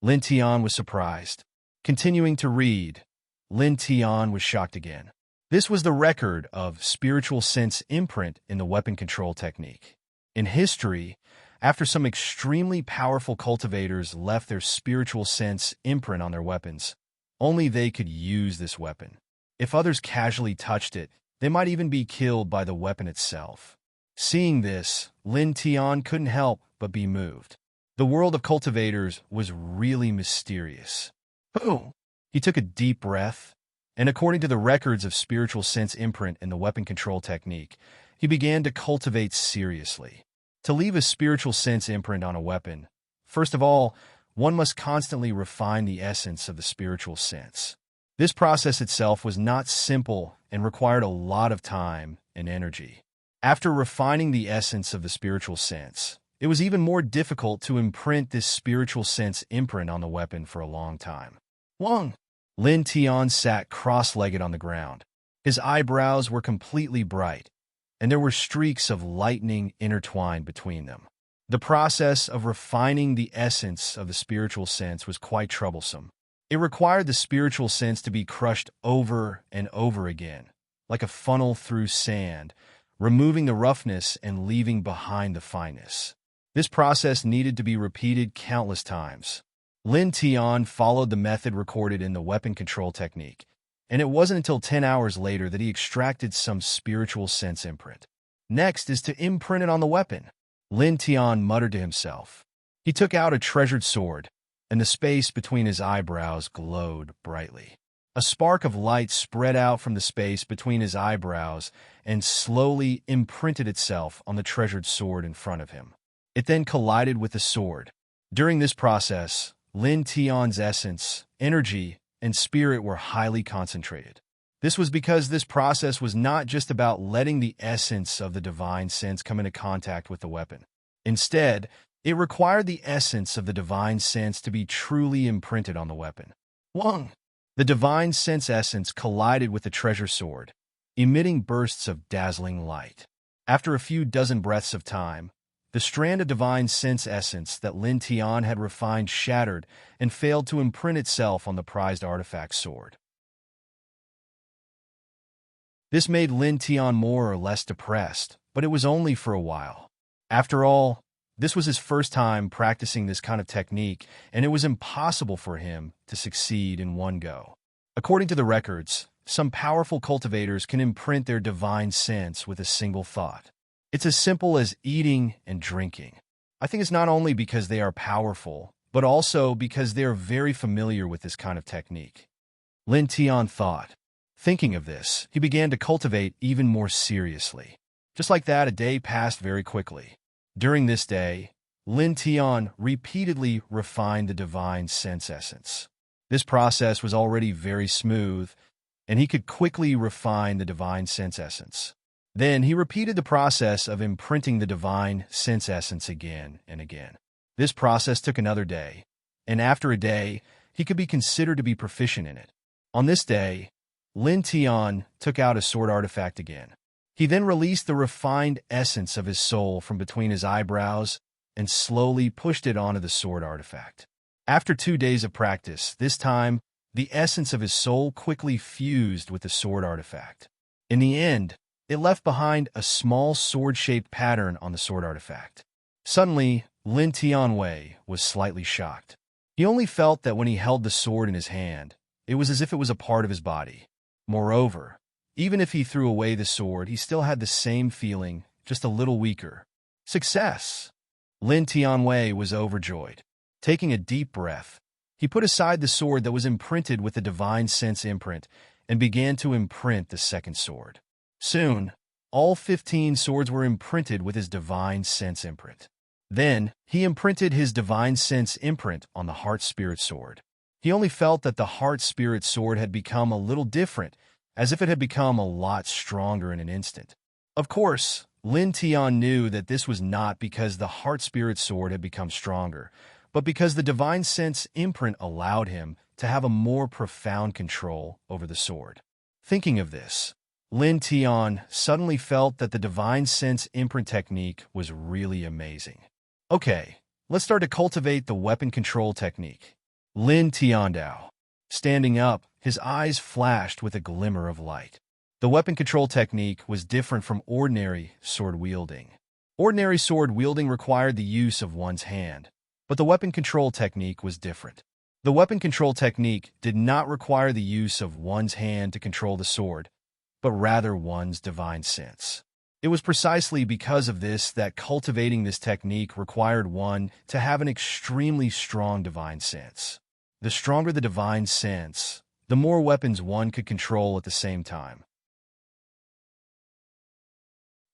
Lin Tian was surprised. Continuing to read, Lin Tian was shocked again. This was the record of spiritual sense imprint in the weapon control technique. In history, after some extremely powerful cultivators left their spiritual sense imprint on their weapons, only they could use this weapon. If others casually touched it, they might even be killed by the weapon itself. Seeing this, Lin Tian couldn't help but be moved. The world of cultivators was really mysterious. Oh! He took a deep breath, and according to the records of spiritual sense imprint in the weapon control technique, he began to cultivate seriously. To leave a spiritual sense imprint on a weapon, first of all, one must constantly refine the essence of the spiritual sense. This process itself was not simple and required a lot of time and energy. After refining the essence of the spiritual sense, it was even more difficult to imprint this spiritual sense imprint on the weapon for a long time. Wang! Lin Tian sat cross-legged on the ground. His eyebrows were completely bright, and there were streaks of lightning intertwined between them. The process of refining the essence of the spiritual sense was quite troublesome. It required the spiritual sense to be crushed over and over again, like a funnel through sand, removing the roughness and leaving behind the fineness. This process needed to be repeated countless times. Lin Tian followed the method recorded in the weapon control technique, and it wasn't until 10 hours later that he extracted some spiritual sense imprint. Next is to imprint it on the weapon. Lin Tian muttered to himself. He took out a treasured sword, and the space between his eyebrows glowed brightly. A spark of light spread out from the space between his eyebrows and slowly imprinted itself on the treasured sword in front of him. It then collided with the sword. During this process, Lin Tian's essence, energy, and spirit were highly concentrated. This was because this process was not just about letting the essence of the divine sense come into contact with the weapon. Instead, it required the essence of the divine sense to be truly imprinted on the weapon. Wang! The divine sense essence collided with the treasure sword, emitting bursts of dazzling light. After a few dozen breaths of time, the strand of divine sense essence that Lin Tian had refined shattered and failed to imprint itself on the prized artifact sword. This made Lin Tian more or less depressed, but it was only for a while. After all, this was his first time practicing this kind of technique, and it was impossible for him to succeed in one go. According to the records, some powerful cultivators can imprint their divine sense with a single thought. It's as simple as eating and drinking. I think it's not only because they are powerful, but also because they are very familiar with this kind of technique. Lin Tian thought. Thinking of this, he began to cultivate even more seriously. Just like that, a day passed very quickly. During this day, Lin Tian repeatedly refined the divine sense essence. This process was already very smooth, and he could quickly refine the divine sense essence. Then he repeated the process of imprinting the divine sense essence again and again. This process took another day, and after a day, he could be considered to be proficient in it. On this day, Lin Tian took out a sword artifact again. He then released the refined essence of his soul from between his eyebrows and slowly pushed it onto the sword artifact. After 2 days of practice, this time, the essence of his soul quickly fused with the sword artifact. In the end, it left behind a small sword-shaped pattern on the sword artifact. Suddenly, Lin Tianwei was slightly shocked. He only felt that when he held the sword in his hand, it was as if it was a part of his body. Moreover, even if he threw away the sword, he still had the same feeling, just a little weaker. Success! Lin Tianwei was overjoyed. Taking a deep breath, he put aside the sword that was imprinted with the divine sense imprint and began to imprint the second sword. Soon, all 15 swords were imprinted with his divine sense imprint. Then, he imprinted his divine sense imprint on the heart spirit sword. He only felt that the heart spirit sword had become a little different, as if it had become a lot stronger in an instant. Of course, Lin Tian knew that this was not because the heart spirit sword had become stronger, but because the divine sense imprint allowed him to have a more profound control over the sword. Thinking of this, Lin Tian suddenly felt that the divine sense imprint technique was really amazing. Okay, let's start to cultivate the weapon control technique. Lin Tiandao. Standing up, his eyes flashed with a glimmer of light. The weapon control technique was different from ordinary sword wielding. Ordinary sword wielding required the use of one's hand, but the weapon control technique was different. The weapon control technique did not require the use of one's hand to control the sword, but rather one's divine sense. It was precisely because of this that cultivating this technique required one to have an extremely strong divine sense. The stronger the divine sense, the more weapons one could control at the same time.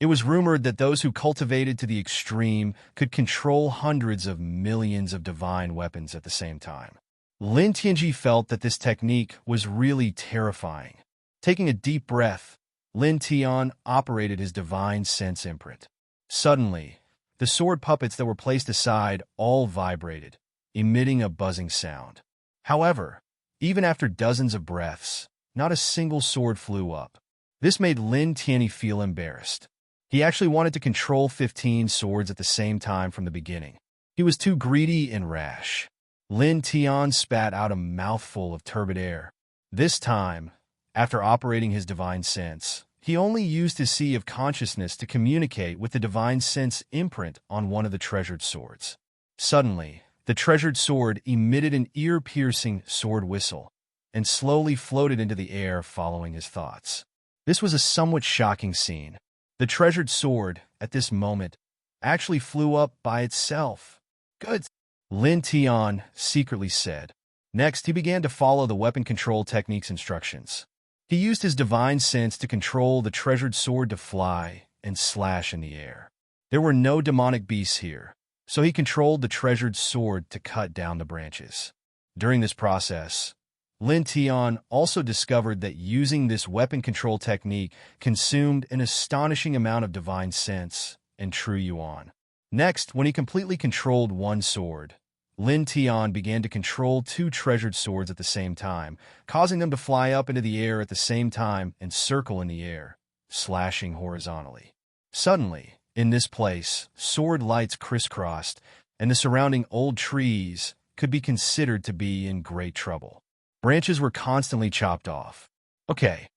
It was rumored that those who cultivated to the extreme could control hundreds of millions of divine weapons at the same time. Lin Tianji felt that this technique was really terrifying. Taking a deep breath, Lin Tian operated his divine sense imprint. Suddenly, the sword puppets that were placed aside all vibrated, emitting a buzzing sound. However, even after dozens of breaths, not a single sword flew up. This made Lin Tianyi feel embarrassed. He actually wanted to control 15 swords at the same time from the beginning. He was too greedy and rash. Lin Tian spat out a mouthful of turbid air. This time, after operating his divine sense, he only used his sea of consciousness to communicate with the divine sense imprint on one of the treasured swords. Suddenly, the treasured sword emitted an ear-piercing sword whistle and slowly floated into the air following his thoughts. This was a somewhat shocking scene. The treasured sword, at this moment, actually flew up by itself. Good, Lin Tian secretly said. Next, he began to follow the weapon control technique's instructions. He used his divine sense to control the treasured sword to fly and slash in the air. There were no demonic beasts here, so he controlled the treasured sword to cut down the branches. During this process, Lin Tian also discovered that using this weapon control technique consumed an astonishing amount of divine sense and true yuan. Next, when he completely controlled one sword, Lin Tian began to control 2 treasured swords at the same time, causing them to fly up into the air at the same time and circle in the air, slashing horizontally. Suddenly, in this place, sword lights crisscrossed, and the surrounding old trees could be considered to be in great trouble. Branches were constantly chopped off. Okay,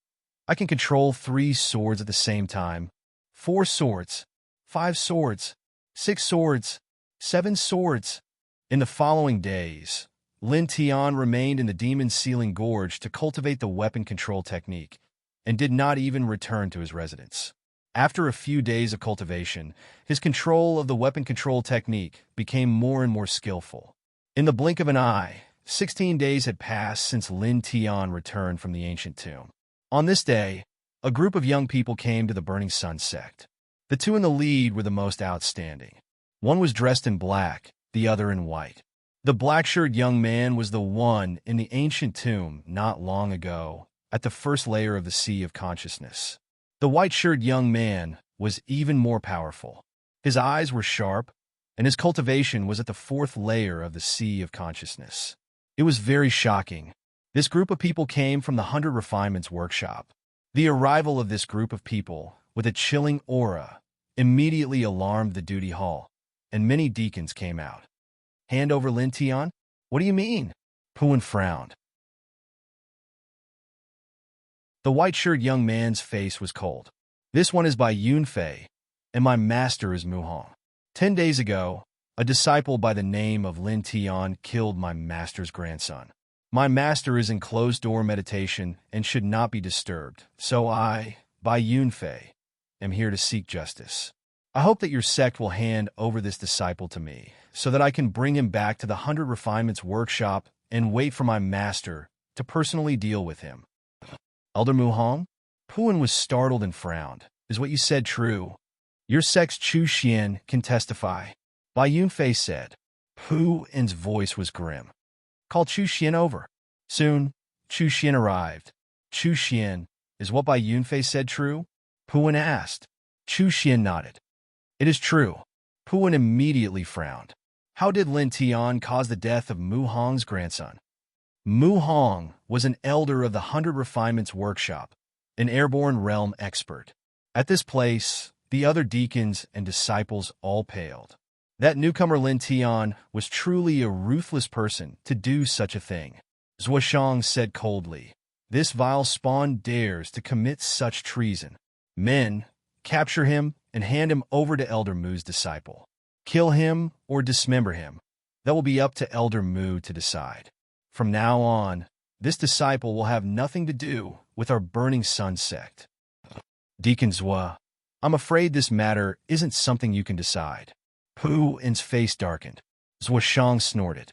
I can control 3 swords at the same time, 4 swords, 5 swords, 6 swords, 7 swords. In the following days, Lin Tian remained in the Demon's Ceiling Gorge to cultivate the weapon control technique, and did not even return to his residence. After a few days of cultivation, his control of the weapon control technique became more and more skillful. In the blink of an eye, 16 days had passed since Lin Tian returned from the ancient tomb. On this day, a group of young people came to the Burning Sun sect. The 2 in the lead were the most outstanding. One was dressed in black, the other in white. The black-shirted young man was the one in the ancient tomb not long ago, at the first layer of the Sea of Consciousness. The white-shirted young man was even more powerful. His eyes were sharp, and his cultivation was at the 4th layer of the Sea of Consciousness. It was very shocking. This group of people came from the 100 Refinements workshop. The arrival of this group of people, with a chilling aura, immediately alarmed the duty hall, and many deacons came out. Hand over Lin Tian? What do you mean? Puan frowned. The white-shirted young man's face was cold. This one is by Yunfei, and my master is Mu Hong. 10 days ago, a disciple by the name of Lin Tian killed my master's grandson. My master is in closed-door meditation and should not be disturbed, so I, by Yunfei, am here to seek justice. I hope that your sect will hand over this disciple to me, so that I can bring him back to the 100 Refinements workshop and wait for my master to personally deal with him. Elder Mu Hong? Puan was startled and frowned. Is what you said true? Your sect's Chu Xian can testify. Bai Yunfei said. Puan's voice was grim. Call Chu Xian over. Soon, Chu Xian arrived. Chu Xian, is what Bai Yunfei said true? Puan asked. Chu Xian nodded. It is true. Puan immediately frowned. How did Lin Tian cause the death of Mu Hong's grandson? Mu Hong was an elder of the 100 Refinements workshop, an airborne realm expert. At this place, the other deacons and disciples all paled. That newcomer Lin Tian was truly a ruthless person to do such a thing. Zhuoshang said coldly, this vile spawn dares to commit such treason. Men, capture him and hand him over to Elder Mu's disciple. Kill him or dismember him. That will be up to Elder Mu to decide. From now on, this disciple will have nothing to do with our Burning Sun sect. Deacon Zhua, I'm afraid this matter isn't something you can decide. Pu-in's face darkened. Zhuoshang snorted.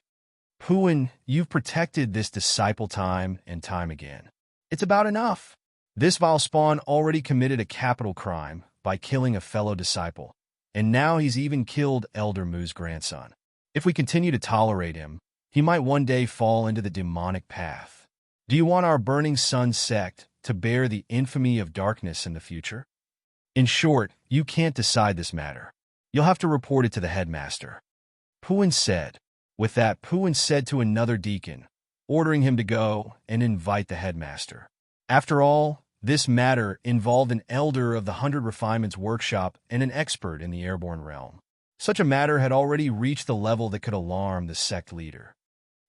Pu-in, you've protected this disciple time and time again. It's about enough. This vile spawn already committed a capital crime by killing a fellow disciple, and now he's even killed Elder Mu's grandson. If we continue to tolerate him, he might one day fall into the demonic path. Do you want our Burning Sun sect to bear the infamy of darkness in the future? In short, you can't decide this matter. You'll have to report it to the headmaster. Pu-in said. With that, Pu-in said to another deacon, ordering him to go and invite the headmaster. After all, this matter involved an elder of the 100 Refinements Workshop and an expert in the airborne realm. Such a matter had already reached the level that could alarm the sect leader.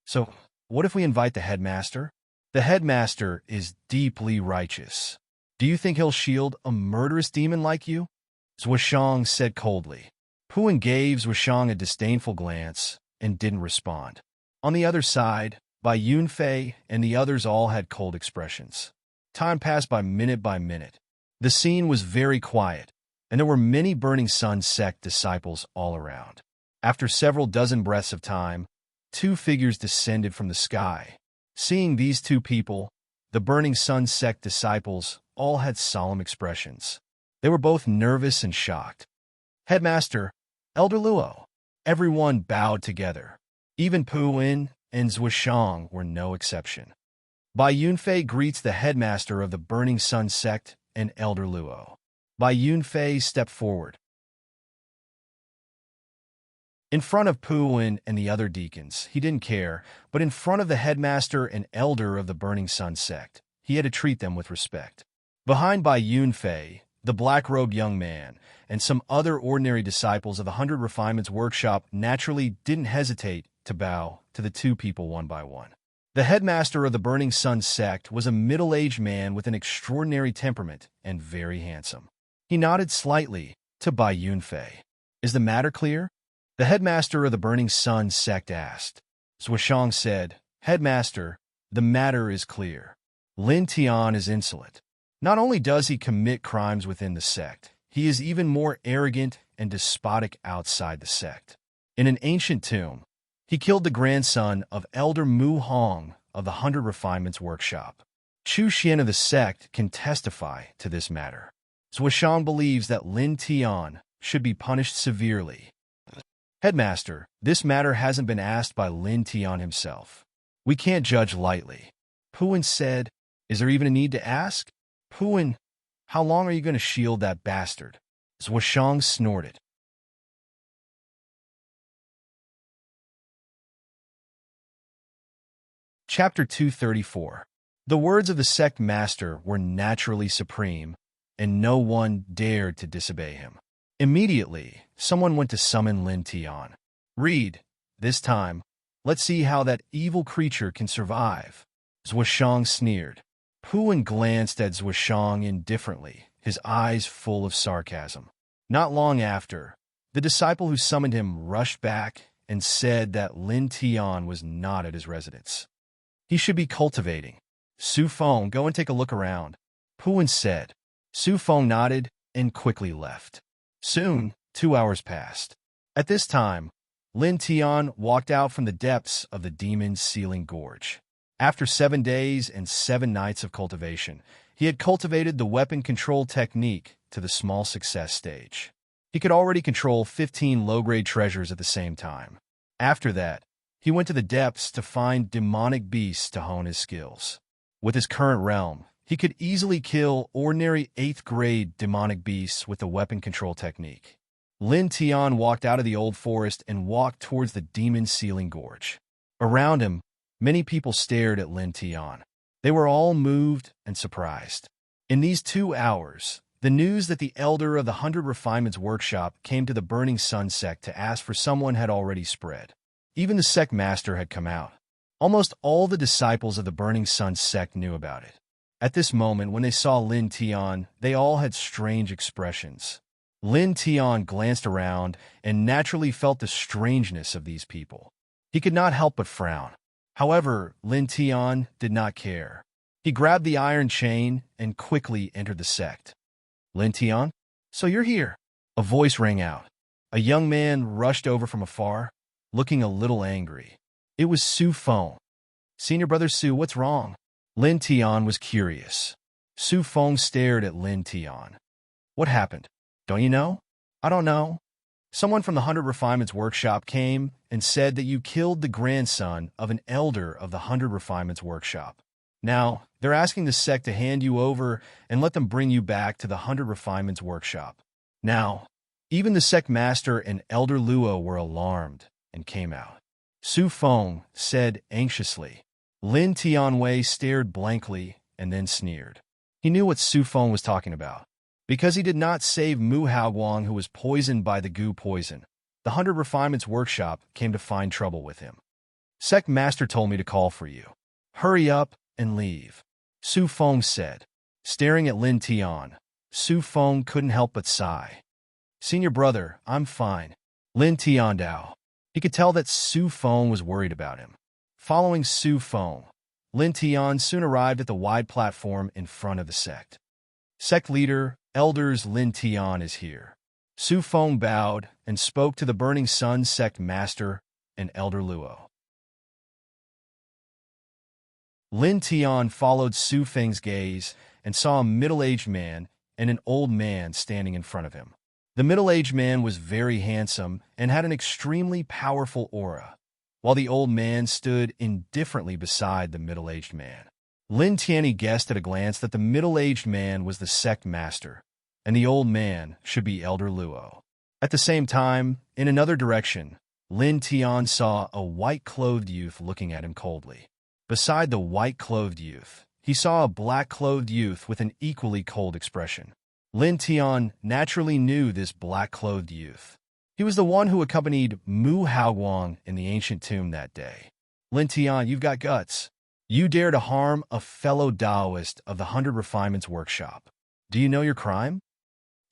So, what if we invite the headmaster? The headmaster is deeply righteous. Do you think he'll shield a murderous demon like you? Zhuoshang said coldly. Pu-in gave Zhuoshang a disdainful glance and didn't respond. On the other side, Bai Yunfei and the others all had cold expressions. Time passed by minute. The scene was very quiet, and there were many Burning Sun sect disciples all around. After several dozen breaths of time, two figures descended from the sky. Seeing these two people, the Burning Sun sect disciples all had solemn expressions. They were both nervous and shocked. Headmaster, Elder Luo. Everyone bowed together. Even Pu-in and Zhuoshang were no exception. Bai Yunfei greets the headmaster of the Burning Sun sect and Elder Luo. Bai Yunfei stepped forward. In front of Pu-in and the other deacons, he didn't care, but in front of the headmaster and elder of the Burning Sun sect, he had to treat them with respect. Behind Bai Yunfei, the black-robed young man, and some other ordinary disciples of the 100 Refinements Workshop naturally didn't hesitate to bow to the two people one by one. The headmaster of the Burning Sun sect was a middle-aged man with an extraordinary temperament and very handsome. He nodded slightly to Bai Yunfei. Is the matter clear? The headmaster of the Burning Sun sect asked. Zhuoshang said, Headmaster, the matter is clear. Lin Tian is insolent. Not only does he commit crimes within the sect, he is even more arrogant and despotic outside the sect. In an ancient tomb, he killed the grandson of Elder Mu Hong of the 100 Refinements Workshop. Chu Xian of the sect can testify to this matter. Zhuoshang believes that Lin Tian should be punished severely. Headmaster, this matter hasn't been asked by Lin Tian himself. We can't judge lightly. Pu-in said, Is there even a need to ask? Pu-in, how long are you going to shield that bastard? Zhuoshang snorted. Chapter 234. The words of the sect master were naturally supreme, and no one dared to disobey him. Immediately, someone went to summon Lin Tian. Read, this time, let's see how that evil creature can survive. Zhuoshang sneered. Pu-in glanced at Zhuoshang indifferently, his eyes full of sarcasm. Not long after, the disciple who summoned him rushed back and said that Lin Tian was not at his residence. He should be cultivating. Su Feng, go and take a look around. Pu-in said. Su Feng nodded and quickly left. Soon, 2 hours passed. At this time, Lin Tian walked out from the depths of the Demon's Sealing Gorge. After 7 days and 7 nights of cultivation, he had cultivated the weapon control technique to the small success stage. He could already control 15 low-grade treasures at the same time. After that, he went to the depths to find demonic beasts to hone his skills. With his current realm, he could easily kill ordinary 8th-grade demonic beasts with the weapon control technique. Lin Tian walked out of the old forest and walked towards the Demon's Sealing Gorge. Around him, many people stared at Lin Tian. They were all moved and surprised. In these 2 hours, the news that the elder of the 100 Refinements Workshop came to the Burning Sun sect to ask for someone had already spread. Even the sect master had come out. Almost all the disciples of the Burning Sun sect knew about it. At this moment, when they saw Lin Tian, they all had strange expressions. Lin Tian glanced around and naturally felt the strangeness of these people. He could not help but frown. However, Lin Tian did not care. He grabbed the iron chain and quickly entered the sect. Lin Tian? So you're here. A voice rang out. A young man rushed over from afar, looking a little angry. It was Su Feng. Senior brother Su, what's wrong? Lin Tian was curious. Su Feng stared at Lin Tian. What happened? Don't you know? I don't know. Someone from the 100 Refinements Workshop came and said that you killed the grandson of an elder of the 100 Refinements Workshop. Now, they're asking the sect to hand you over and let them bring you back to the 100 Refinements Workshop. Now, even the sect master and Elder Luo were alarmed and came out. Su Feng said anxiously. Lin Tianwei stared blankly and then sneered. He knew what Su Feng was talking about. Because he did not save Mu Haoguang, who was poisoned by the goo poison, the 100 Refinements Workshop came to find trouble with him. Sect Master told me to call for you. Hurry up and leave, Su Feng said. Staring at Lin Tian, Su Feng couldn't help but sigh. Senior brother, I'm fine. Lin Tian Dao. He could tell that Su Feng was worried about him. Following Su Feng, Lin Tian soon arrived at the wide platform in front of the sect. Sect leader, Elders Lin Tian is here. Su Feng bowed and spoke to the Burning Sun sect master and Elder Luo. Lin Tian followed Su Feng's gaze and saw a middle-aged man and an old man standing in front of him. The middle-aged man was very handsome and had an extremely powerful aura, while the old man stood indifferently beside the middle-aged man. Lin Tianyi guessed at a glance that the middle-aged man was the sect master, and the old man should be Elder Luo. At the same time, in another direction, Lin Tian saw a white-clothed youth looking at him coldly. Beside the white-clothed youth, he saw a black-clothed youth with an equally cold expression. Lin Tian naturally knew this black-clothed youth. He was the one who accompanied Mu Haoguang in the ancient tomb that day. Lin Tian, you've got guts. You dare to harm a fellow Taoist of the 100 Refinements Workshop. Do you know your crime?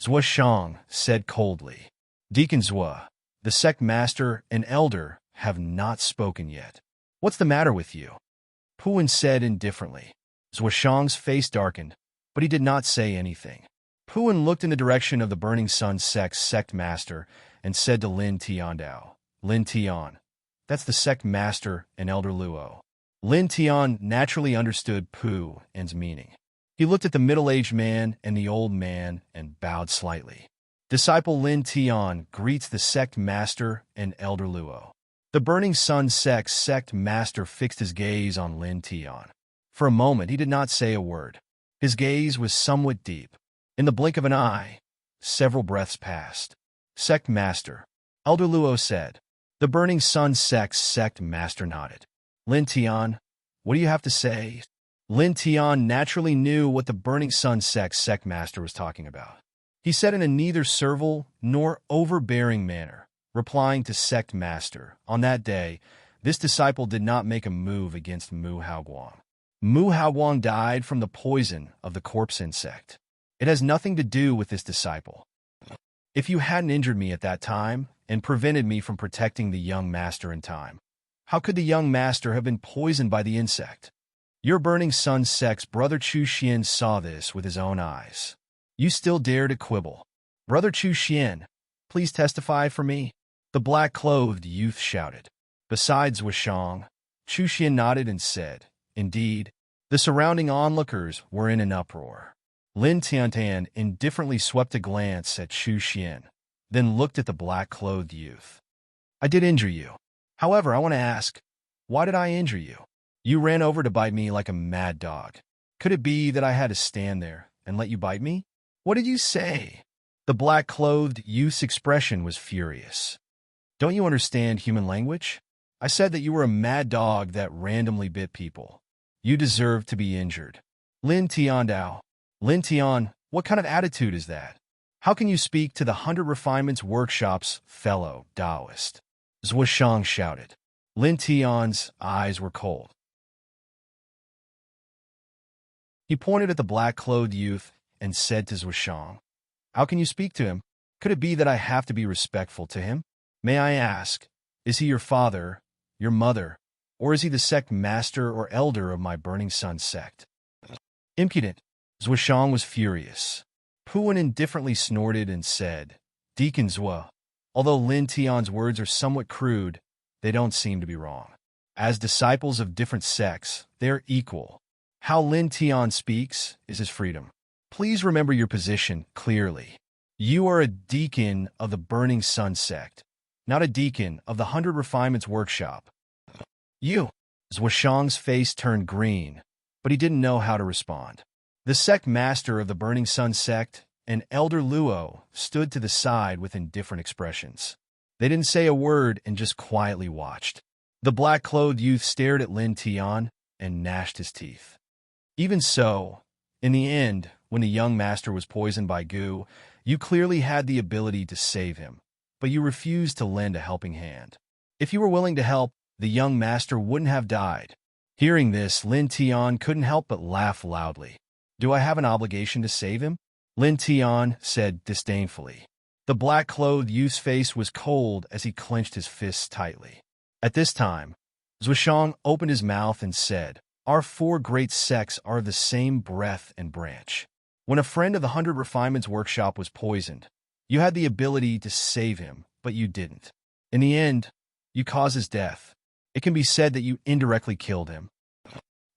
Zhuo Shang said coldly. Deacon Zhuo, the sect master and elder, have not spoken yet. What's the matter with you? Puyin said indifferently. Zhuo Shang's face darkened, but he did not say anything. Puyin looked in the direction of the Burning Sun sect's sect master and said to Lin Tiandao, Lin Tian, that's the sect master and Elder Luo. Lin Tian naturally understood Puyin's meaning. He looked at the middle-aged man and the old man and bowed slightly. Disciple Lin Tian greets the sect master and Elder Luo. The Burning Sun sect's sect master fixed his gaze on Lin Tian. For a moment, he did not say a word. His gaze was somewhat deep. In the blink of an eye, several breaths passed. Sect master, Elder Luo said. The Burning Sun sect's sect master nodded. Lin Tian, what do you have to say? Lin Tian naturally knew what the Burning Sun sect's sect master was talking about. He said in a neither servile nor overbearing manner, replying to sect master, on that day, this disciple did not make a move against Mu Haoguang. Mu Haoguang died from the poison of the corpse insect. It has nothing to do with this disciple. If you hadn't injured me at that time and prevented me from protecting the young master in time, how could the young master have been poisoned by the insect? Your Burning Sun sect's brother Chu Xian saw this with his own eyes. You still dare to quibble. Brother Chu Xian, please testify for me. The black-clothed youth shouted. Besides Wushang, Chu Xian nodded and said, indeed, the surrounding onlookers were in an uproar. Lin Tiantian indifferently swept a glance at Chu Xian, then looked at the black-clothed youth. I did injure you. However, I want to ask, why did I injure you? You ran over to bite me like a mad dog. Could it be that I had to stand there and let you bite me? What did you say? The black-clothed youth's expression was furious. Don't you understand human language? I said that you were a mad dog that randomly bit people. You deserve to be injured. Lin Tiandao. Lin Tian, what kind of attitude is that? How can you speak to the 100 Refinements Workshop's fellow Taoist? Zhuo Shang shouted. Lin Tian's eyes were cold. He pointed at the black-clothed youth and said to Zhuo Shang, how can you speak to him? Could it be that I have to be respectful to him? May I ask, is he your father, your mother, or is he the sect master or elder of my Burning Sun sect? Impudent. Zhuo Shang was furious. Puan indifferently snorted and said, Deacon Zwa. Although Lin Tian's words are somewhat crude, they don't seem to be wrong. As disciples of different sects, they are equal. How Lin Tian speaks is his freedom. Please remember your position clearly. You are a deacon of the Burning Sun sect, not a deacon of the 100 Refinements Workshop. You. Zhuashang's face turned green, but he didn't know how to respond. The sect master of the Burning Sun sect, an elder Luo, stood to the side with indifferent expressions. They didn't say a word and just quietly watched. The black-clothed youth stared at Lin Tian and gnashed his teeth. Even so, in the end, when the young master was poisoned by goo, you clearly had the ability to save him, but you refused to lend a helping hand. If you were willing to help, the young master wouldn't have died. Hearing this, Lin Tian couldn't help but laugh loudly. Do I have an obligation to save him? Lin Tian said disdainfully. The black-clothed youth's face was cold as he clenched his fists tightly. At this time, Zhuashang opened his mouth and said, Our 4 great sects are of the same breath and branch. When a friend of the 100 Refinements Workshop was poisoned, you had the ability to save him, but you didn't. In the end, you caused his death. It can be said that you indirectly killed him.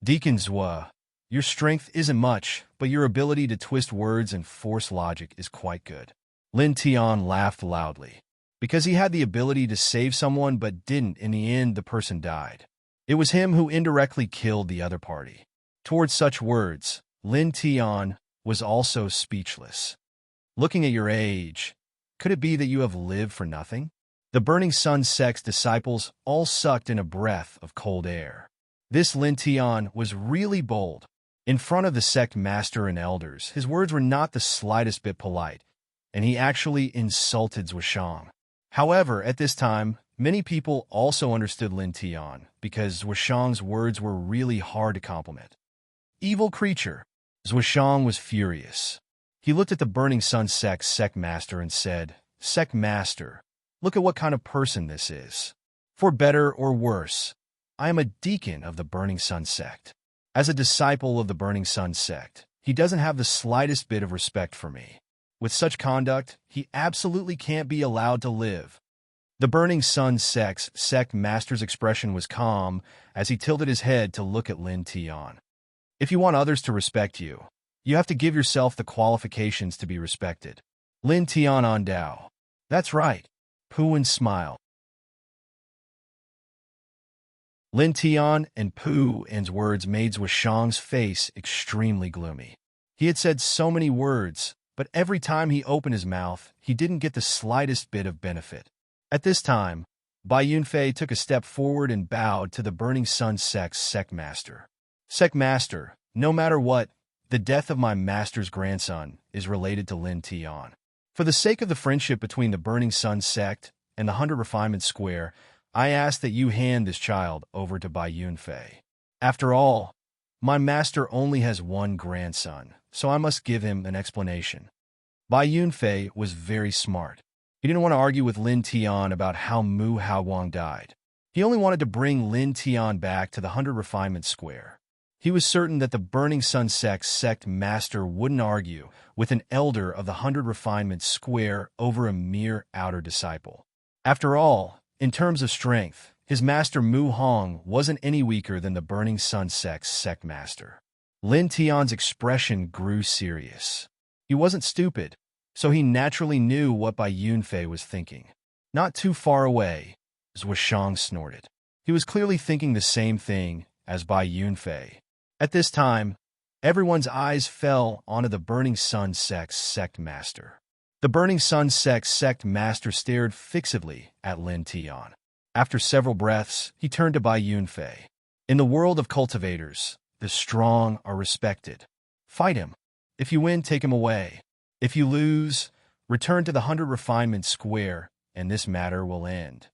Deacon Zwa, your strength isn't much, but your ability to twist words and force logic is quite good. Lin Tian laughed loudly. Because he had the ability to save someone but didn't, in the end the person died. It was him who indirectly killed the other party. Towards such words, Lin Tian was also speechless. Looking at your age, could it be that you have lived for nothing? The Burning Sun sect's disciples all sucked in a breath of cold air. This Lin Tian was really bold. In front of the sect master and elders, his words were not the slightest bit polite, and he actually insulted Zhuashang. However, at this time, many people also understood Lin Tian because Zhuashang's words were really hard to compliment. Evil creature. Zhuashang was furious. He looked at the Burning Sun sect's sect master and said, Sect master, look at what kind of person this is. For better or worse, I am a deacon of the Burning Sun sect. As a disciple of the Burning Sun sect, he doesn't have the slightest bit of respect for me. With such conduct, he absolutely can't be allowed to live. The Burning Sun sect's sect master's expression was calm as he tilted his head to look at Lin Tian. If you want others to respect you, you have to give yourself the qualifications to be respected. Lin Tian on Dao. That's right. Puan smiled. Lin Tian and Puan's words made Zhuashang's face extremely gloomy. He had said so many words, but every time he opened his mouth, he didn't get the slightest bit of benefit. At this time, Bai Yunfei took a step forward and bowed to the Burning Sun sect's sect master. Sect master, no matter what, the death of my master's grandson is related to Lin Tian. For the sake of the friendship between the Burning Sun sect and the 100 Refinement Square, I ask that you hand this child over to Bai Yunfei. After all, my master only has one grandson, so I must give him an explanation. Bai Yunfei was very smart. He didn't want to argue with Lin Tian about how Mu Haoguang died. He only wanted to bring Lin Tian back to the 100 Refinement Square. He was certain that the Burning Sun sect's sect master wouldn't argue with an elder of the 100 Refinement Square over a mere outer disciple. After all, in terms of strength, his master Mu Hong wasn't any weaker than the Burning Sun sect's sect master. Lin Tian's expression grew serious. He wasn't stupid, so he naturally knew what Bai Yunfei was thinking. Not too far away, Zhuashang snorted. He was clearly thinking the same thing as Bai Yunfei. At this time, everyone's eyes fell onto the Burning Sun sect's sect master. The Burning Sun sect's sect master stared fixedly at Lin Tian. After several breaths, he turned to Bai Yunfei. In the world of cultivators, the strong are respected. Fight him. If you win, take him away. If you lose, return to the 100 Refinement Square, and this matter will end.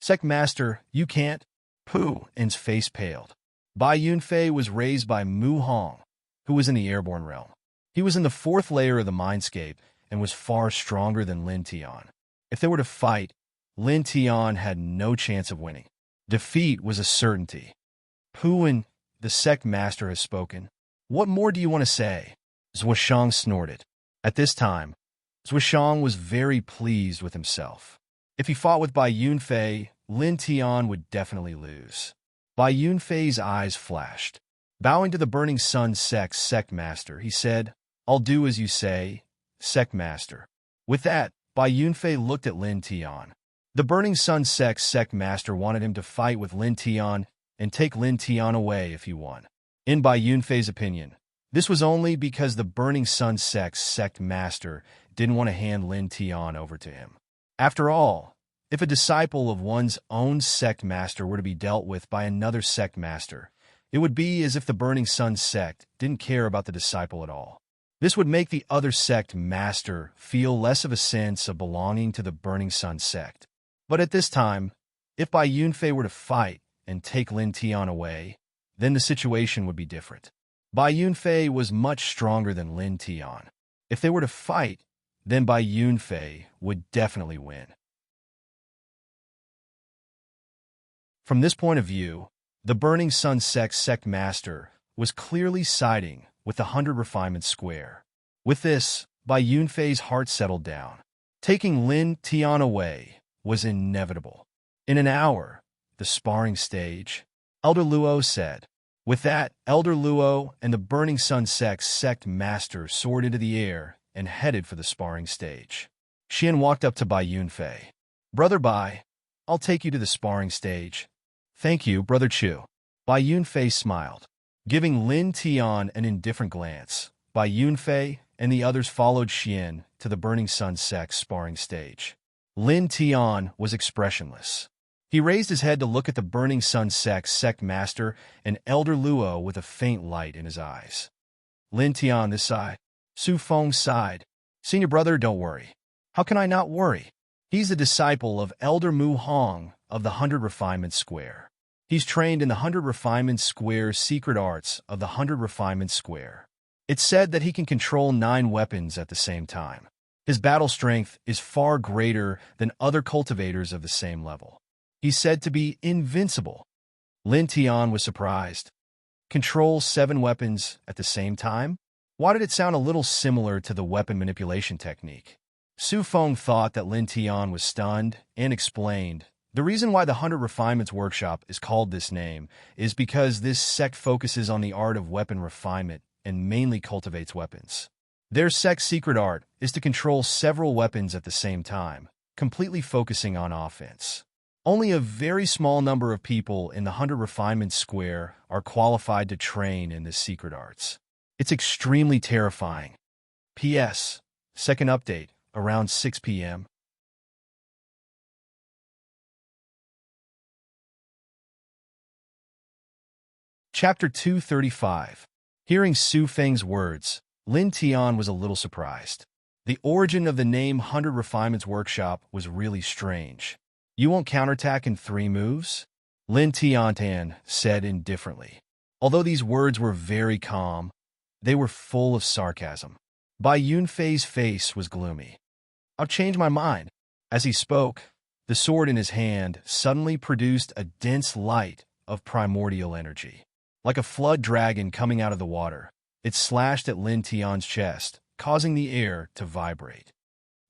Sect master, you can't. Puan's face paled. Bai Yunfei was raised by Mu Hong, who was in the airborne realm. He was in the 4th layer of the mindscape and was far stronger than Lin Tian. If they were to fight, Lin Tian had no chance of winning. Defeat was a certainty. Puan, the sect master, has spoken. What more do you want to say? Zhuashang snorted. At this time, Zhuishang was very pleased with himself. If he fought with Bai Yunfei, Lin Tian would definitely lose. Bai Yunfei's eyes flashed. Bowing to the Burning Sun sect master, he said, "I'll do as you say, sect master." With that, Bai Yunfei looked at Lin Tian. The Burning Sun sect master wanted him to fight with Lin Tian and take Lin Tian away if he won. In Bai Yunfei's opinion, this was only because the Burning Sun sect master didn't want to hand Lin Tian over to him. After all, if a disciple of one's own sect master were to be dealt with by another sect master, it would be as if the Burning Sun sect didn't care about the disciple at all. This would make the other sect master feel less of a sense of belonging to the Burning Sun sect. But at this time, if Bai Yunfei were to fight and take Lin Tian away, then the situation would be different. Bai Yunfei was much stronger than Lin Tian. If they were to fight, then Bai Yunfei would definitely win. From this point of view, the Burning Sun sect master was clearly siding with the 100 Refinement Square. With this, Bai Yunfei's heart settled down. Taking Lin Tian away was inevitable. In an hour, the sparring stage, Elder Luo said. With that, Elder Luo and the Burning Sun sect master soared into the air and headed for the sparring stage. Xian walked up to Bai Yunfei. "Brother Bai, I'll take you to the sparring stage." "Thank you, Brother Chu." Bai Yunfei smiled. Giving Lin Tian an indifferent glance, Bai Yunfei and the others followed Xian to the Burning Sun sect sparring stage. Lin Tian was expressionless. He raised his head to look at the Burning Sun sect master and Elder Luo with a faint light in his eyes. Lin Tian this side. Su Feng sighed. "Senior brother, don't worry." "How can I not worry? He's a disciple of Elder Mu Hong of the 100 Refinement Square. He's trained in the 100 Refinement Square's secret arts of the 100 Refinement Square. It's said that he can control 9 weapons at the same time. His battle strength is far greater than other cultivators of the same level. He's said to be invincible." Lin Tian was surprised. Control 7 weapons at the same time? Why did it sound a little similar to the weapon manipulation technique? Su Feng thought that Lin Tian was stunned and explained, "The reason why the 100 Refinements Workshop is called this name is because this sect focuses on the art of weapon refinement and mainly cultivates weapons. Their sect's secret art is to control several weapons at the same time, completely focusing on offense. Only a very small number of people in the 100 Refinement Square are qualified to train in this secret arts. It's extremely terrifying. P.S. Second update, around 6 p.m. Chapter 235. Hearing Su Feng's words, Lin Tian was a little surprised. The origin of the name 100 Refinements Workshop was really strange. "You won't counterattack in 3 moves?" Lin Tian said indifferently. Although these words were very calm, they were full of sarcasm. Bai Yunfei's face was gloomy. "I'll change my mind." As he spoke, the sword in his hand suddenly produced a dense light of primordial energy. Like a flood dragon coming out of the water, it slashed at Lin Tian's chest, causing the air to vibrate.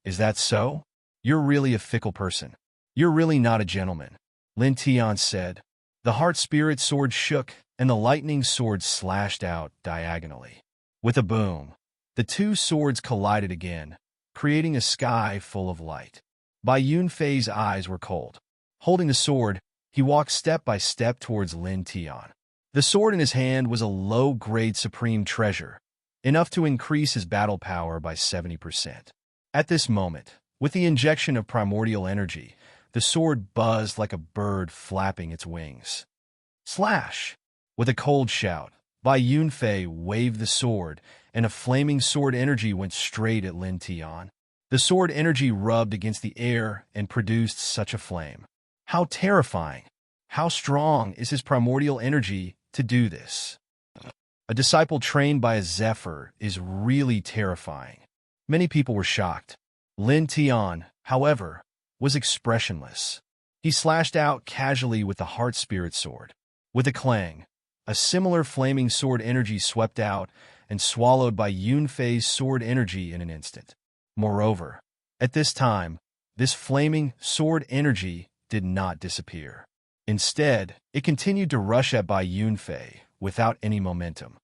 "Is that so? You're really a fickle person. You're really not a gentleman," Lin Tian said. The heart spirit sword shook, and the lightning sword slashed out diagonally. With a boom, the 2 swords collided again, creating a sky full of light. Bai Yunfei's eyes were cold. Holding the sword, he walked step by step towards Lin Tian. The sword in his hand was a low-grade supreme treasure, enough to increase his battle power by 70%. At this moment, with the injection of primordial energy, the sword buzzed like a bird flapping its wings. Slash! With a cold shout, Bai Yunfei waved the sword, and a flaming sword energy went straight at Lin Tian. The sword energy rubbed against the air and produced such a flame. How terrifying! How strong is his primordial energy to do this? A disciple trained by a Zephyr is really terrifying. Many people were shocked. Lin Tian, however, was expressionless. He slashed out casually with the Heart Spirit Sword. With a clang, a similar flaming sword energy swept out, and swallowed by Yunfei's sword energy in an instant. Moreover, at this time, this flaming sword energy did not disappear. Instead, it continued to rush at Bai Yunfei without any momentum.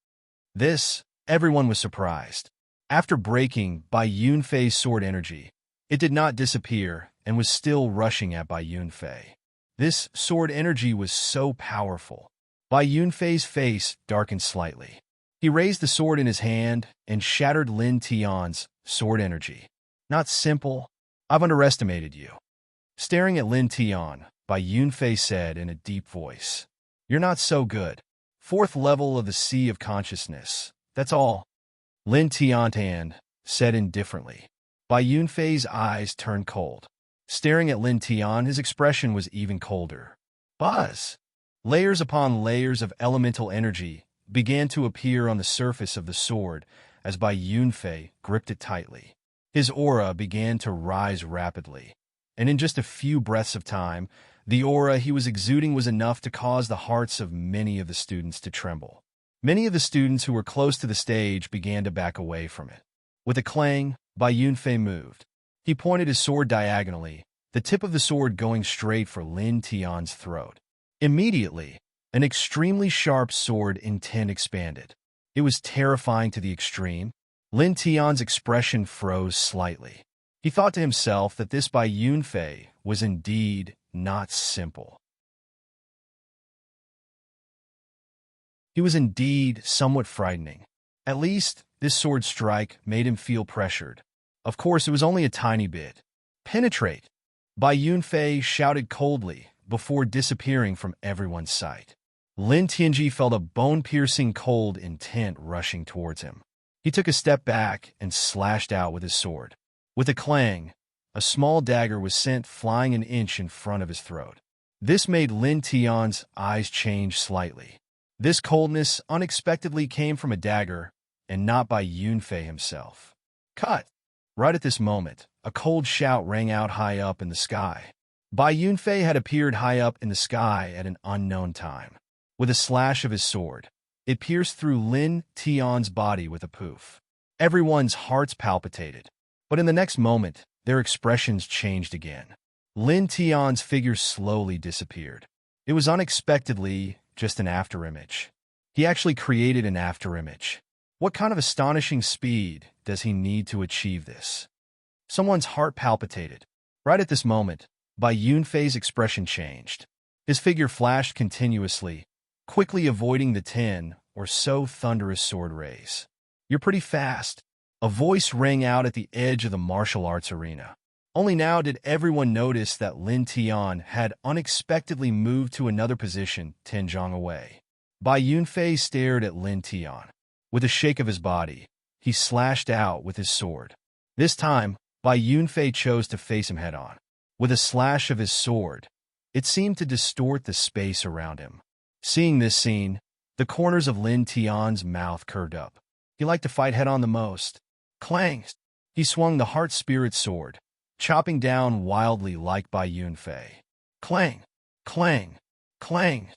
This, everyone was surprised. After breaking Bai Yunfei's sword energy, it did not disappear and was still rushing at Bai Yunfei. This sword energy was so powerful. Bai Yunfei's face darkened slightly. He raised the sword in his hand and shattered Lin Tian's sword energy. Not simple. I've underestimated you. Staring at Lin Tian, Bai Yunfei said in a deep voice. You're not so good. 4th level of the Sea of Consciousness. That's all. Lin Tian said indifferently. Bai Yunfei's eyes turned cold. Staring at Lin Tian, his expression was even colder. Buzz! Layers upon layers of elemental energy began to appear on the surface of the sword as Bai Yunfei gripped it tightly. His aura began to rise rapidly, and in just a few breaths of time, the aura he was exuding was enough to cause the hearts of many of the students to tremble. Many of the students who were close to the stage began to back away from it. With a clang, Bai Yunfei moved. He pointed his sword diagonally, the tip of the sword going straight for Lin Tian's throat. Immediately, an extremely sharp sword intent expanded. It was terrifying to the extreme. Lin Tian's expression froze slightly. He thought to himself that this Bai Yunfei was indeed not simple. He was indeed somewhat frightening. At least, this sword strike made him feel pressured. Of course, it was only a tiny bit. Penetrate! Bai Yunfei shouted coldly before disappearing from everyone's sight. Lin Tianji felt a bone-piercing cold intent rushing towards him. He took a step back and slashed out with his sword. With a clang, a small dagger was sent flying an inch in front of his throat. This made Lin Tian's eyes change slightly. This coldness unexpectedly came from a dagger and not by Yunfei himself. Cut! Right at this moment, a cold shout rang out high up in the sky. Bai Yunfei had appeared high up in the sky at an unknown time. With a slash of his sword, it pierced through Lin Tian's body with a poof. Everyone's hearts palpitated. But in the next moment, their expressions changed again. Lin Tian's figure slowly disappeared. It was unexpectedly just an afterimage. He actually created an afterimage. What kind of astonishing speed does he need to achieve this? Someone's heart palpitated. Right at this moment, Bai Yunfei's expression changed. His figure flashed continuously, quickly avoiding the 10 or so thunderous sword rays. You're pretty fast. A voice rang out at the edge of the martial arts arena. Only now did everyone notice that Lin Tian had unexpectedly moved to another position 10 zhang away. Bai Yunfei stared at Lin Tian. With a shake of his body, he slashed out with his sword. This time, Bai Yunfei chose to face him head-on. With a slash of his sword, it seemed to distort the space around him. Seeing this scene, the corners of Lin Tian's mouth curved up. He liked to fight head-on the most. Clang! He swung the heart-spirit sword, chopping down wildly like Bai Yunfei. Clang! Clang! Clang!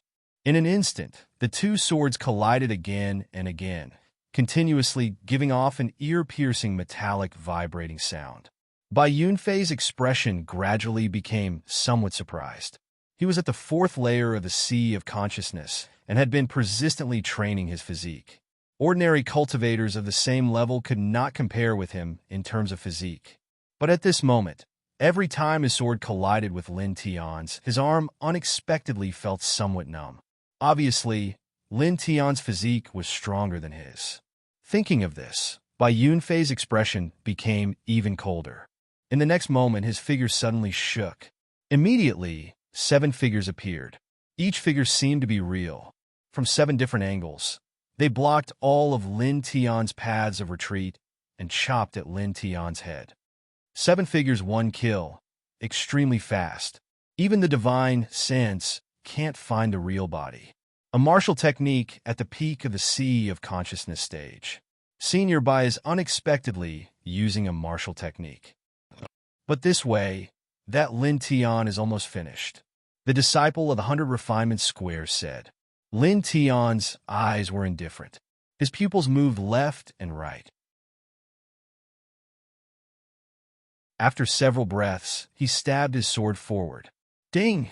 In an instant, the two swords collided again and again, continuously giving off an ear-piercing metallic vibrating sound. Bai Yunfei's expression gradually became somewhat surprised. He was at the 4th layer of the Sea of Consciousness and had been persistently training his physique. Ordinary cultivators of the same level could not compare with him in terms of physique. But at this moment, every time his sword collided with Lin Tian's, his arm unexpectedly felt somewhat numb. Obviously, Lin Tian's physique was stronger than his. Thinking of this, Bai Yunfei's expression became even colder. In the next moment, his figure suddenly shook. Immediately, 7 figures appeared. Each figure seemed to be real. From 7 different angles, they blocked all of Lin Tian's paths of retreat and chopped at Lin Tian's head. 7 figures, 1 kill. Extremely fast. Even the divine sense can't find the real body. A martial technique at the peak of the Sea of Consciousness stage. Seen nearby is unexpectedly using a martial technique. But this way, that Lin Tian is almost finished. The disciple of the 100 Refinement Squares said. Lin Tian's eyes were indifferent. His pupils moved left and right. After several breaths, he stabbed his sword forward. Ding!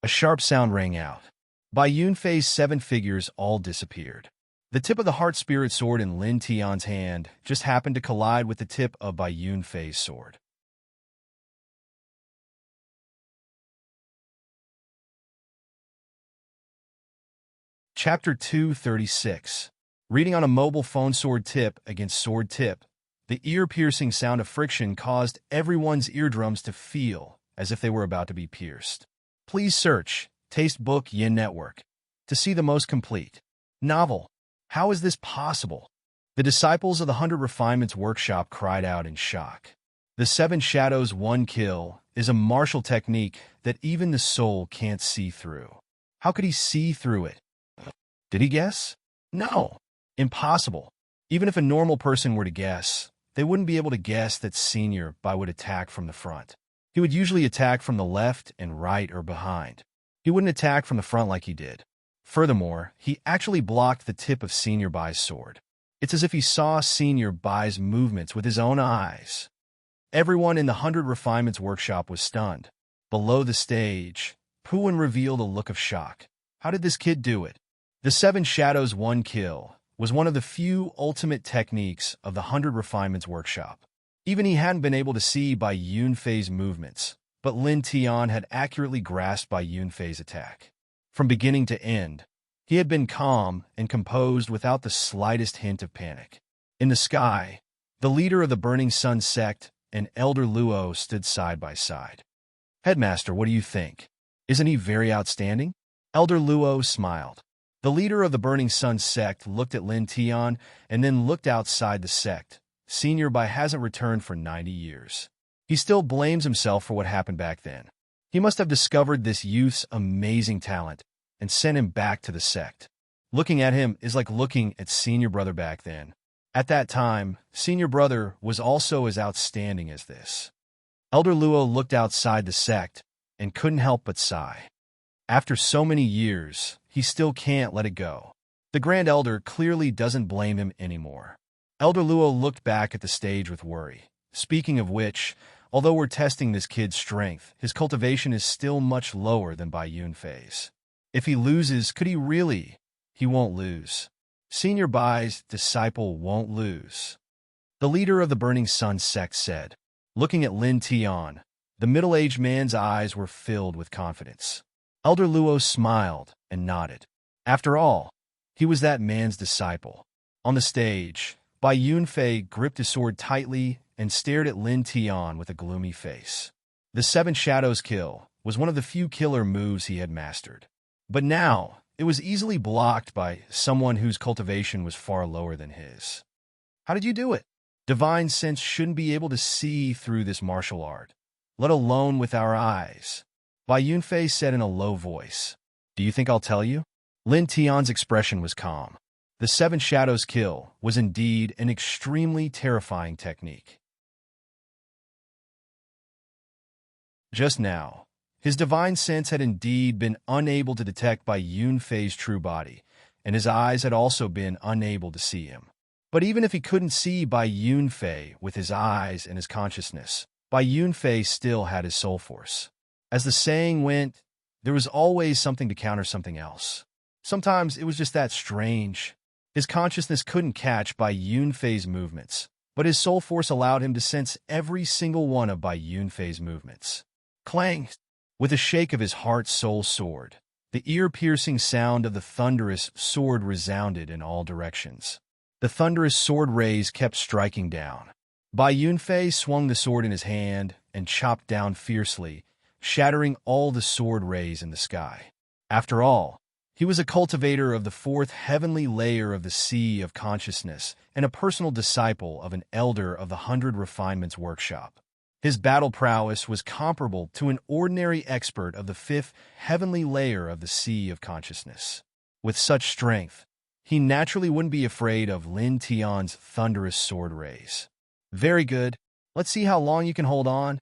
A sharp sound rang out. Bai Yunfei's 7 figures all disappeared. The tip of the Heart Spirit sword in Lin Tian's hand just happened to collide with the tip of Bai Yunfei's sword. Chapter 236. Reading on a mobile phone. Sword tip against sword tip. The ear-piercing sound of friction caused everyone's eardrums to feel as if they were about to be pierced. Please search Taste Book Yin Network to see the most complete novel. How is this possible? The disciples of the 100 Refinements Workshop cried out in shock. The 7 Shadows 1 Kill is a martial technique that even the soul can't see through. How could he see through it? Did he guess? No. Impossible. Even if a normal person were to guess, they wouldn't be able to guess that Senior Bai would attack from the front. He would usually attack from the left and right or behind. He wouldn't attack from the front like he did. Furthermore, he actually blocked the tip of Senior Bai's sword. It's as if he saw Senior Bai's movements with his own eyes. Everyone in the 100 Refinements Workshop was stunned. Below the stage, Puan revealed a look of shock. How did this kid do it? The 7 Shadows 1 Kill was one of the few ultimate techniques of the 100 Refinements Workshop. Even he hadn't been able to see Bai Yunfei's movements, but Lin Tian had accurately grasped Bai Yunfei's attack. From beginning to end, he had been calm and composed without the slightest hint of panic. In the sky, the leader of the Burning Sun sect and Elder Luo stood side by side. Headmaster, what do you think? Isn't he very outstanding? Elder Luo smiled. The leader of the Burning Sun sect looked at Lin Tian and then looked outside the sect. Senior Bai hasn't returned for 90 years. He still blames himself for what happened back then. He must have discovered this youth's amazing talent and sent him back to the sect. Looking at him is like looking at Senior Brother back then. At that time, Senior Brother was also as outstanding as this. Elder Luo looked outside the sect and couldn't help but sigh. After so many years, he still can't let it go. The Grand Elder clearly doesn't blame him anymore. Elder Luo looked back at the stage with worry. Speaking of which, although we're testing this kid's strength, his cultivation is still much lower than Bai Yunfei's. If he loses, could he really? He won't lose. Senior Bai's disciple won't lose. The leader of the Burning Sun sect said. Looking at Lin Tian, the middle-aged man's eyes were filled with confidence. Elder Luo smiled and nodded. After all, he was that man's disciple. On the stage, Bai Yunfei gripped his sword tightly and stared at Lin Tian with a gloomy face. The 7 Shadows Kill was one of the few killer moves he had mastered. But now, it was easily blocked by someone whose cultivation was far lower than his. How did you do it? Divine sense shouldn't be able to see through this martial art, let alone with our eyes. Bai Yunfei said in a low voice. Do you think I'll tell you? Lin Tian's expression was calm. The 7 Shadows Kill was indeed an extremely terrifying technique. Just now, his divine sense had indeed been unable to detect Bai Yunfei's true body, and his eyes had also been unable to see him. But even if he couldn't see Bai Yunfei with his eyes and his consciousness, Bai Yunfei still had his soul force. As the saying went, there was always something to counter something else. Sometimes it was just that strange. His consciousness couldn't catch Bai Yunfei's movements, but his soul force allowed him to sense every single one of Bai Yunfei's movements. Clang! With a shake of his heart-soul sword, the ear-piercing sound of the thunderous sword resounded in all directions. The thunderous sword rays kept striking down. Bai Yunfei swung the sword in his hand and chopped down fiercely, shattering all the sword rays in the sky. After all, he was a cultivator of the 4th heavenly layer of the Sea of Consciousness and a personal disciple of an elder of the 100 Refinements Workshop. His battle prowess was comparable to an ordinary expert of the 5th heavenly layer of the Sea of Consciousness. With such strength, he naturally wouldn't be afraid of Lin Tian's thunderous sword rays. Very good. Let's see how long you can hold on.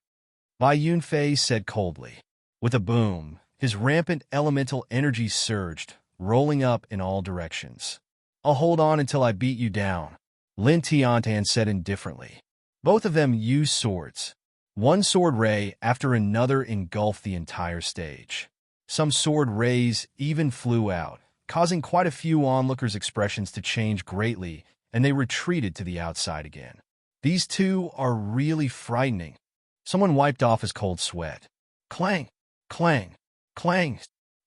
Bai Yunfei said coldly. With a boom, his rampant elemental energy surged, rolling up in all directions. I'll hold on until I beat you down, Lin Tian said indifferently. Both of them used swords. One sword ray after another engulfed the entire stage. Some sword rays even flew out, causing quite a few onlookers' expressions to change greatly, and they retreated to the outside again. These two are really frightening. Someone wiped off his cold sweat. Clang, clang, clang.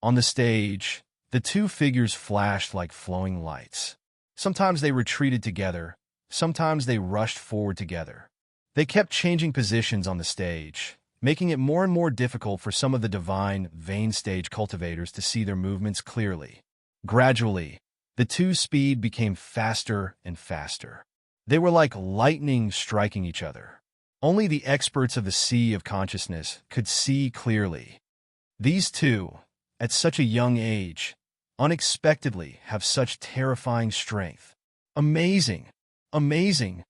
On the stage, the two figures flashed like flowing lights. Sometimes they retreated together, sometimes they rushed forward together. They kept changing positions on the stage, making it more and more difficult for some of the divine, vain stage cultivators to see their movements clearly. Gradually, the two speed became faster and faster. They were like lightning striking each other. Only the experts of the Sea of Consciousness could see clearly. These two, at such a young age, unexpectedly have such terrifying strength. Amazing! Amazing!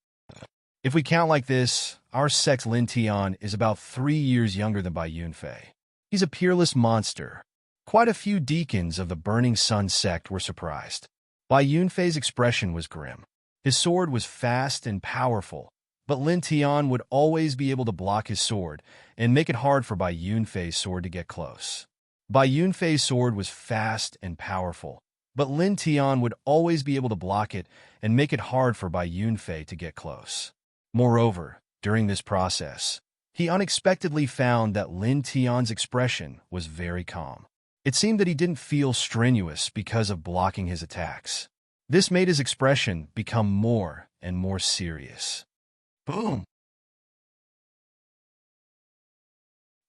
If we count like this, our sect's Lin Tian is about 3 years younger than Bai Yunfei. He's a peerless monster. Quite a few deacons of the Burning Sun sect were surprised. Bai Yunfei's expression was grim. His sword was fast and powerful, but Lin Tian would always be able to block his sword and make it hard for Bai Yunfei's sword to get close. Bai Yunfei's sword was fast and powerful, but Lin Tian would always be able to block it and make it hard for Bai Yunfei to get close. Moreover, during this process, he unexpectedly found that Lin Tian's expression was very calm. It seemed that he didn't feel strenuous because of blocking his attacks. This made his expression become more and more serious. Boom!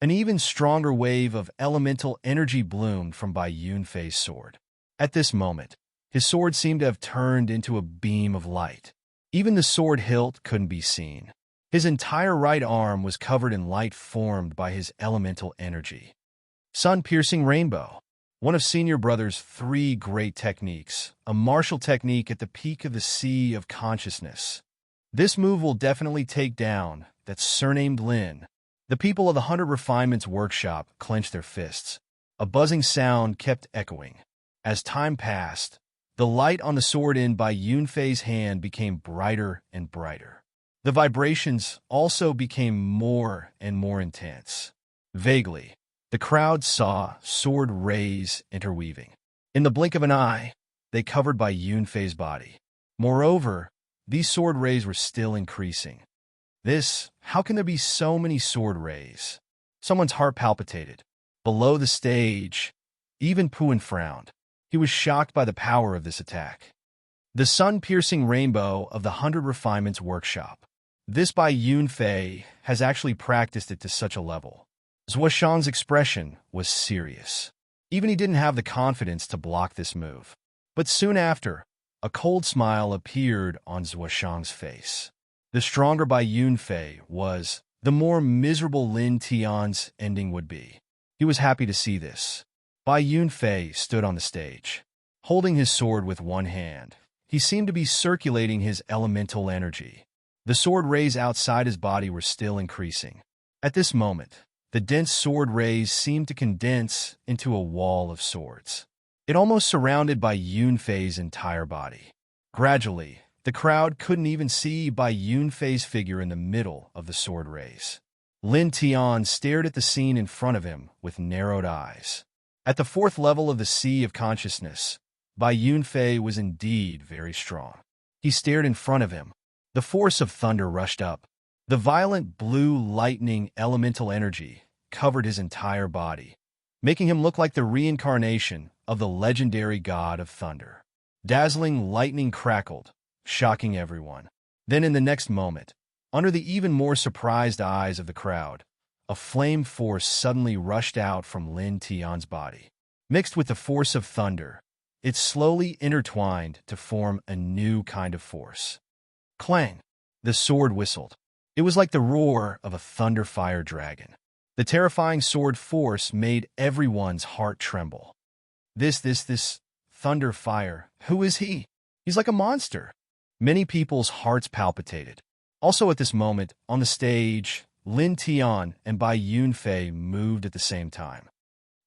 An even stronger wave of elemental energy bloomed from Bai Yunfei's sword. At this moment, his sword seemed to have turned into a beam of light. Even the sword hilt couldn't be seen. His entire right arm was covered in light formed by his elemental energy. Sun-piercing rainbow. One of Senior Brother's 3 great techniques, a martial technique at the peak of the Sea of Consciousness. This move will definitely take down that surnamed Lin. The people of the 100 Refinements workshop clenched their fists. A buzzing sound kept echoing. As time passed, the light on the sword in Bai Yunfei's hand became brighter and brighter. The vibrations also became more and more intense. Vaguely, the crowd saw sword rays interweaving. In the blink of an eye, they covered Bai Yunfei's body. Moreover, these sword rays were still increasing. How can there be so many sword rays? Someone's heart palpitated. Below the stage, even Puan frowned. He was shocked by the power of this attack. The sun-piercing rainbow of the 100 Refinements workshop. This Bai Yunfei has actually practiced it to such a level. Zhuoshang's expression was serious. Even he didn't have the confidence to block this move. But soon after, a cold smile appeared on Zhuoshang's face. The stronger Bai Yunfei was, the more miserable Lin Tian's ending would be. He was happy to see this. Bai Yunfei stood on the stage, holding his sword with one hand. He seemed to be circulating his elemental energy. The sword rays outside his body were still increasing. At this moment, the dense sword rays seemed to condense into a wall of swords. It almost surrounded Bai Yunfei's entire body. Gradually, the crowd couldn't even see Bai Yunfei's figure in the middle of the sword rays. Lin Tian stared at the scene in front of him with narrowed eyes. At the 4th level of the Sea of Consciousness, Bai Yunfei was indeed very strong. He stared in front of him. The force of thunder rushed up. The violent blue lightning elemental energy covered his entire body, making him look like the reincarnation of the legendary god of thunder. Dazzling lightning crackled, shocking everyone. Then in the next moment, under the even more surprised eyes of the crowd, a flame force suddenly rushed out from Lin Tian's body. Mixed with the force of thunder, it slowly intertwined to form a new kind of force. Clang! The sword whistled. It was like the roar of a thunder-fire dragon. The terrifying sword force made everyone's heart tremble. This thunder fire, who is he? He's like a monster. Many people's hearts palpitated. Also at this moment, on the stage, Lin Tian and Bai Yunfei moved at the same time.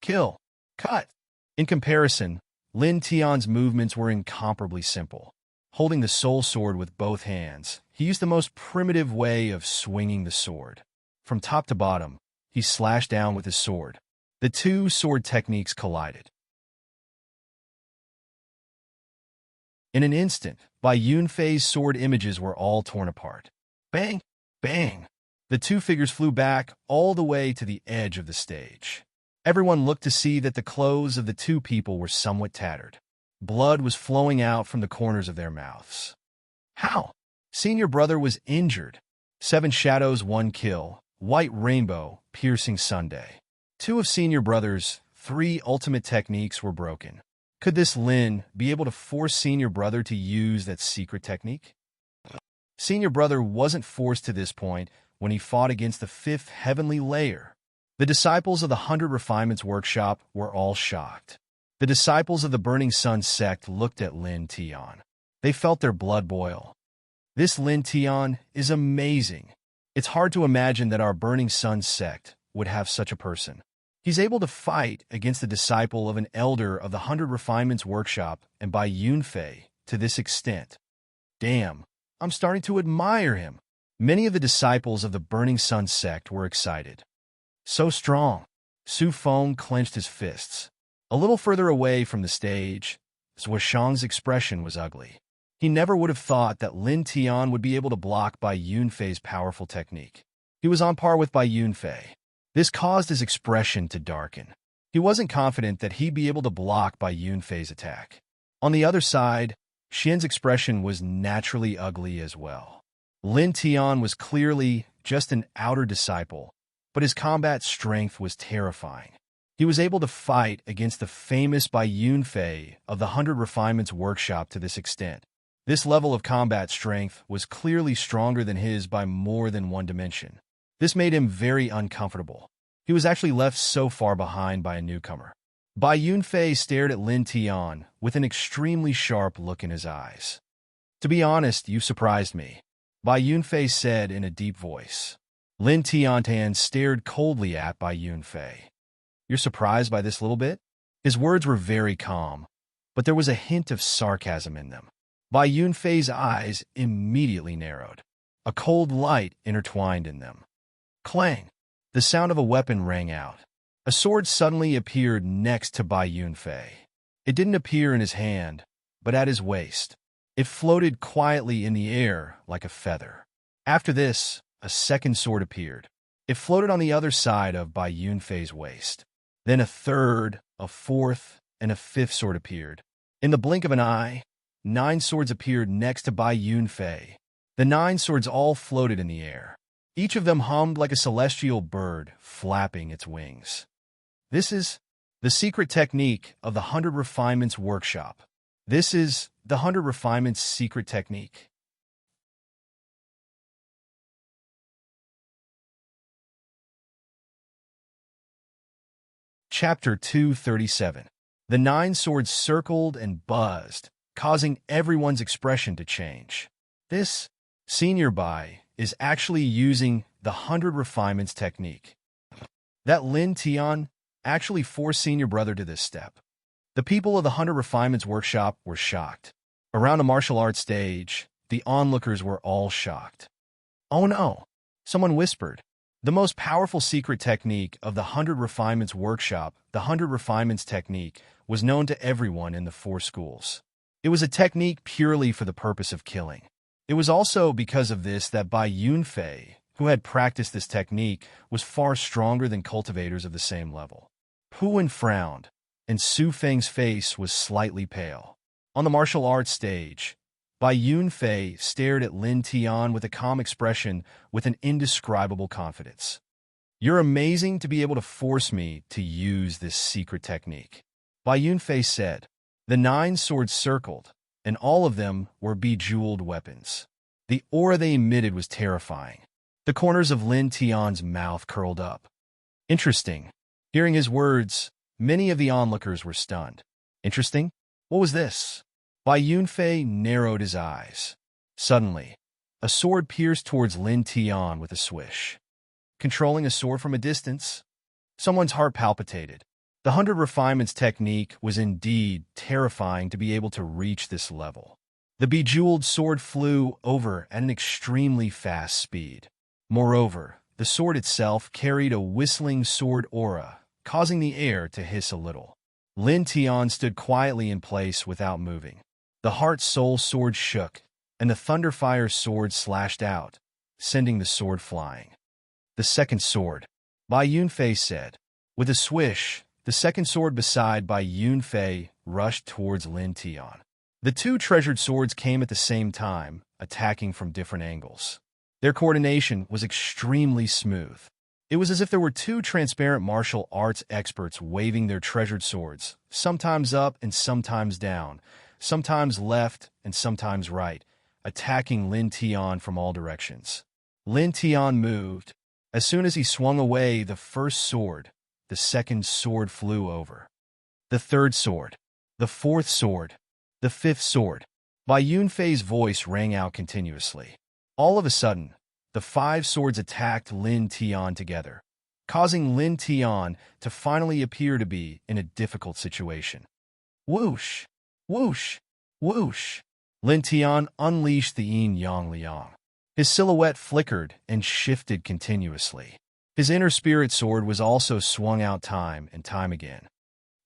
Kill. Cut. In comparison, Lin Tian's movements were incomparably simple. Holding the soul sword with both hands, he used the most primitive way of swinging the sword. From top to bottom, he slashed down with his sword. The two sword techniques collided. In an instant, Bai Yunfei's sword images were all torn apart. Bang! Bang! The two figures flew back all the way to the edge of the stage. Everyone looked to see that the clothes of the two people were somewhat tattered. Blood was flowing out from the corners of their mouths. How? Senior brother was injured. 7 shadows, 1 kill. White rainbow, piercing Sunday. 2 of senior brother's 3 ultimate techniques were broken. Could this Lin be able to force senior brother to use that secret technique? Senior brother wasn't forced to this point when he fought against the 5th heavenly layer. The disciples of the 100 Refinements Workshop were all shocked. The disciples of the Burning Sun sect looked at Lin Tian. They felt their blood boil. This Lin Tian is amazing. It's hard to imagine that our Burning Sun sect would have such a person. He's able to fight against the disciple of an elder of the 100 Refinements Workshop and Bai Yunfei to this extent. Damn, I'm starting to admire him. Many of the disciples of the Burning Sun sect were excited. So strong. Su Feng clenched his fists. A little further away from the stage, Zhuo Shang's expression was ugly. He never would have thought that Lin Tian would be able to block Bai Yunfei's powerful technique. He was on par with Bai Yunfei. This caused his expression to darken. He wasn't confident that he'd be able to block Bai Yunfei's attack. On the other side, Xian's expression was naturally ugly as well. Lin Tian was clearly just an outer disciple, but his combat strength was terrifying. He was able to fight against the famous Bai Yunfei of the 100 Refinements Workshop to this extent. This level of combat strength was clearly stronger than his by more than one dimension. This made him very uncomfortable. He was actually left so far behind by a newcomer. Bai Yunfei stared at Lin Tian with an extremely sharp look in his eyes. "To be honest, you surprised me," Bai Yunfei said in a deep voice. Lin Tian stared coldly at Bai Yunfei. "You're surprised by this little bit?" His words were very calm, but there was a hint of sarcasm in them. Bai Yunfei's eyes immediately narrowed. A cold light intertwined in them. Clang! The sound of a weapon rang out. A sword suddenly appeared next to Bai Yunfei. It didn't appear in his hand, but at his waist. It floated quietly in the air like a feather. After this, a second sword appeared. It floated on the other side of Bai Yunfei's waist. Then a third, a fourth, and a 5th sword appeared. In the blink of an eye, 9 swords appeared next to Bai Yunfei. The 9 swords all floated in the air. Each of them hummed like a celestial bird flapping its wings. This is the secret technique of the 100 Refinements Workshop. This is the 100 Refinements secret technique. Chapter 237. The 9 swords circled and buzzed, causing everyone's expression to change. This Senior Bai is actually using the 100 Refinements technique. That Lin Tian actually forced senior brother to this step. The people of the 100 Refinements Workshop were shocked. Around the martial arts stage, the onlookers were all shocked. "Oh no," someone whispered. The most powerful secret technique of the 100 Refinements Workshop, the 100 Refinements technique, was known to everyone in the 4 schools. It was a technique purely for the purpose of killing. It was also because of this that Bai Yunfei, who had practiced this technique, was far stronger than cultivators of the same level. Pu Wen frowned, and Su Feng's face was slightly pale. On the martial arts stage, Bai Yunfei stared at Lin Tian with a calm expression with an indescribable confidence. "You're amazing to be able to force me to use this secret technique," Bai Yunfei said. The 9 swords circled, and all of them were bejeweled weapons. The aura they emitted was terrifying. The corners of Lin Tian's mouth curled up. Interesting. Hearing his words, many of the onlookers were stunned. Interesting? What was this? Bai Yunfei narrowed his eyes. Suddenly, a sword pierced towards Lin Tian with a swish. Controlling a sword from a distance, someone's heart palpitated. The 100 Refinements technique was indeed terrifying to be able to reach this level. The bejeweled sword flew over at an extremely fast speed. Moreover, the sword itself carried a whistling sword aura, causing the air to hiss a little. Lin Tian stood quietly in place without moving. The Heart Soul sword shook, and the Thunderfire sword slashed out, sending the sword flying. The second sword, Bai Yunfei said. With a swish, the second sword beside Bai Yunfei rushed towards Lin Tian. The two treasured swords came at the same time, attacking from different angles. Their coordination was extremely smooth. It was as if there were two transparent martial arts experts waving their treasured swords, sometimes up and sometimes down, sometimes left and sometimes right, attacking Lin Tian from all directions. Lin Tian moved. As soon as he swung away the first sword, the second sword flew over. The third sword, the fourth sword, the fifth sword. Bai Yunfei's voice rang out continuously. All of a sudden, the 5 swords attacked Lin Tian together, causing Lin Tian to finally appear to be in a difficult situation. Whoosh! Whoosh! Whoosh! Lin Tian unleashed the yin-yang liang. His silhouette flickered and shifted continuously. His inner spirit sword was also swung out time and time again.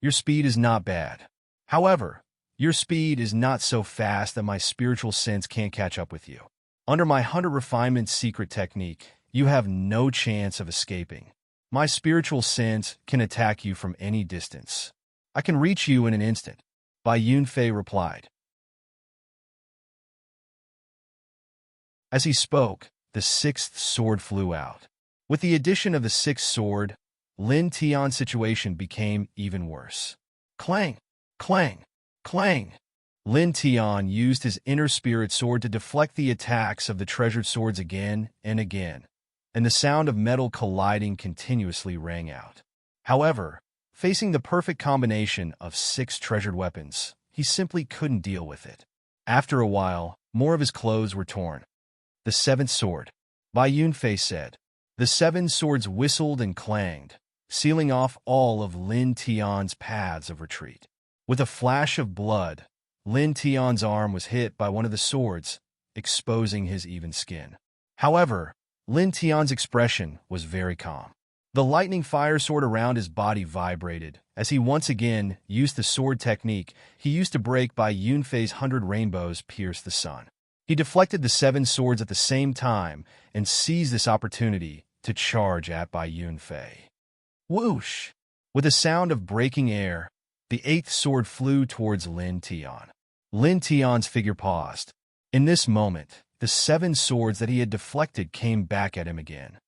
Your speed is not bad. However, your speed is not so fast that my spiritual sense can't catch up with you. Under my 100 Refinements secret technique, you have no chance of escaping. My spiritual sense can attack you from any distance. I can reach you in an instant. Bai Yunfei replied. As he spoke, the 6th sword flew out. With the addition of the 6th sword, Lin Tian's situation became even worse. Clang! Clang! Clang! Lin Tian used his inner spirit sword to deflect the attacks of the treasured swords again and again, and the sound of metal colliding continuously rang out. However, facing the perfect combination of 6 treasured weapons, he simply couldn't deal with it. After a while, more of his clothes were torn. The 7th sword, Bai Yunfei said. The 7 swords whistled and clanged, sealing off all of Lin Tian's paths of retreat. With a flash of blood, Lin Tian's arm was hit by one of the swords, exposing his even skin. However, Lin Tian's expression was very calm. The lightning fire sword around his body vibrated as he once again used the sword technique he used to break Bai Yunfei's 100 rainbows pierce the sun. He deflected the 7 swords at the same time and seized this opportunity to charge at Bai Yunfei. Whoosh! With a sound of breaking air, the 8th sword flew towards Lin Tian. Lin Tian's figure paused. In this moment, the 7 swords that he had deflected came back at him again.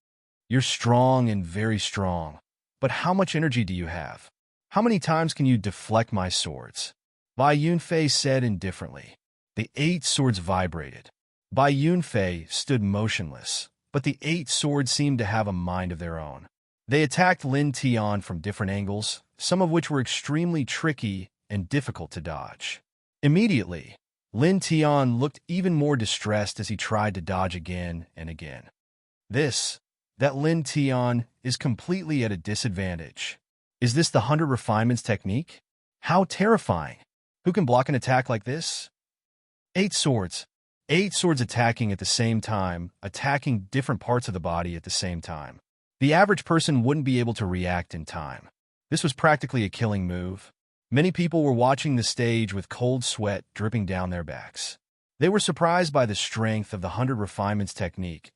You're strong and very strong, but how much energy do you have? How many times can you deflect my swords? Bai Yunfei said indifferently. The 8 swords vibrated. Bai Yunfei stood motionless, but the 8 swords seemed to have a mind of their own. They attacked Lin Tian from different angles, some of which were extremely tricky and difficult to dodge. Immediately, Lin Tian looked even more distressed as he tried to dodge again and again. That Lin Tian is completely at a disadvantage. Is this the 100 Refinements technique? How terrifying! Who can block an attack like this? 8 swords. 8 swords attacking at the same time, attacking different parts of the body at the same time. The average person wouldn't be able to react in time. This was practically a killing move. Many people were watching the stage with cold sweat dripping down their backs. They were surprised by the strength of the 100 Refinements technique,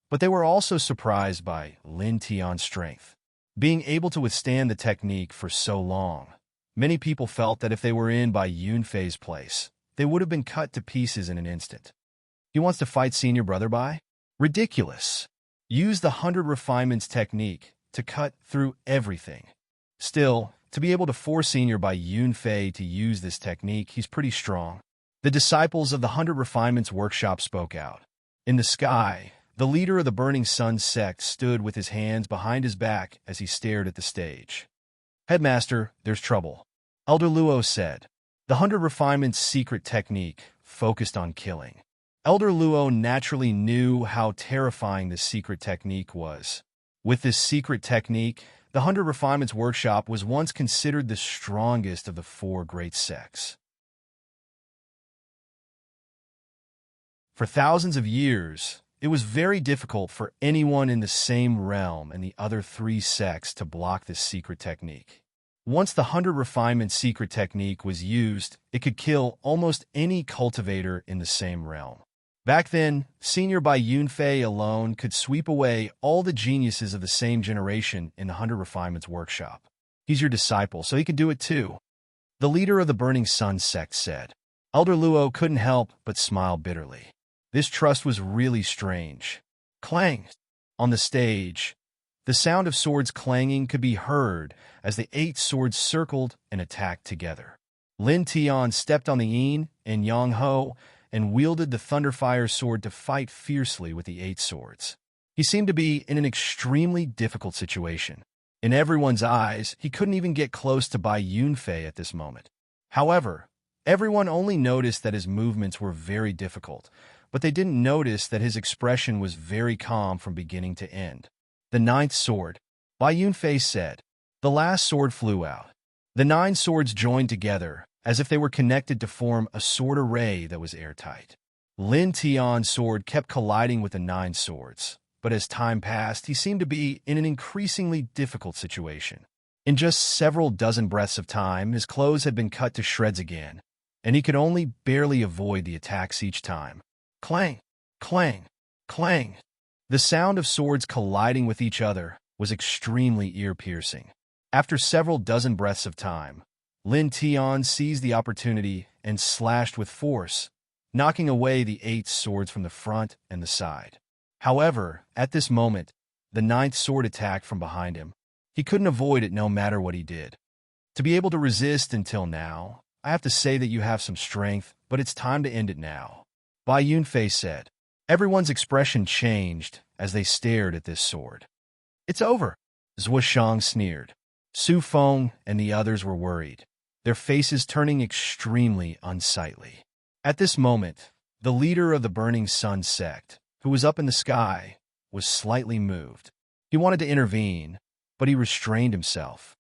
but they were also surprised by Lin Tian's strength. Being able to withstand the technique for so long, many people felt that if they were in Bai Yunfei's place, they would have been cut to pieces in an instant. He wants to fight senior brother Bai? Ridiculous. Use the 100 Refinements technique to cut through everything. Still, to be able to force senior Bai Yunfei to use this technique, he's pretty strong. The disciples of the 100 Refinements workshop spoke out. In the sky, the leader of the Burning Sun sect stood with his hands behind his back as he stared at the stage. Headmaster, there's trouble. Elder Luo said. The 100 Refinements secret technique focused on killing. Elder Luo naturally knew how terrifying this secret technique was. With this secret technique, The 100 Refinements Workshop was once considered the strongest of the four great sects. For thousands of years, it was very difficult for anyone in the same realm and the other three sects to block this secret technique. Once the 100 Refinement secret technique was used, it could kill almost any cultivator in the same realm. Back then, Senior Bai Yunfei alone could sweep away all the geniuses of the same generation in the 100 Refinements Workshop. He's your disciple, so he could do it too. The leader of the Burning Sun sect said. Elder Luo couldn't help but smile bitterly. This trust was really strange. Clang! On the stage, the sound of swords clanging could be heard as the 8 swords circled and attacked together. Lin Tian stepped on the yin and yang ho and wielded the Thunderfire sword to fight fiercely with the 8 swords. He seemed to be in an extremely difficult situation. In everyone's eyes, he couldn't even get close to Bai Yunfei at this moment. However, everyone only noticed that his movements were very difficult, but they didn't notice that his expression was very calm from beginning to end. The 9th sword, Bai Yunfei said. The last sword flew out. The 9 swords joined together, as if they were connected to form a sword array that was airtight. Lin Tian's sword kept colliding with the 9 swords, but as time passed, he seemed to be in an increasingly difficult situation. In just several dozen breaths of time, his clothes had been cut to shreds again, and he could only barely avoid the attacks each time. Clang! Clang! Clang! The sound of swords colliding with each other was extremely ear-piercing. After several dozen breaths of time, Lin Tian seized the opportunity and slashed with force, knocking away the 8 swords from the front and the side. However, at this moment, the 9th sword attacked from behind him. He couldn't avoid it no matter what he did. To be able to resist until now, I have to say that you have some strength, but it's time to end it now. Bai Yunfei said. Everyone's expression changed as they stared at this sword. It's over, Zhuoshang sneered. Su Feng and the others were worried, their faces turning extremely unsightly. At this moment, the leader of the Burning Sun sect, who was up in the sky, was slightly moved. He wanted to intervene, but he restrained himself.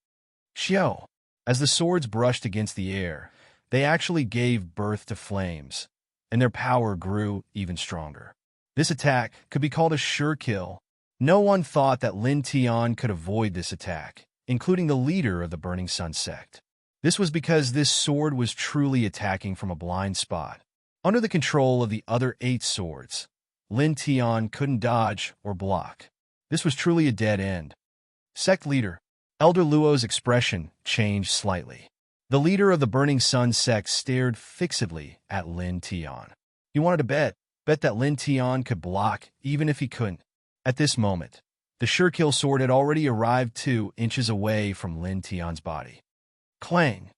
Xiao! As the swords brushed against the air, they actually gave birth to flames, and their power grew even stronger. This attack could be called a sure kill. No one thought that Lin Tian could avoid this attack, including the leader of the Burning Sun sect. This was because this sword was truly attacking from a blind spot. Under the control of the other 8 swords, Lin Tian couldn't dodge or block. This was truly a dead end. Sect leader, Elder Luo's expression changed slightly. The leader of the Burning Sun sect stared fixedly at Lin Tian. He wanted to bet that Lin Tian could block even if he couldn't. At this moment, the sure-kill sword had already arrived 2 inches away from Lin Tian's body. Clang!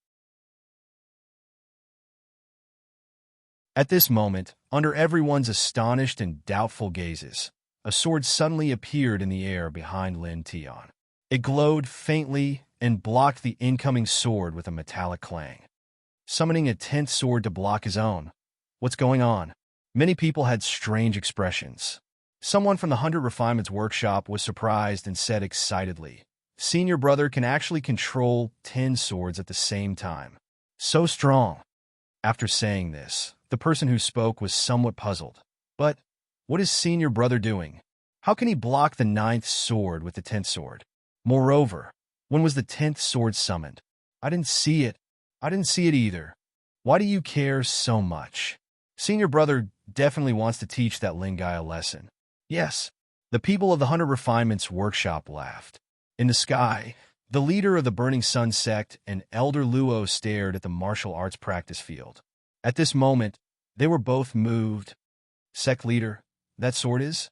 At this moment, under everyone's astonished and doubtful gazes, a sword suddenly appeared in the air behind Lin Tian. It glowed faintly and blocked the incoming sword with a metallic clang. Summoning a 10th sword to block his own. What's going on? Many people had strange expressions. Someone from the 100 Refinements Workshop was surprised and said excitedly, Senior brother can actually control 10 swords at the same time. So strong. After saying this, the person who spoke was somewhat puzzled. But what is Senior brother doing? How can he block the 9th sword with the 10th sword? Moreover, when was the 10th sword summoned? I didn't see it. I didn't see it either. Why do you care so much? Senior brother definitely wants to teach that Lingai a lesson. Yes, the people of the 100 Refinements Workshop laughed. In the sky, the leader of the Burning Sun sect and Elder Luo stared at the martial arts practice field. At this moment, they were both moved. Sect leader, that sword is?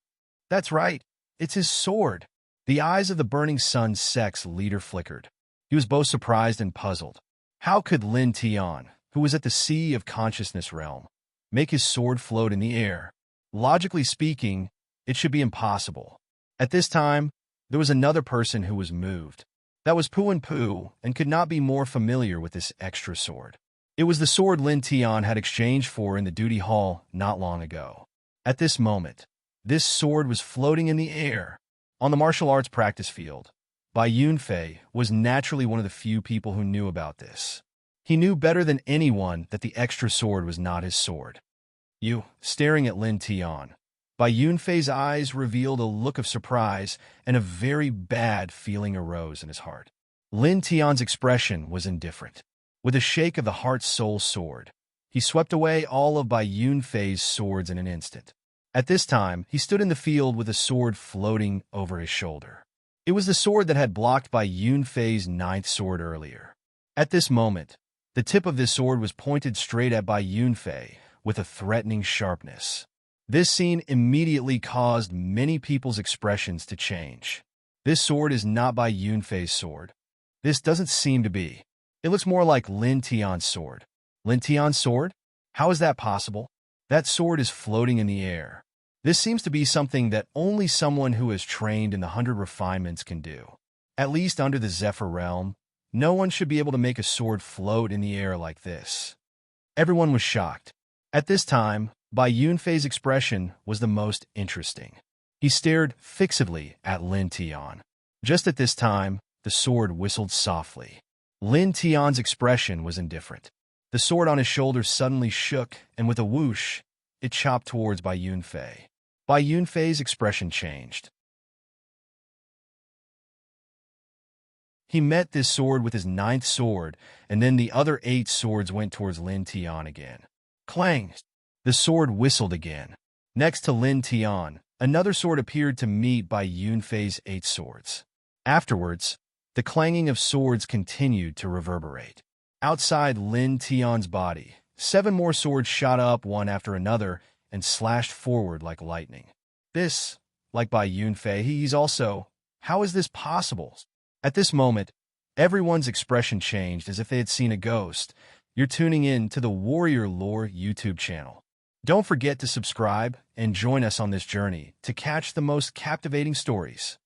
That's right, it's his sword. The eyes of the Burning Sun sect's leader flickered. He was both surprised and puzzled. How could Lin Tian, who was at the sea of consciousness realm, make his sword float in the air? Logically speaking, it should be impossible. At this time, there was another person who was moved. That was Pu and could not be more familiar with this extra sword. It was the sword Lin Tian had exchanged for in the duty hall not long ago. At this moment, this sword was floating in the air. On the martial arts practice field, Bai Yunfei was naturally one of the few people who knew about this. He knew better than anyone that the extra sword was not his sword. You, staring at Lin Tian. Bai Yunfei's eyes revealed a look of surprise, and a very bad feeling arose in his heart. Lin Tian's expression was indifferent. With a shake of the heart-soul sword, he swept away all of Bai Yunfei's swords in an instant. At this time, he stood in the field with a sword floating over his shoulder. It was the sword that had blocked Bai Yunfei's ninth sword earlier. At this moment, the tip of this sword was pointed straight at Bai Yunfei with a threatening sharpness. This scene immediately caused many people's expressions to change. This sword is not Bai Yunfei's sword. This doesn't seem to be. It looks more like Lin Tian's sword. Lin Tian's sword? How is that possible? That sword is floating in the air. This seems to be something that only someone who is trained in the 100 refinements can do. At least under the Zephyr realm, no one should be able to make a sword float in the air like this. Everyone was shocked. At this time, Bai Yunfei's expression was the most interesting. He stared fixedly at Lin Tian. Just at this time, the sword whistled softly. Lin Tian's expression was indifferent. The sword on his shoulder suddenly shook, and with a whoosh, it chopped towards Bai Yunfei. Bai Yunfei's expression changed. He met this sword with his ninth sword, and then the other 8 swords went towards Lin Tian again. Clang! The sword whistled again. Next to Lin Tian, another sword appeared to meet Bai Yunfei's 8 swords. Afterwards, the clanging of swords continued to reverberate. Outside Lin Tian's body, 7 more swords shot up one after another and slashed forward like lightning. This, like Bai Yunfei, he's also, how is this possible? At this moment, everyone's expression changed as if they had seen a ghost. You're tuning in to the Warrior Lore YouTube channel. Don't forget to subscribe and join us on this journey to catch the most captivating stories.